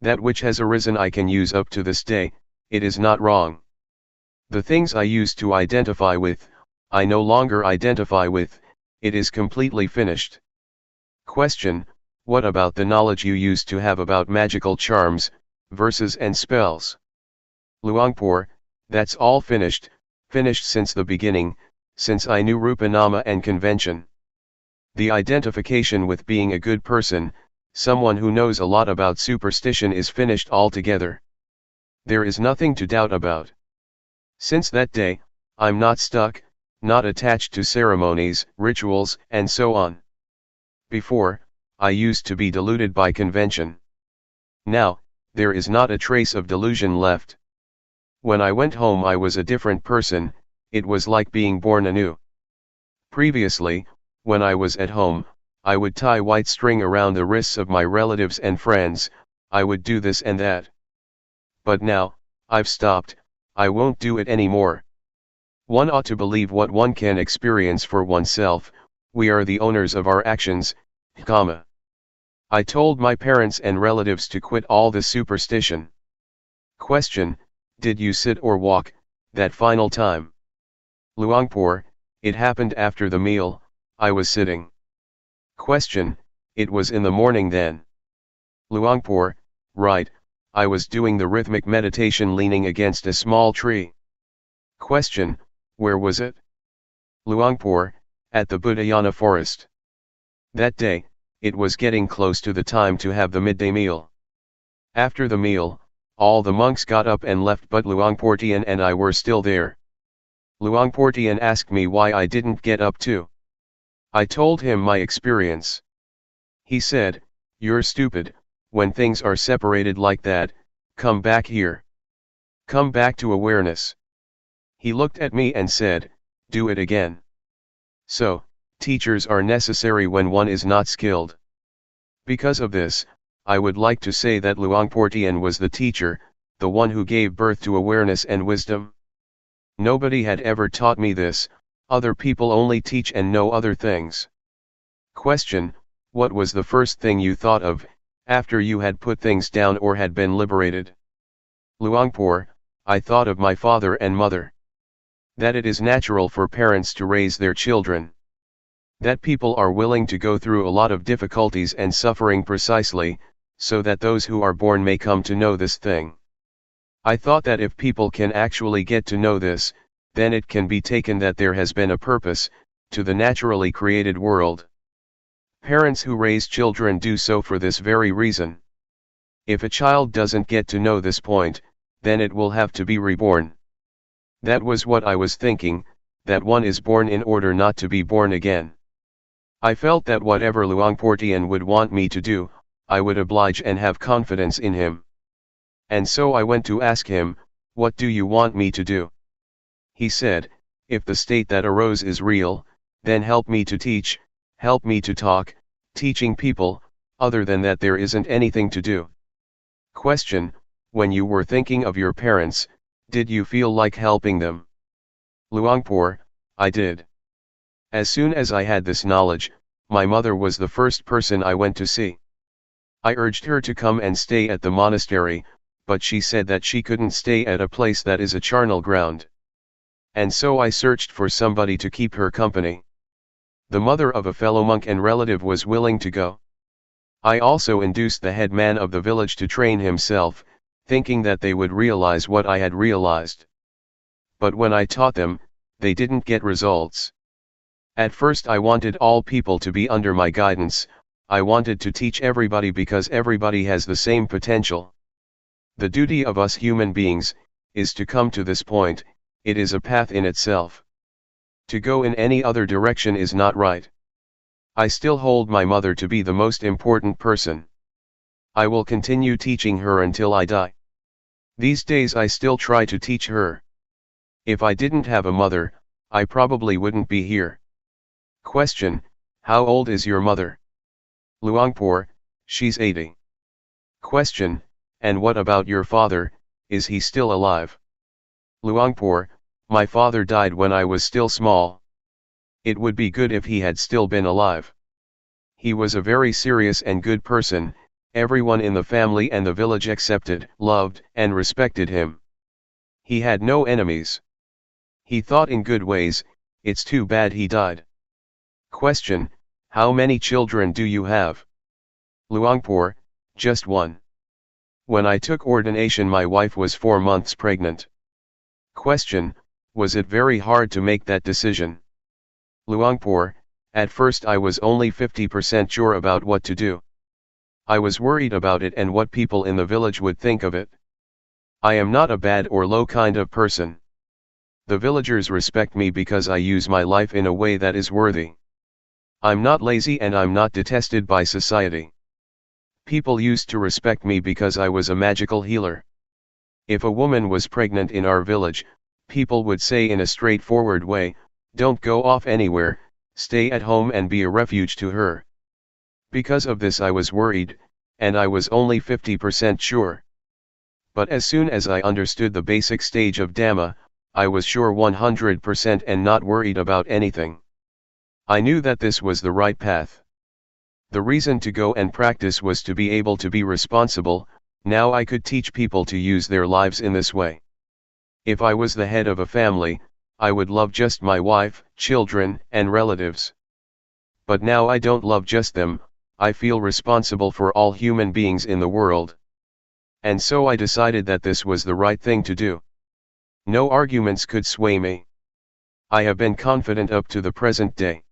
That which has arisen I can use up to this day, it is not wrong. The things I used to identify with, I no longer identify with, it is completely finished. Question: what about the knowledge you used to have about magical charms, verses and spells? Luangpor: that's all finished, finished since the beginning, since I knew Rupa Nama and convention. The identification with being a good person, someone who knows a lot about superstition is finished altogether. There is nothing to doubt about. Since that day, I'm not stuck, not attached to ceremonies, rituals, and so on. Before, I used to be deluded by convention. Now, there is not a trace of delusion left. When I went home I was a different person, it was like being born anew. Previously, when I was at home, I would tie white string around the wrists of my relatives and friends, I would do this and that. But now, I've stopped, I won't do it anymore. One ought to believe what one can experience for oneself, we are the owners of our actions, karma. I told my parents and relatives to quit all the superstition. Question: did you sit or walk, that final time? Luangpor: it happened after the meal, I was sitting. Question: it was in the morning then? Luangpor: right, I was doing the rhythmic meditation leaning against a small tree. Question: where was it? Luangpor: at the Budayana forest. That day, it was getting close to the time to have the midday meal. After the meal, all the monks got up and left but Luangpor Teean and I were still there. Luangpor Teean asked me why I didn't get up too. I told him my experience. He said, "You're stupid, when things are separated like that, come back here. Come back to awareness." He looked at me and said, "Do it again." So, teachers are necessary when one is not skilled. Because of this, I would like to say that Luangpor Teean was the teacher, the one who gave birth to awareness and wisdom. Nobody had ever taught me this, other people only teach and know other things. Question: What was the first thing you thought of, after you had put things down or had been liberated? Luangpor, I thought of my father and mother. That it is natural for parents to raise their children. That people are willing to go through a lot of difficulties and suffering precisely, so that those who are born may come to know this thing. I thought that if people can actually get to know this, then it can be taken that there has been a purpose, to the naturally created world. Parents who raise children do so for this very reason. If a child doesn't get to know this point, then it will have to be reborn. That was what I was thinking, that one is born in order not to be born again. I felt that whatever Luangpor Teean would want me to do, I would oblige and have confidence in him. And so I went to ask him, what do you want me to do? He said, if the state that arose is real, then help me to teach, help me to talk, teaching people, other than that there isn't anything to do. Question, when you were thinking of your parents, did you feel like helping them? Luangpor, I did. As soon as I had this knowledge, my mother was the first person I went to see. I urged her to come and stay at the monastery, but she said that she couldn't stay at a place that is a charnel ground. And so I searched for somebody to keep her company. The mother of a fellow monk and relative was willing to go. I also induced the head man of the village to train himself, thinking that they would realize what I had realized. But when I taught them, they didn't get results. At first I wanted all people to be under my guidance, I wanted to teach everybody because everybody has the same potential. The duty of us human beings, is to come to this point, it is a path in itself. To go in any other direction is not right. I still hold my mother to be the most important person. I will continue teaching her until I die. These days I still try to teach her. If I didn't have a mother, I probably wouldn't be here. Question, how old is your mother? Luangpor, she's 80. Question, and what about your father, is he still alive? Luangpor, my father died when I was still small. It would be good if he had still been alive. He was a very serious and good person, everyone in the family and the village accepted, loved, and respected him. He had no enemies. He thought in good ways, it's too bad he died. Question, how many children do you have? Luangpor, just one. When I took ordination my wife was 4 months pregnant. Question, was it very hard to make that decision? Luangpor, at first I was only 50% sure about what to do. I was worried about it and what people in the village would think of it. I am not a bad or low kind of person. The villagers respect me because I use my life in a way that is worthy. I'm not lazy and I'm not detested by society. People used to respect me because I was a magical healer. If a woman was pregnant in our village, people would say in a straightforward way, don't go off anywhere, stay at home and be a refuge to her. Because of this I was worried, and I was only 50% sure. But as soon as I understood the basic stage of Dhamma, I was sure 100% and not worried about anything. I knew that this was the right path. The reason to go and practice was to be able to be responsible. Now I could teach people to use their lives in this way. If I was the head of a family, I would love just my wife, children, and relatives. But now I don't love just them, I feel responsible for all human beings in the world. And so I decided that this was the right thing to do. No arguments could sway me. I have been confident up to the present day.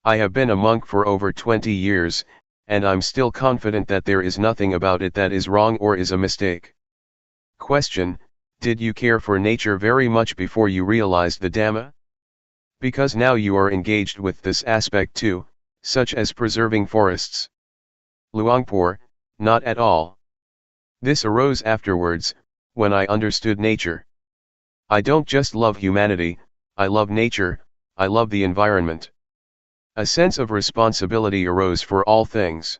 I have been a monk for over 20 years, and I'm still confident that there is nothing about it that is wrong or is a mistake. Question, did you care for nature very much before you realized the Dhamma? Because now you are engaged with this aspect too, such as preserving forests. Luangpor, not at all. This arose afterwards, when I understood nature. I don't just love humanity, I love nature, I love the environment. A sense of responsibility arose for all things.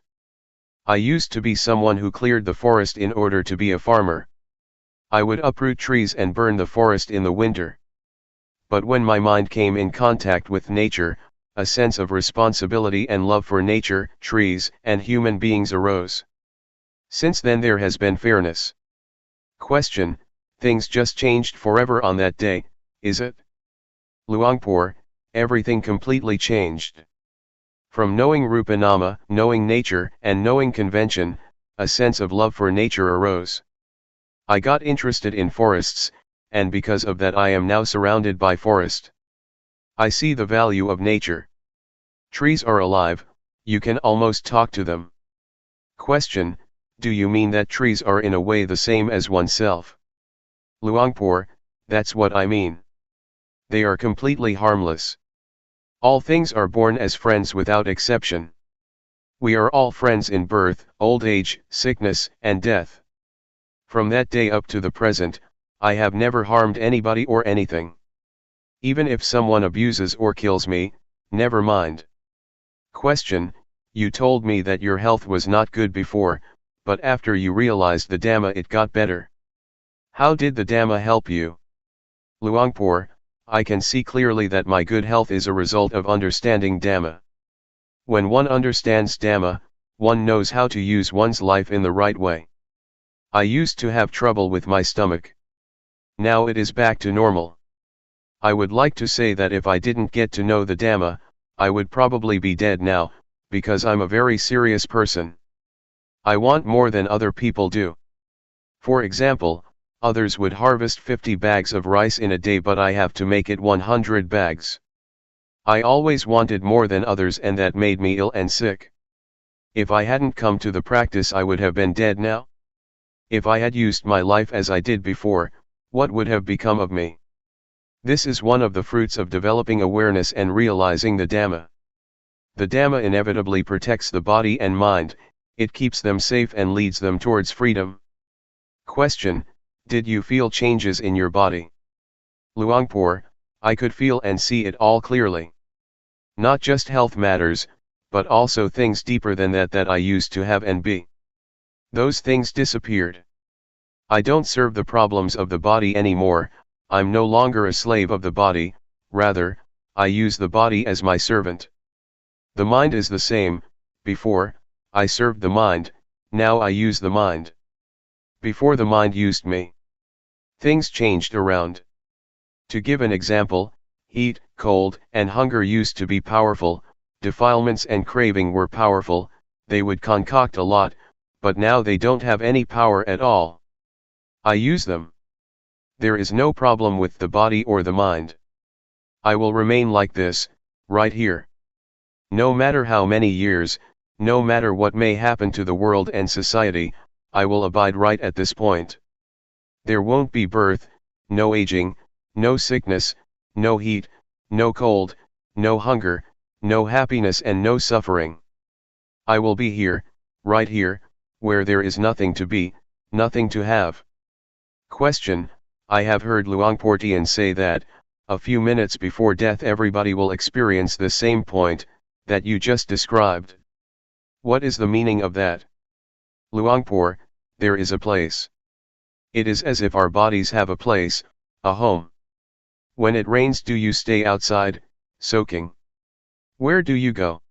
I used to be someone who cleared the forest in order to be a farmer. I would uproot trees and burn the forest in the winter. But when my mind came in contact with nature, a sense of responsibility and love for nature, trees, and human beings arose. Since then there has been fairness. Question: things just changed forever on that day, is it? Luangpor: everything completely changed. From knowing Rupa Nama, knowing nature, and knowing convention, a sense of love for nature arose. I got interested in forests, and because of that I am now surrounded by forest. I see the value of nature. Trees are alive, you can almost talk to them. Question: do you mean that trees are in a way the same as oneself? Luangpor: that's what I mean. They are completely harmless. All things are born as friends without exception. We are all friends in birth, old age, sickness, and death. From that day up to the present, I have never harmed anybody or anything. Even if someone abuses or kills me, never mind. Question: you told me that your health was not good before, but after you realized the Dhamma it got better. How did the Dhamma help you? Luangpor: I can see clearly that my good health is a result of understanding Dhamma. When one understands Dhamma, one knows how to use one's life in the right way. I used to have trouble with my stomach. Now it is back to normal. I would like to say that if I didn't get to know the Dhamma, I would probably be dead now, because I'm a very serious person. I want more than other people do. For example, others would harvest 50 bags of rice in a day, but I have to make it 100 bags. I always wanted more than others, and that made me ill and sick. If I hadn't come to the practice, I would have been dead now. If I had used my life as I did before, what would have become of me? This is one of the fruits of developing awareness and realizing the Dhamma. The Dhamma inevitably protects the body and mind, it keeps them safe and leads them towards freedom. Question: did you feel changes in your body? Luangpor: I could feel and see it all clearly. Not just health matters, but also things deeper than that I used to have and be. Those things disappeared. I don't serve the problems of the body anymore, I'm no longer a slave of the body, rather, I use the body as my servant. The mind is the same. Before, I served the mind, now I use the mind. Before the mind used me. Things changed around. To give an example, heat, cold, and hunger used to be powerful, defilements and craving were powerful, they would concoct a lot, but now they don't have any power at all. I use them. There is no problem with the body or the mind. I will remain like this, right here. No matter how many years, no matter what may happen to the world and society, I will abide right at this point. There won't be birth, no aging, no sickness, no heat, no cold, no hunger, no happiness and no suffering. I will be here, right here, where there is nothing to be, nothing to have. Question: I have heard Luangpor Teean say that, a few minutes before death everybody will experience the same point, that you just described. What is the meaning of that? Luangpor: there is a place. It is as if our bodies have a place, a home. When it rains, do you stay outside, soaking? Where do you go?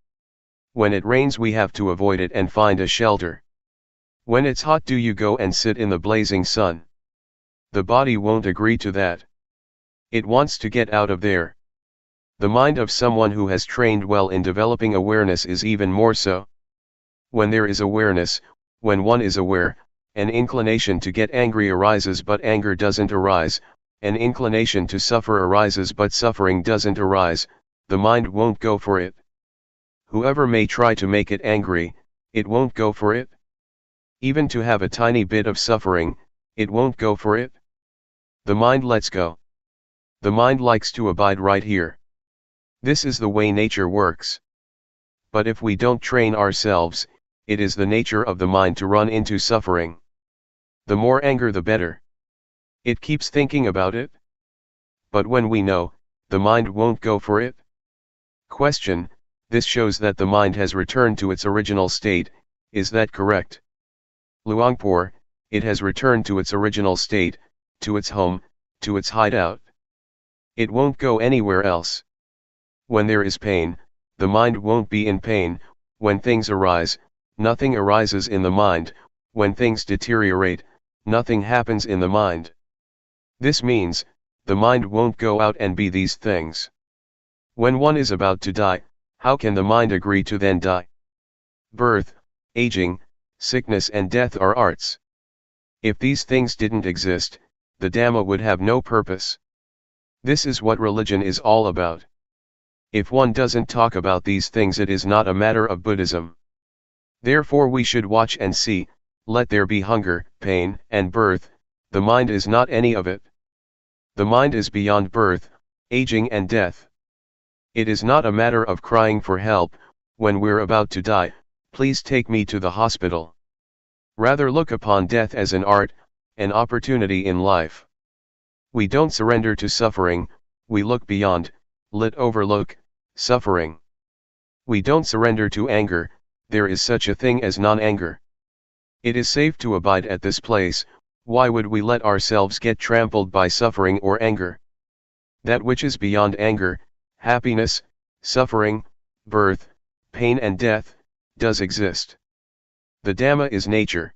When it rains we have to avoid it and find a shelter. When it's hot, do you go and sit in the blazing sun? The body won't agree to that. It wants to get out of there. The mind of someone who has trained well in developing awareness is even more so. When there is awareness, when one is aware, an inclination to get angry arises but anger doesn't arise, an inclination to suffer arises but suffering doesn't arise, the mind won't go for it. Whoever may try to make it angry, it won't go for it. Even to have a tiny bit of suffering, it won't go for it. The mind lets go. The mind likes to abide right here. This is the way nature works. But if we don't train ourselves, it is the nature of the mind to run into suffering. The more anger the better. It keeps thinking about it. But when we know, the mind won't go for it. Question: this shows that the mind has returned to its original state, is that correct? Luangpor: it has returned to its original state, to its home, to its hideout. It won't go anywhere else. When there is pain, the mind won't be in pain. When things arise, nothing arises in the mind. When things deteriorate, nothing happens in the mind. This means, the mind won't go out and be these things. When one is about to die, how can the mind agree to then die? Birth, aging, sickness and death are arts. If these things didn't exist, the Dhamma would have no purpose. This is what religion is all about. If one doesn't talk about these things, it is not a matter of Buddhism. Therefore we should watch and see, let there be hunger, pain, and birth. The mind is not any of it. The mind is beyond birth, aging and death. It is not a matter of crying for help, when we're about to die, please take me to the hospital. Rather look upon death as an art, an opportunity in life. We don't surrender to suffering, we look beyond, overlook, suffering. We don't surrender to anger, there is such a thing as non-anger. It is safe to abide at this place, why would we let ourselves get trampled by suffering or anger? That which is beyond anger, happiness, suffering, birth, pain and death, does exist. The Dhamma is nature.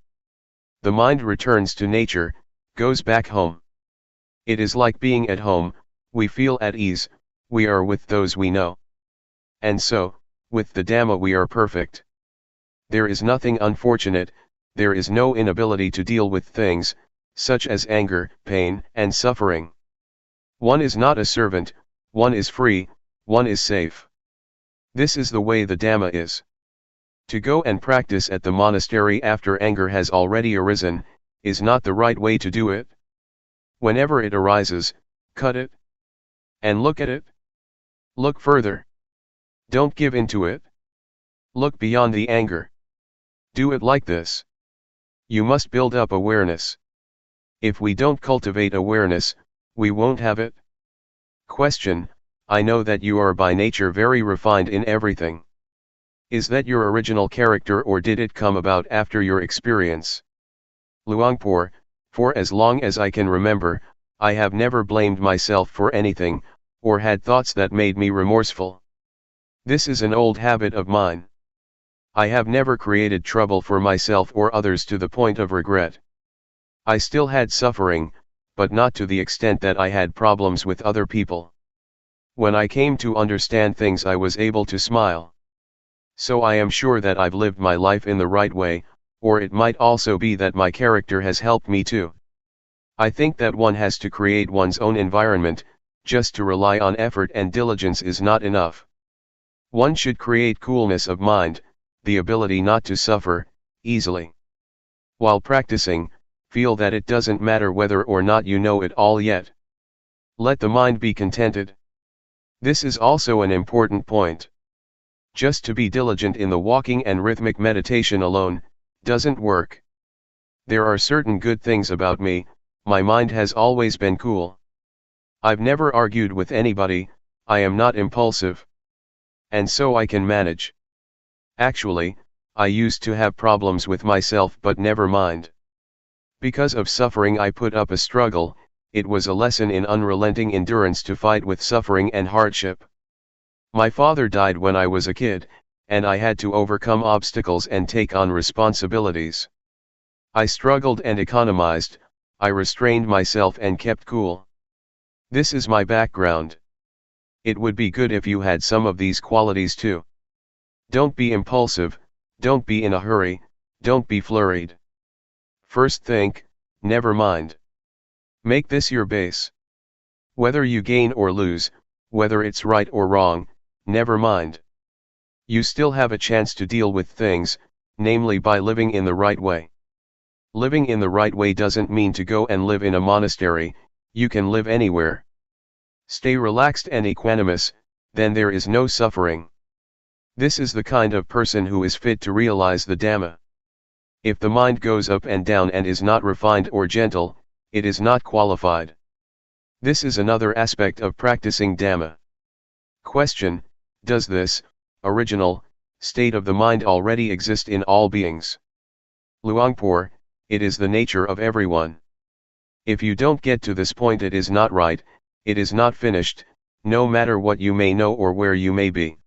The mind returns to nature, goes back home. It is like being at home, we feel at ease, we are with those we know. And so, with the Dhamma we are perfect. There is nothing unfortunate, there is no inability to deal with things, such as anger, pain, and suffering. One is not a servant, one is free, one is safe. This is the way the Dhamma is. To go and practice at the monastery after anger has already arisen, is not the right way to do it. Whenever it arises, cut it. And look at it. Look further. Don't give in to it. Look beyond the anger. Do it like this. You must build up awareness. If we don't cultivate awareness, we won't have it. Question: I know that you are by nature very refined in everything. Is that your original character or did it come about after your experience? Luangpor: for as long as I can remember, I have never blamed myself for anything, or had thoughts that made me remorseful. This is an old habit of mine. I have never created trouble for myself or others to the point of regret. I still had suffering, but not to the extent that I had problems with other people. When I came to understand things, I was able to smile. So I am sure that I've lived my life in the right way, or it might also be that my character has helped me too. I think that one has to create one's own environment, just to rely on effort and diligence is not enough. One should create coolness of mind, the ability not to suffer easily. While practicing, feel that it doesn't matter whether or not you know it all yet. Let the mind be contented. This is also an important point. Just to be diligent in the walking and rhythmic meditation alone, doesn't work. There are certain good things about me, my mind has always been cool. I've never argued with anybody, I am not impulsive. And so I can manage. Actually, I used to have problems with myself, but never mind. Because of suffering I put up a struggle, it was a lesson in unrelenting endurance to fight with suffering and hardship. My father died when I was a kid, and I had to overcome obstacles and take on responsibilities. I struggled and economized, I restrained myself and kept cool. This is my background. It would be good if you had some of these qualities too. Don't be impulsive, don't be in a hurry, don't be flurried. First think, never mind. Make this your base. Whether you gain or lose, whether it's right or wrong, never mind. You still have a chance to deal with things, namely by living in the right way. Living in the right way doesn't mean to go and live in a monastery, you can live anywhere. Stay relaxed and equanimous, then there is no suffering. This is the kind of person who is fit to realize the Dhamma. If the mind goes up and down and is not refined or gentle, it is not qualified. This is another aspect of practicing Dhamma. Question: does this, original, state of the mind already exist in all beings? Luangpor: it is the nature of everyone. If you don't get to this point, it is not right, it is not finished, no matter what you may know or where you may be.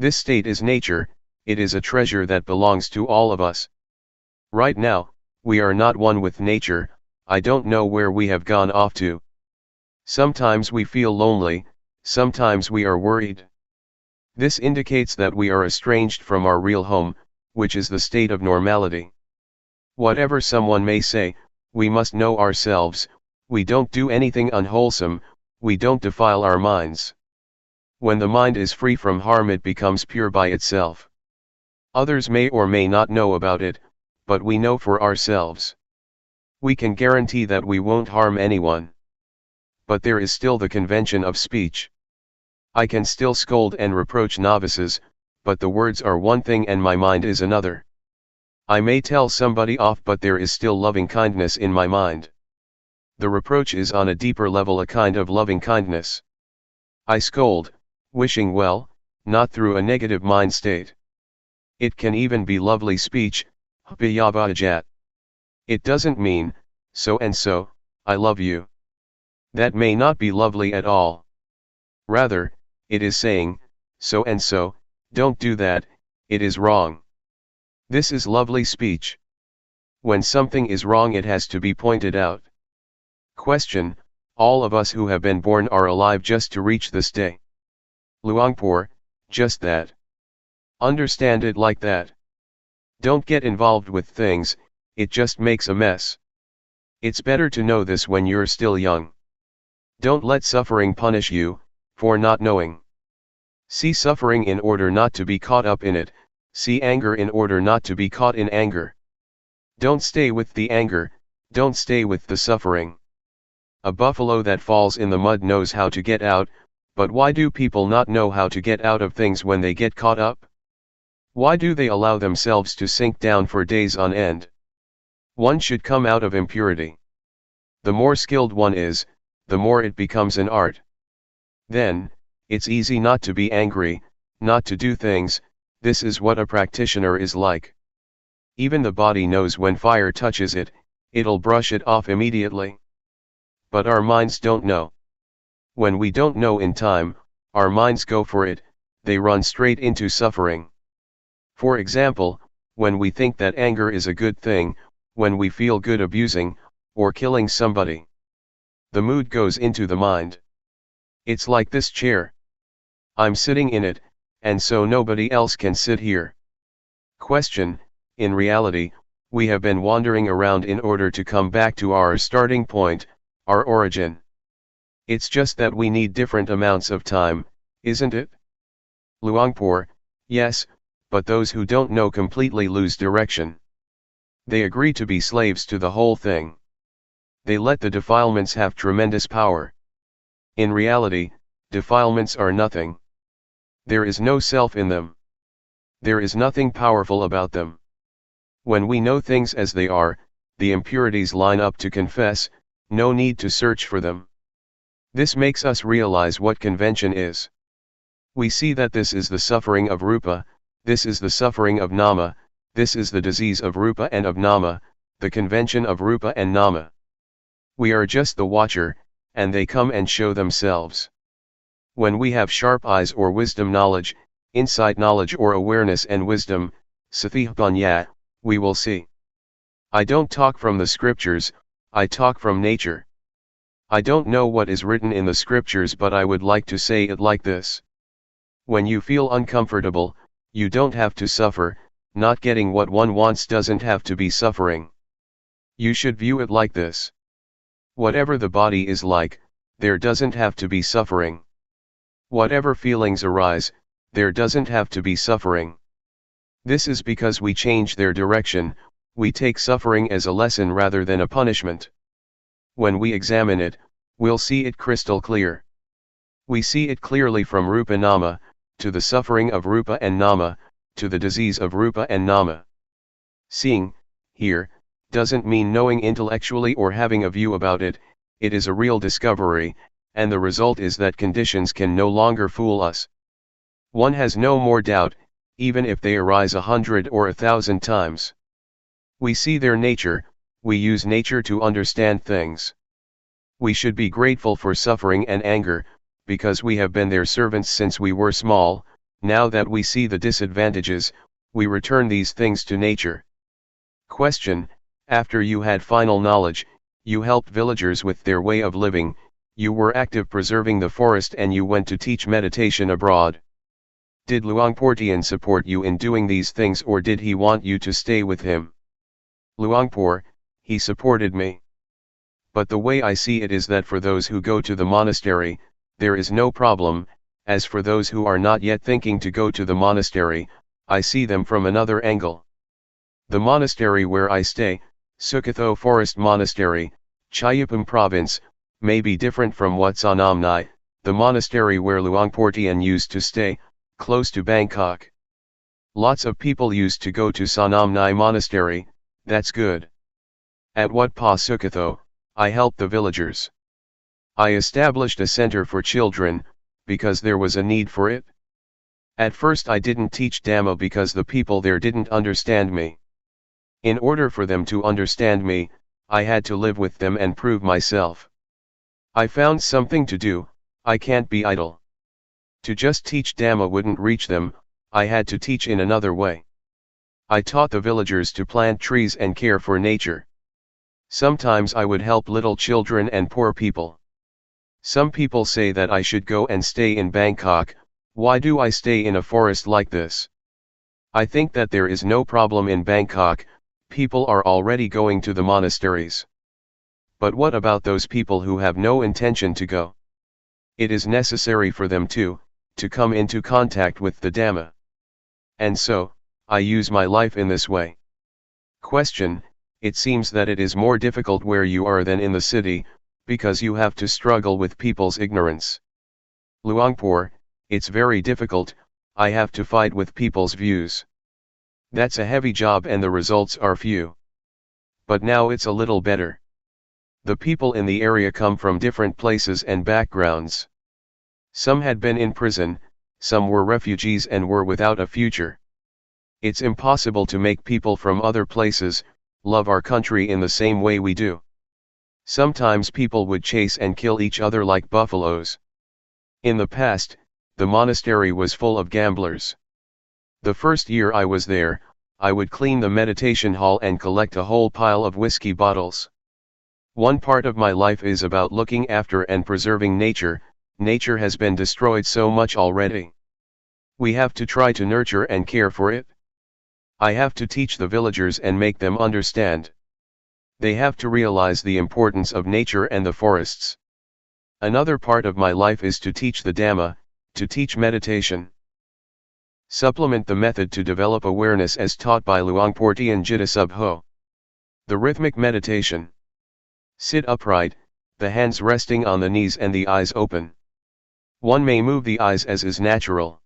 This state is nature, it is a treasure that belongs to all of us. Right now, we are not one with nature. I don't know where we have gone off to. Sometimes we feel lonely, sometimes we are worried. This indicates that we are estranged from our real home, which is the state of normality. Whatever someone may say, we must know ourselves, we don't do anything unwholesome, we don't defile our minds. When the mind is free from harm, it becomes pure by itself. Others may or may not know about it, but we know for ourselves. We can guarantee that we won't harm anyone. But there is still the convention of speech. I can still scold and reproach novices, but the words are one thing and my mind is another. I may tell somebody off, but there is still loving kindness in my mind. The reproach is on a deeper level, a kind of loving kindness. I scold, wishing well, not through a negative mind state. It can even be lovely speech, it doesn't mean, so and so, I love you. That may not be lovely at all. Rather, it is saying, so and so, don't do that, it is wrong. This is lovely speech. When something is wrong, it has to be pointed out. Question: all of us who have been born are alive just to reach this day. Luangpor, just that. Understand it like that. Don't get involved with things, it just makes a mess. It's better to know this when you're still young. Don't let suffering punish you, for not knowing. See suffering in order not to be caught up in it, see anger in order not to be caught in anger. Don't stay with the anger, don't stay with the suffering. A buffalo that falls in the mud knows how to get out, but why do people not know how to get out of things when they get caught up? Why do they allow themselves to sink down for days on end? One should come out of impurity. The more skilled one is, the more it becomes an art. Then, it's easy not to be angry, not to do things. This is what a practitioner is like. Even the body knows when fire touches it, it'll brush it off immediately. But our minds don't know. When we don't know in time, our minds go for it, they run straight into suffering. For example, when we think that anger is a good thing, when we feel good abusing, or killing somebody, the mood goes into the mind. It's like this chair. I'm sitting in it, and so nobody else can sit here. Question: in reality, we have been wandering around in order to come back to our starting point, our origin. It's just that we need different amounts of time, isn't it? Luangpor: yes, but those who don't know completely lose direction. They agree to be slaves to the whole thing. They let the defilements have tremendous power. In reality, defilements are nothing. There is no self in them. There is nothing powerful about them. When we know things as they are, the impurities line up to confess, no need to search for them. This makes us realize what convention is. We see that this is the suffering of Rupa, this is the suffering of Nama, this is the disease of Rupa and of Nama, the convention of Rupa and Nama. We are just the watcher, and they come and show themselves. When we have sharp eyes or wisdom knowledge, insight knowledge or awareness and wisdom, satipatthana, we will see. I don't talk from the scriptures, I talk from nature. I don't know what is written in the scriptures, but I would like to say it like this. When you feel uncomfortable, you don't have to suffer. Not getting what one wants doesn't have to be suffering. You should view it like this. Whatever the body is like, there doesn't have to be suffering. Whatever feelings arise, there doesn't have to be suffering. This is because we change their direction, we take suffering as a lesson rather than a punishment. When we examine it, we'll see it crystal clear. We see it clearly from Rupa Nama, to the suffering of Rupa and Nama, to the disease of Rupa and Nama. Seeing, here, doesn't mean knowing intellectually or having a view about it, it is a real discovery, and the result is that conditions can no longer fool us. One has no more doubt, even if they arise 100 or 1,000 times. We see their nature, we use nature to understand things. We should be grateful for suffering and anger, because we have been their servants since we were small, Now that we see the disadvantages, we return these things to nature. Question: after you had final knowledge, you helped villagers with their way of living, you were active preserving the forest, and you went to teach meditation abroad. Did Luangpor Teean support you in doing these things, or did he want you to stay with him? Luangpor: he supported me. But the way I see it is that for those who go to the monastery, there is no problem. As for those who are not yet thinking to go to the monastery, I see them from another angle. The monastery where I stay, Sukatho Forest Monastery, Chayapam Province, may be different from what Sanamnai, the monastery where Luangpor Teean used to stay, close to Bangkok. Lots of people used to go to Sanamnai Monastery. That's good. At Wat Pa Sukatho, I helped the villagers. I established a center for children, because there was a need for it. At first I didn't teach Dhamma because the people there didn't understand me. In order for them to understand me, I had to live with them and prove myself. I found something to do. I can't be idle. To just teach Dhamma wouldn't reach them, I had to teach in another way. I taught the villagers to plant trees and care for nature. Sometimes I would help little children and poor people. Some people say that I should go and stay in Bangkok. Why do I stay in a forest like this? I think that there is no problem in Bangkok. People are already going to the monasteries. But what about those people who have no intention to go? It is necessary for them to come into contact with the Dhamma. And so, I use my life in this way. Question: it seems that it is more difficult where you are than in the city, because you have to struggle with people's ignorance. Luangpor: it's very difficult. I have to fight with people's views. That's a heavy job and the results are few. But now it's a little better. The people in the area come from different places and backgrounds. Some had been in prison, some were refugees and were without a future. It's impossible to make people from other places love our country in the same way we do. Sometimes people would chase and kill each other like buffaloes. In the past, the monastery was full of gamblers. The first year I was there, I would clean the meditation hall and collect a whole pile of whiskey bottles. One part of my life is about looking after and preserving nature. Nature has been destroyed so much already. We have to try to nurture and care for it. I have to teach the villagers and make them understand. They have to realize the importance of nature and the forests. Another part of my life is to teach the Dhamma, to teach meditation. Supplement the method to develop awareness as taught by Luangpor Teean Jittasubho. The rhythmic meditation. Sit upright, the hands resting on the knees and the eyes open. One may move the eyes as is natural.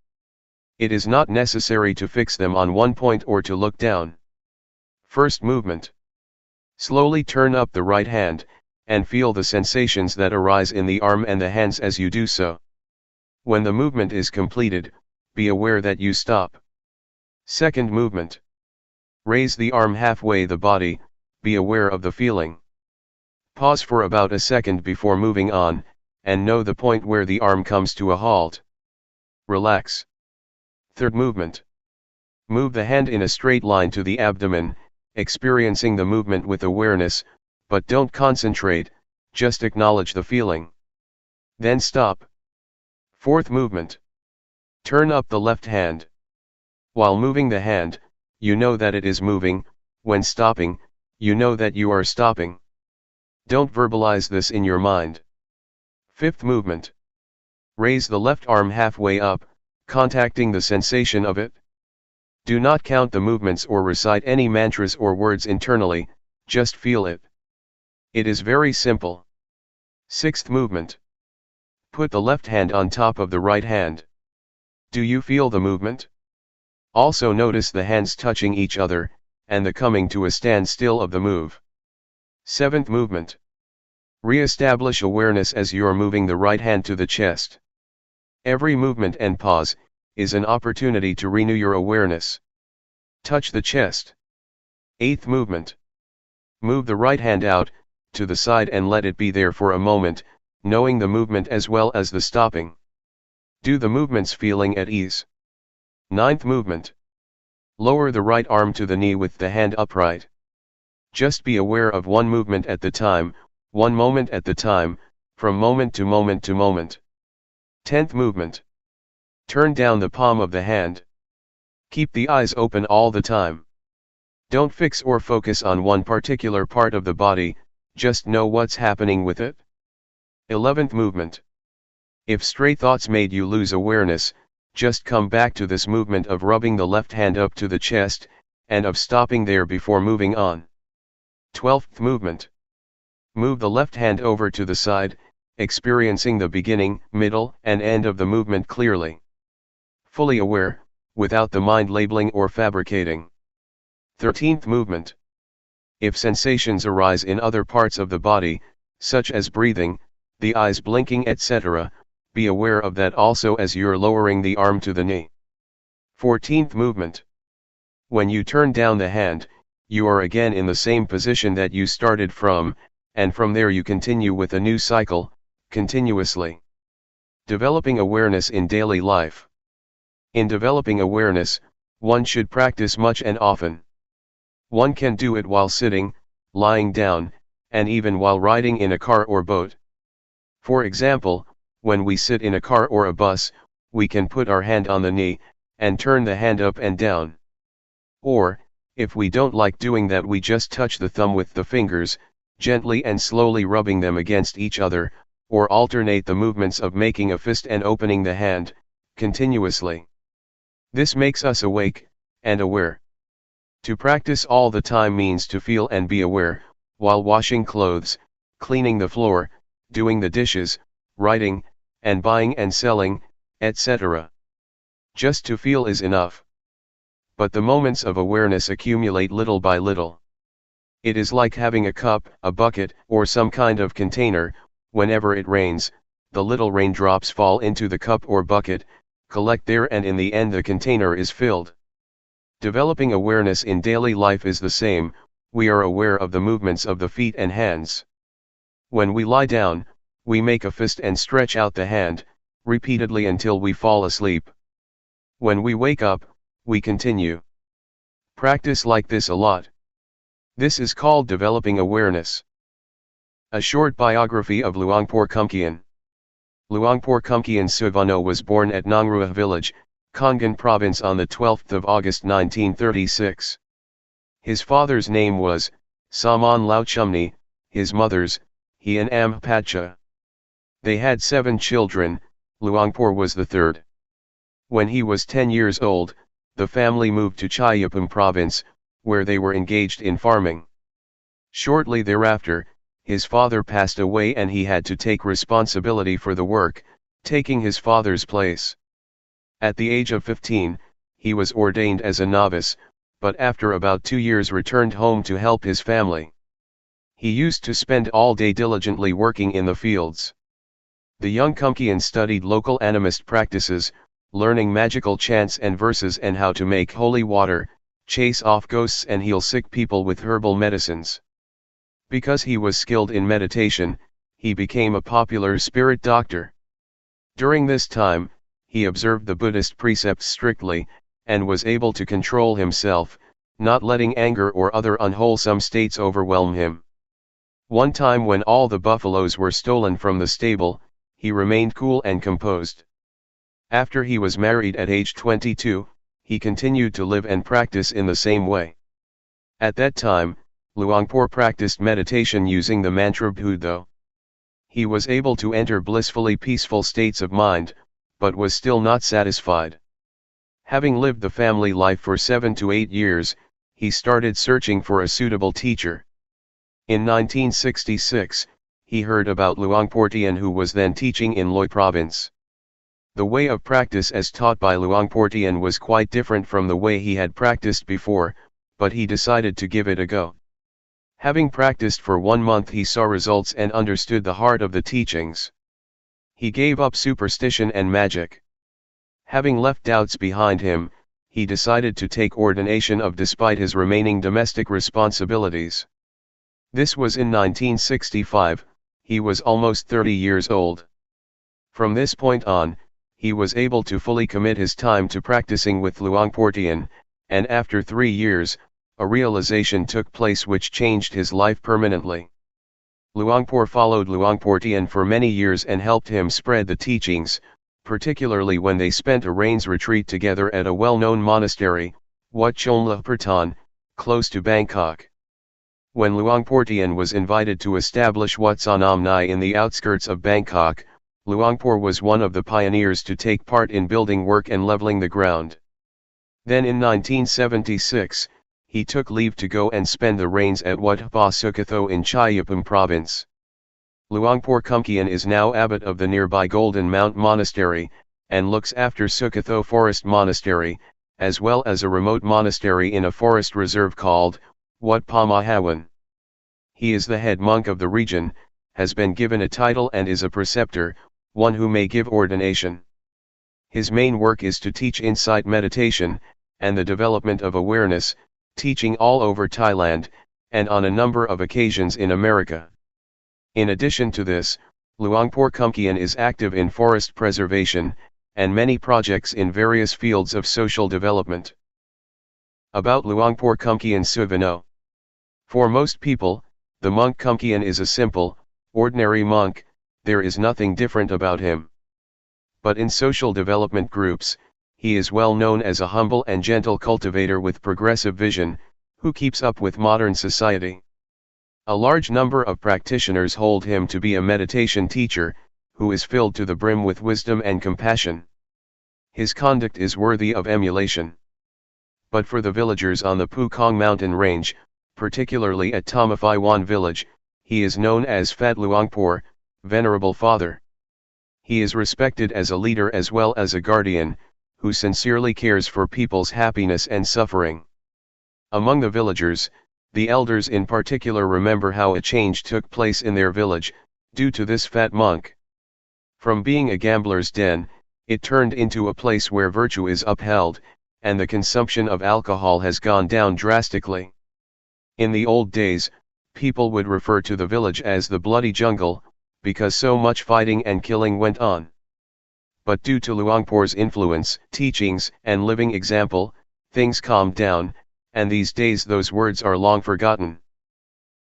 It is not necessary to fix them on one point or to look down. First movement. Slowly turn up the right hand, and feel the sensations that arise in the arm and the hands as you do so. When the movement is completed, be aware that you stop. Second movement. Raise the arm halfway the body, be aware of the feeling. Pause for about a second before moving on, and know the point where the arm comes to a halt. Relax. Third movement. Move the hand in a straight line to the abdomen, experiencing the movement with awareness, but don't concentrate, just acknowledge the feeling. Then stop. Fourth movement. Turn up the left hand. While moving the hand, you know that it is moving. When stopping, you know that you are stopping. Don't verbalize this in your mind. Fifth movement. Raise the left arm halfway up, contacting the sensation of it. Do not count the movements or recite any mantras or words internally, just feel it. It is very simple. Sixth movement. Put the left hand on top of the right hand. Do you feel the movement? Also notice the hands touching each other, and the coming to a standstill of the move. Seventh movement. Re-establish awareness as you're moving the right hand to the chest. Every movement and pause is an opportunity to renew your awareness. Touch the chest. Eighth movement. Move the right hand out to the side and let it be there for a moment, knowing the movement as well as the stopping. Do the movements feeling at ease. Ninth movement. Lower the right arm to the knee with the hand upright. Just be aware of one movement at the time, one moment at the time, from moment to moment to moment. 10th movement. Turn down the palm of the hand. Keep the eyes open all the time. Don't fix or focus on one particular part of the body, just know what's happening with it. 11th movement. If stray thoughts made you lose awareness, just come back to this movement of rubbing the left hand up to the chest, and of stopping there before moving on. 12th movement. Move the left hand over to the side, experiencing the beginning, middle, and end of the movement clearly. Fully aware, without the mind labeling or fabricating. 13th movement. If sensations arise in other parts of the body, such as breathing, the eyes blinking, etc., be aware of that also as you're lowering the arm to the knee. 14th movement. When you turn down the hand, you are again in the same position that you started from, and from there you continue with a new cycle, continuously. Developing awareness in daily life. In developing awareness, one should practice much and often. One can do it while sitting, lying down, and even while riding in a car or boat. For example, when we sit in a car or a bus, we can put our hand on the knee, and turn the hand up and down. Or, if we don't like doing that, we just touch the thumb with the fingers, gently and slowly rubbing them against each other, or alternate the movements of making a fist and opening the hand, continuously. This makes us awake, and aware. To practice all the time means to feel and be aware, while washing clothes, cleaning the floor, doing the dishes, writing, and buying and selling, etc. Just to feel is enough. But the moments of awareness accumulate little by little. It is like having a cup, a bucket, or some kind of container. Whenever it rains, the little raindrops fall into the cup or bucket, collect there, and in the end the container is filled. Developing awareness in daily life is the same. We are aware of the movements of the feet and hands. When we lie down, we make a fist and stretch out the hand, repeatedly until we fall asleep. When we wake up, we continue. Practice like this a lot. This is called developing awareness. A short biography of Luangpor Teean. Luangpor Teean Suvarno was born at Nongrua village, Kongan province on the 12th of August 1936. His father's name was Saman Lau Chumni, his mother's Hean Am Patcha. They had 7 children. Luangpor was the third. When he was 10 years old, the family moved to Chayapum province, where they were engaged in farming. Shortly thereafter, his father passed away and he had to take responsibility for the work, taking his father's place. At the age of 15, he was ordained as a novice, but after about 2 years returned home to help his family. He used to spend all day diligently working in the fields. The young Teean studied local animist practices, learning magical chants and verses and how to make holy water, chase off ghosts and heal sick people with herbal medicines. Because he was skilled in meditation, he became a popular spirit doctor. During this time, he observed the Buddhist precepts strictly, and was able to control himself, not letting anger or other unwholesome states overwhelm him. One time when all the buffaloes were stolen from the stable, he remained cool and composed. After he was married at age 22, he continued to live and practice in the same way. At that time, Luangpor practiced meditation using the mantra Bhudo. He was able to enter blissfully peaceful states of mind, but was still not satisfied. Having lived the family life for 7 to 8 years, he started searching for a suitable teacher. In 1966, he heard about Luangpor Teean, who was then teaching in Loi province. The way of practice as taught by Luangpor Teean was quite different from the way he had practiced before, but he decided to give it a go. Having practiced for 1 month, he saw results and understood the heart of the teachings. He gave up superstition and magic. Having left doubts behind him, he decided to take ordination of despite his remaining domestic responsibilities. This was in 1965, he was almost 30 years old. From this point on, he was able to fully commit his time to practicing with Luangpor Teean, and after 3 years, a realization took place which changed his life permanently. Luangpor followed Luangpor Teean for many years and helped him spread the teachings, particularly when they spent a rains retreat together at a well-known monastery, Wat Chonla Pertan, close to Bangkok. When Luangpor Teean was invited to establish Wat Sanam Nai in the outskirts of Bangkok, Luangpor was one of the pioneers to take part in building work and leveling the ground. Then in 1976, he took leave to go and spend the rains at Wat Pa Sukatho in Chayapam province. Luangpor Teean is now abbot of the nearby Golden Mount Monastery, and looks after Sukatho Forest Monastery, as well as a remote monastery in a forest reserve called Wat Pa Mahawan. He is the head monk of the region, has been given a title and is a preceptor, one who may give ordination. His main work is to teach insight meditation, and the development of awareness, teaching all over Thailand, and on a number of occasions in America. In addition to this, Luangpor Teean is active in forest preservation, and many projects in various fields of social development. About Luangpor Teean Suvino. For most people, the monk Teean is a simple, ordinary monk, there is nothing different about him. But in social development groups, he is well known as a humble and gentle cultivator with progressive vision, who keeps up with modern society. A large number of practitioners hold him to be a meditation teacher, who is filled to the brim with wisdom and compassion. His conduct is worthy of emulation. But for the villagers on the Pukong mountain range, particularly at Tamafai Wan village, he is known as Phat Luangpor, Venerable Father. He is respected as a leader as well as a guardian, who sincerely cares for people's happiness and suffering. Among the villagers, the elders in particular remember how a change took place in their village, due to this fat monk. From being a gambler's den, it turned into a place where virtue is upheld, and the consumption of alcohol has gone down drastically. In the old days, people would refer to the village as the bloody jungle, because so much fighting and killing went on. But due to Luangpor's influence, teachings, and living example, things calmed down, and these days those words are long forgotten.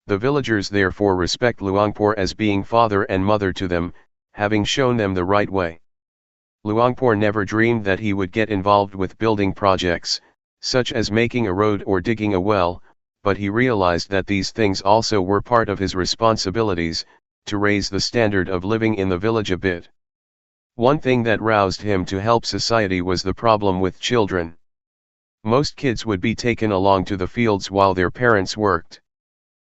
The villagers therefore respect Luangpor as being father and mother to them, having shown them the right way. Luangpor never dreamed that he would get involved with building projects, such as making a road or digging a well, but he realized that these things also were part of his responsibilities, to raise the standard of living in the village a bit. One thing that roused him to help society was the problem with children. Most kids would be taken along to the fields while their parents worked.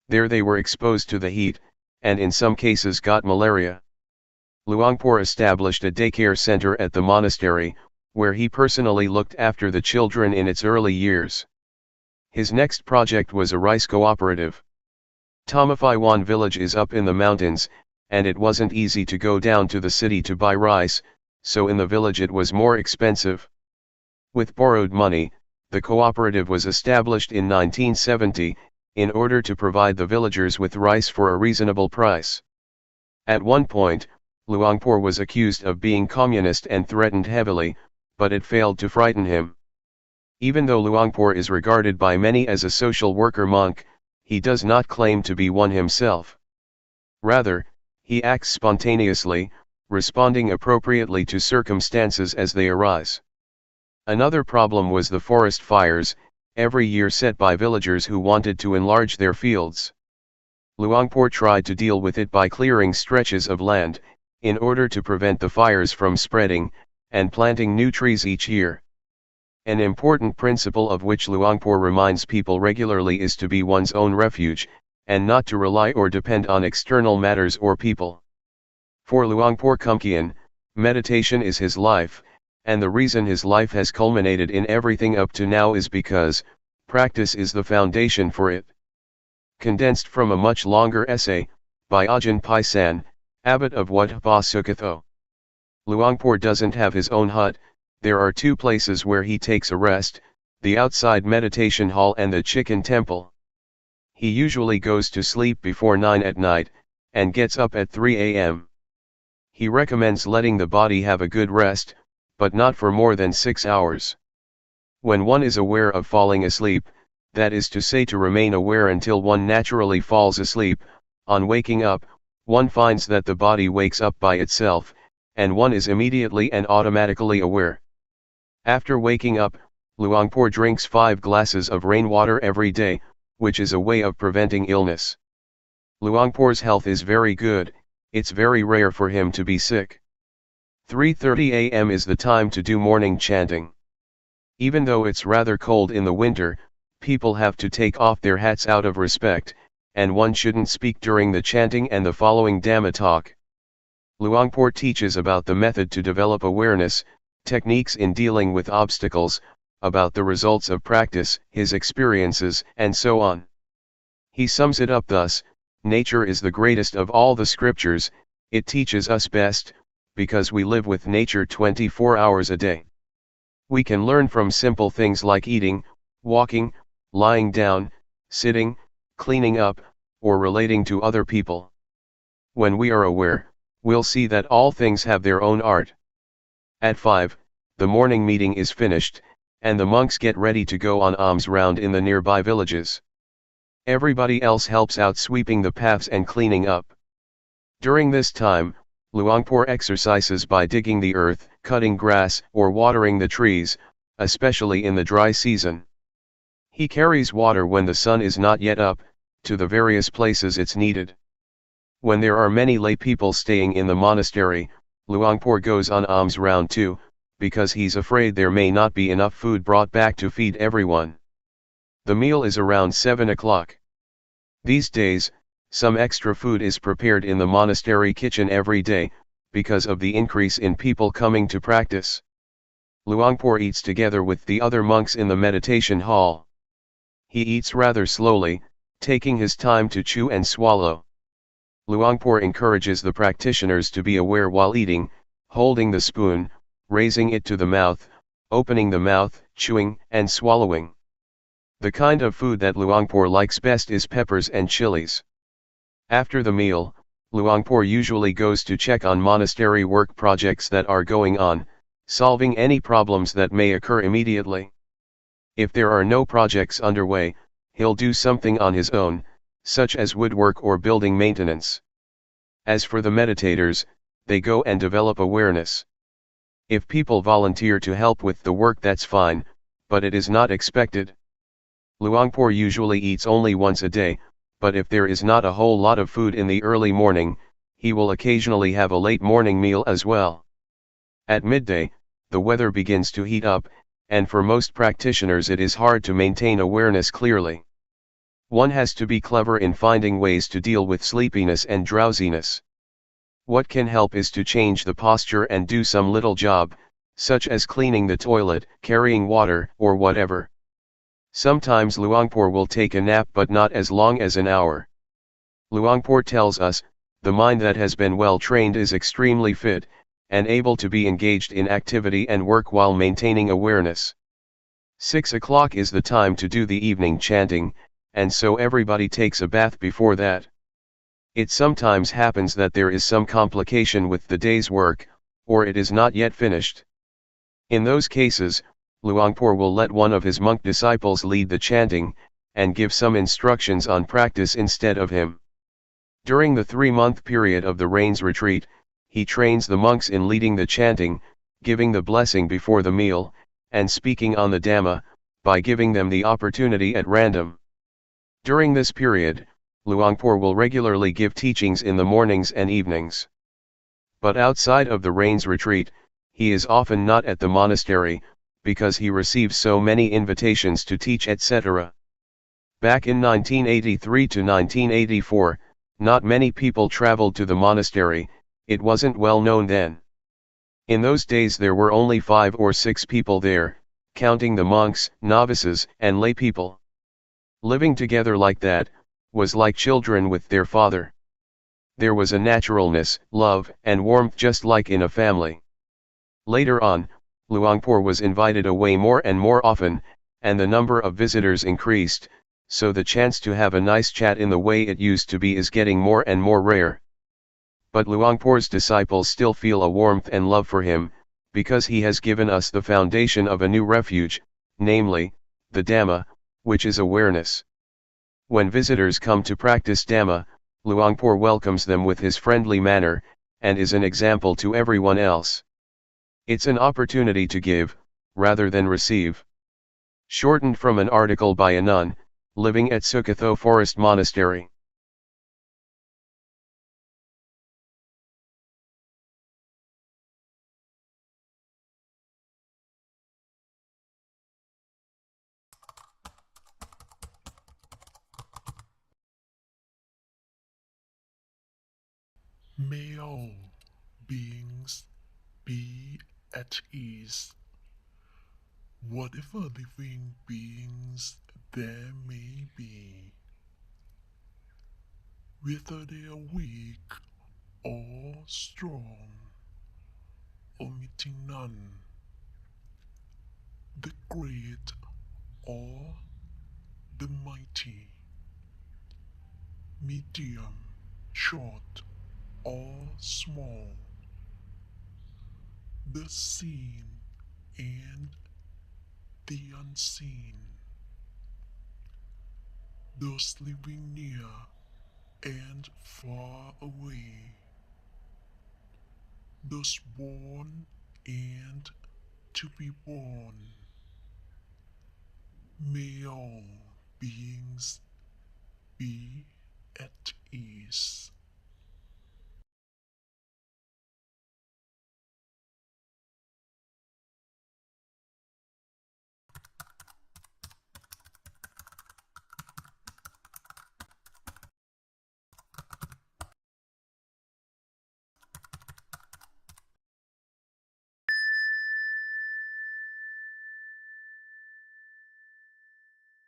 There they were exposed to the heat, and in some cases got malaria. Luangpor established a daycare center at the monastery, where he personally looked after the children in its early years. His next project was a rice cooperative. Tamafai Wan village is up in the mountains, and it wasn't easy to go down to the city to buy rice, so in the village it was more expensive. With borrowed money, the cooperative was established in 1970, in order to provide the villagers with rice for a reasonable price. At one point, Luangpor was accused of being communist and threatened heavily, but it failed to frighten him. Even though Luangpor is regarded by many as a social worker monk, he does not claim to be one himself. Rather, he acts spontaneously, responding appropriately to circumstances as they arise. Another problem was the forest fires, every year set by villagers who wanted to enlarge their fields. Luangpor tried to deal with it by clearing stretches of land, in order to prevent the fires from spreading, and planting new trees each year. An important principle of which Luangpor reminds people regularly is to be one's own refuge, and not to rely or depend on external matters or people. For Luangpor Teean, meditation is his life, and the reason his life has culminated in everything up to now is because practice is the foundation for it. Condensed from a much longer essay, by Ajahn Paisan, abbot of Wat Pa Sukatho. Luangpor doesn't have his own hut. There are two places where he takes a rest, the outside meditation hall and the chicken temple. He usually goes to sleep before 9 at night, and gets up at 3 a.m. He recommends letting the body have a good rest, but not for more than 6 hours. When one is aware of falling asleep, that is to say to remain aware until one naturally falls asleep, on waking up, one finds that the body wakes up by itself, and one is immediately and automatically aware. After waking up, Luangpor drinks 5 glasses of rainwater every day, which is a way of preventing illness. Luangpor's health is very good, it's very rare for him to be sick. 3:30 a.m. is the time to do morning chanting. Even though it's rather cold in the winter, people have to take off their hats out of respect, and one shouldn't speak during the chanting and the following Dhamma talk. Luangpor teaches about the method to develop awareness, techniques in dealing with obstacles, about the results of practice, his experiences, and so on. He sums it up thus: nature is the greatest of all the scriptures, it teaches us best, because we live with nature 24 hours a day. We can learn from simple things like eating, walking, lying down, sitting, cleaning up, or relating to other people. When we are aware, we'll see that all things have their own art. At 5, the morning meeting is finished, and the monks get ready to go on alms round in the nearby villages. Everybody else helps out sweeping the paths and cleaning up. During this time, Luangpor exercises by digging the earth, cutting grass, or watering the trees, especially in the dry season. He carries water when the sun is not yet up, to the various places it's needed. When there are many lay people staying in the monastery, Luangpor goes on alms round too, because he's afraid there may not be enough food brought back to feed everyone. The meal is around 7 o'clock. These days, some extra food is prepared in the monastery kitchen every day, because of the increase in people coming to practice. Luangpor eats together with the other monks in the meditation hall. He eats rather slowly, taking his time to chew and swallow. Luangpor encourages the practitioners to be aware while eating, holding the spoon, raising it to the mouth, opening the mouth, chewing and swallowing. The kind of food that Luangpor likes best is peppers and chilies. After the meal, Luangpor usually goes to check on monastery work projects that are going on, solving any problems that may occur immediately. If there are no projects underway, he'll do something on his own, such as woodwork or building maintenance. As for the meditators, they go and develop awareness. If people volunteer to help with the work, that's fine, but it is not expected. Luangpor usually eats only once a day, but if there is not a whole lot of food in the early morning, he will occasionally have a late morning meal as well. At midday, the weather begins to heat up, and for most practitioners it is hard to maintain awareness clearly. One has to be clever in finding ways to deal with sleepiness and drowsiness. What can help is to change the posture and do some little job, such as cleaning the toilet, carrying water, or whatever. Sometimes Luangpor will take a nap, but not as long as an hour. Luangpor tells us, the mind that has been well trained is extremely fit, and able to be engaged in activity and work while maintaining awareness. 6 o'clock is the time to do the evening chanting, and so everybody takes a bath before that. It sometimes happens that there is some complication with the day's work, or it is not yet finished. In those cases, Luangpor will let one of his monk disciples lead the chanting, and give some instructions on practice instead of him. During the 3-month period of the Rains retreat, he trains the monks in leading the chanting, giving the blessing before the meal, and speaking on the Dhamma, by giving them the opportunity at random. During this period, Luangpor will regularly give teachings in the mornings and evenings. But outside of the Rains retreat, he is often not at the monastery, because he receives so many invitations to teach, etc. Back in 1983 to 1984, not many people traveled to the monastery, it wasn't well known then. In those days there were only 5 or 6 people there, counting the monks, novices, and lay people. Living together like that, was like children with their father. There was a naturalness, love, and warmth just like in a family. Later on, Luangpor was invited away more and more often, and the number of visitors increased, so the chance to have a nice chat in the way it used to be is getting more and more rare. But Luangpor's disciples still feel a warmth and love for him, because he has given us the foundation of a new refuge, namely, the Dhamma, which is awareness. When visitors come to practice Dhamma, Luangpor welcomes them with his friendly manner, and is an example to everyone else. It's an opportunity to give, rather than receive. Shortened from an article by a nun, living at Sukatho Forest Monastery. May all beings be at ease, whatever living beings there may be, whether they are weak or strong, omitting none, the great or the mighty, medium, short or small, the seen and the unseen, those living near and far away, those born and to be born. May all beings be at ease.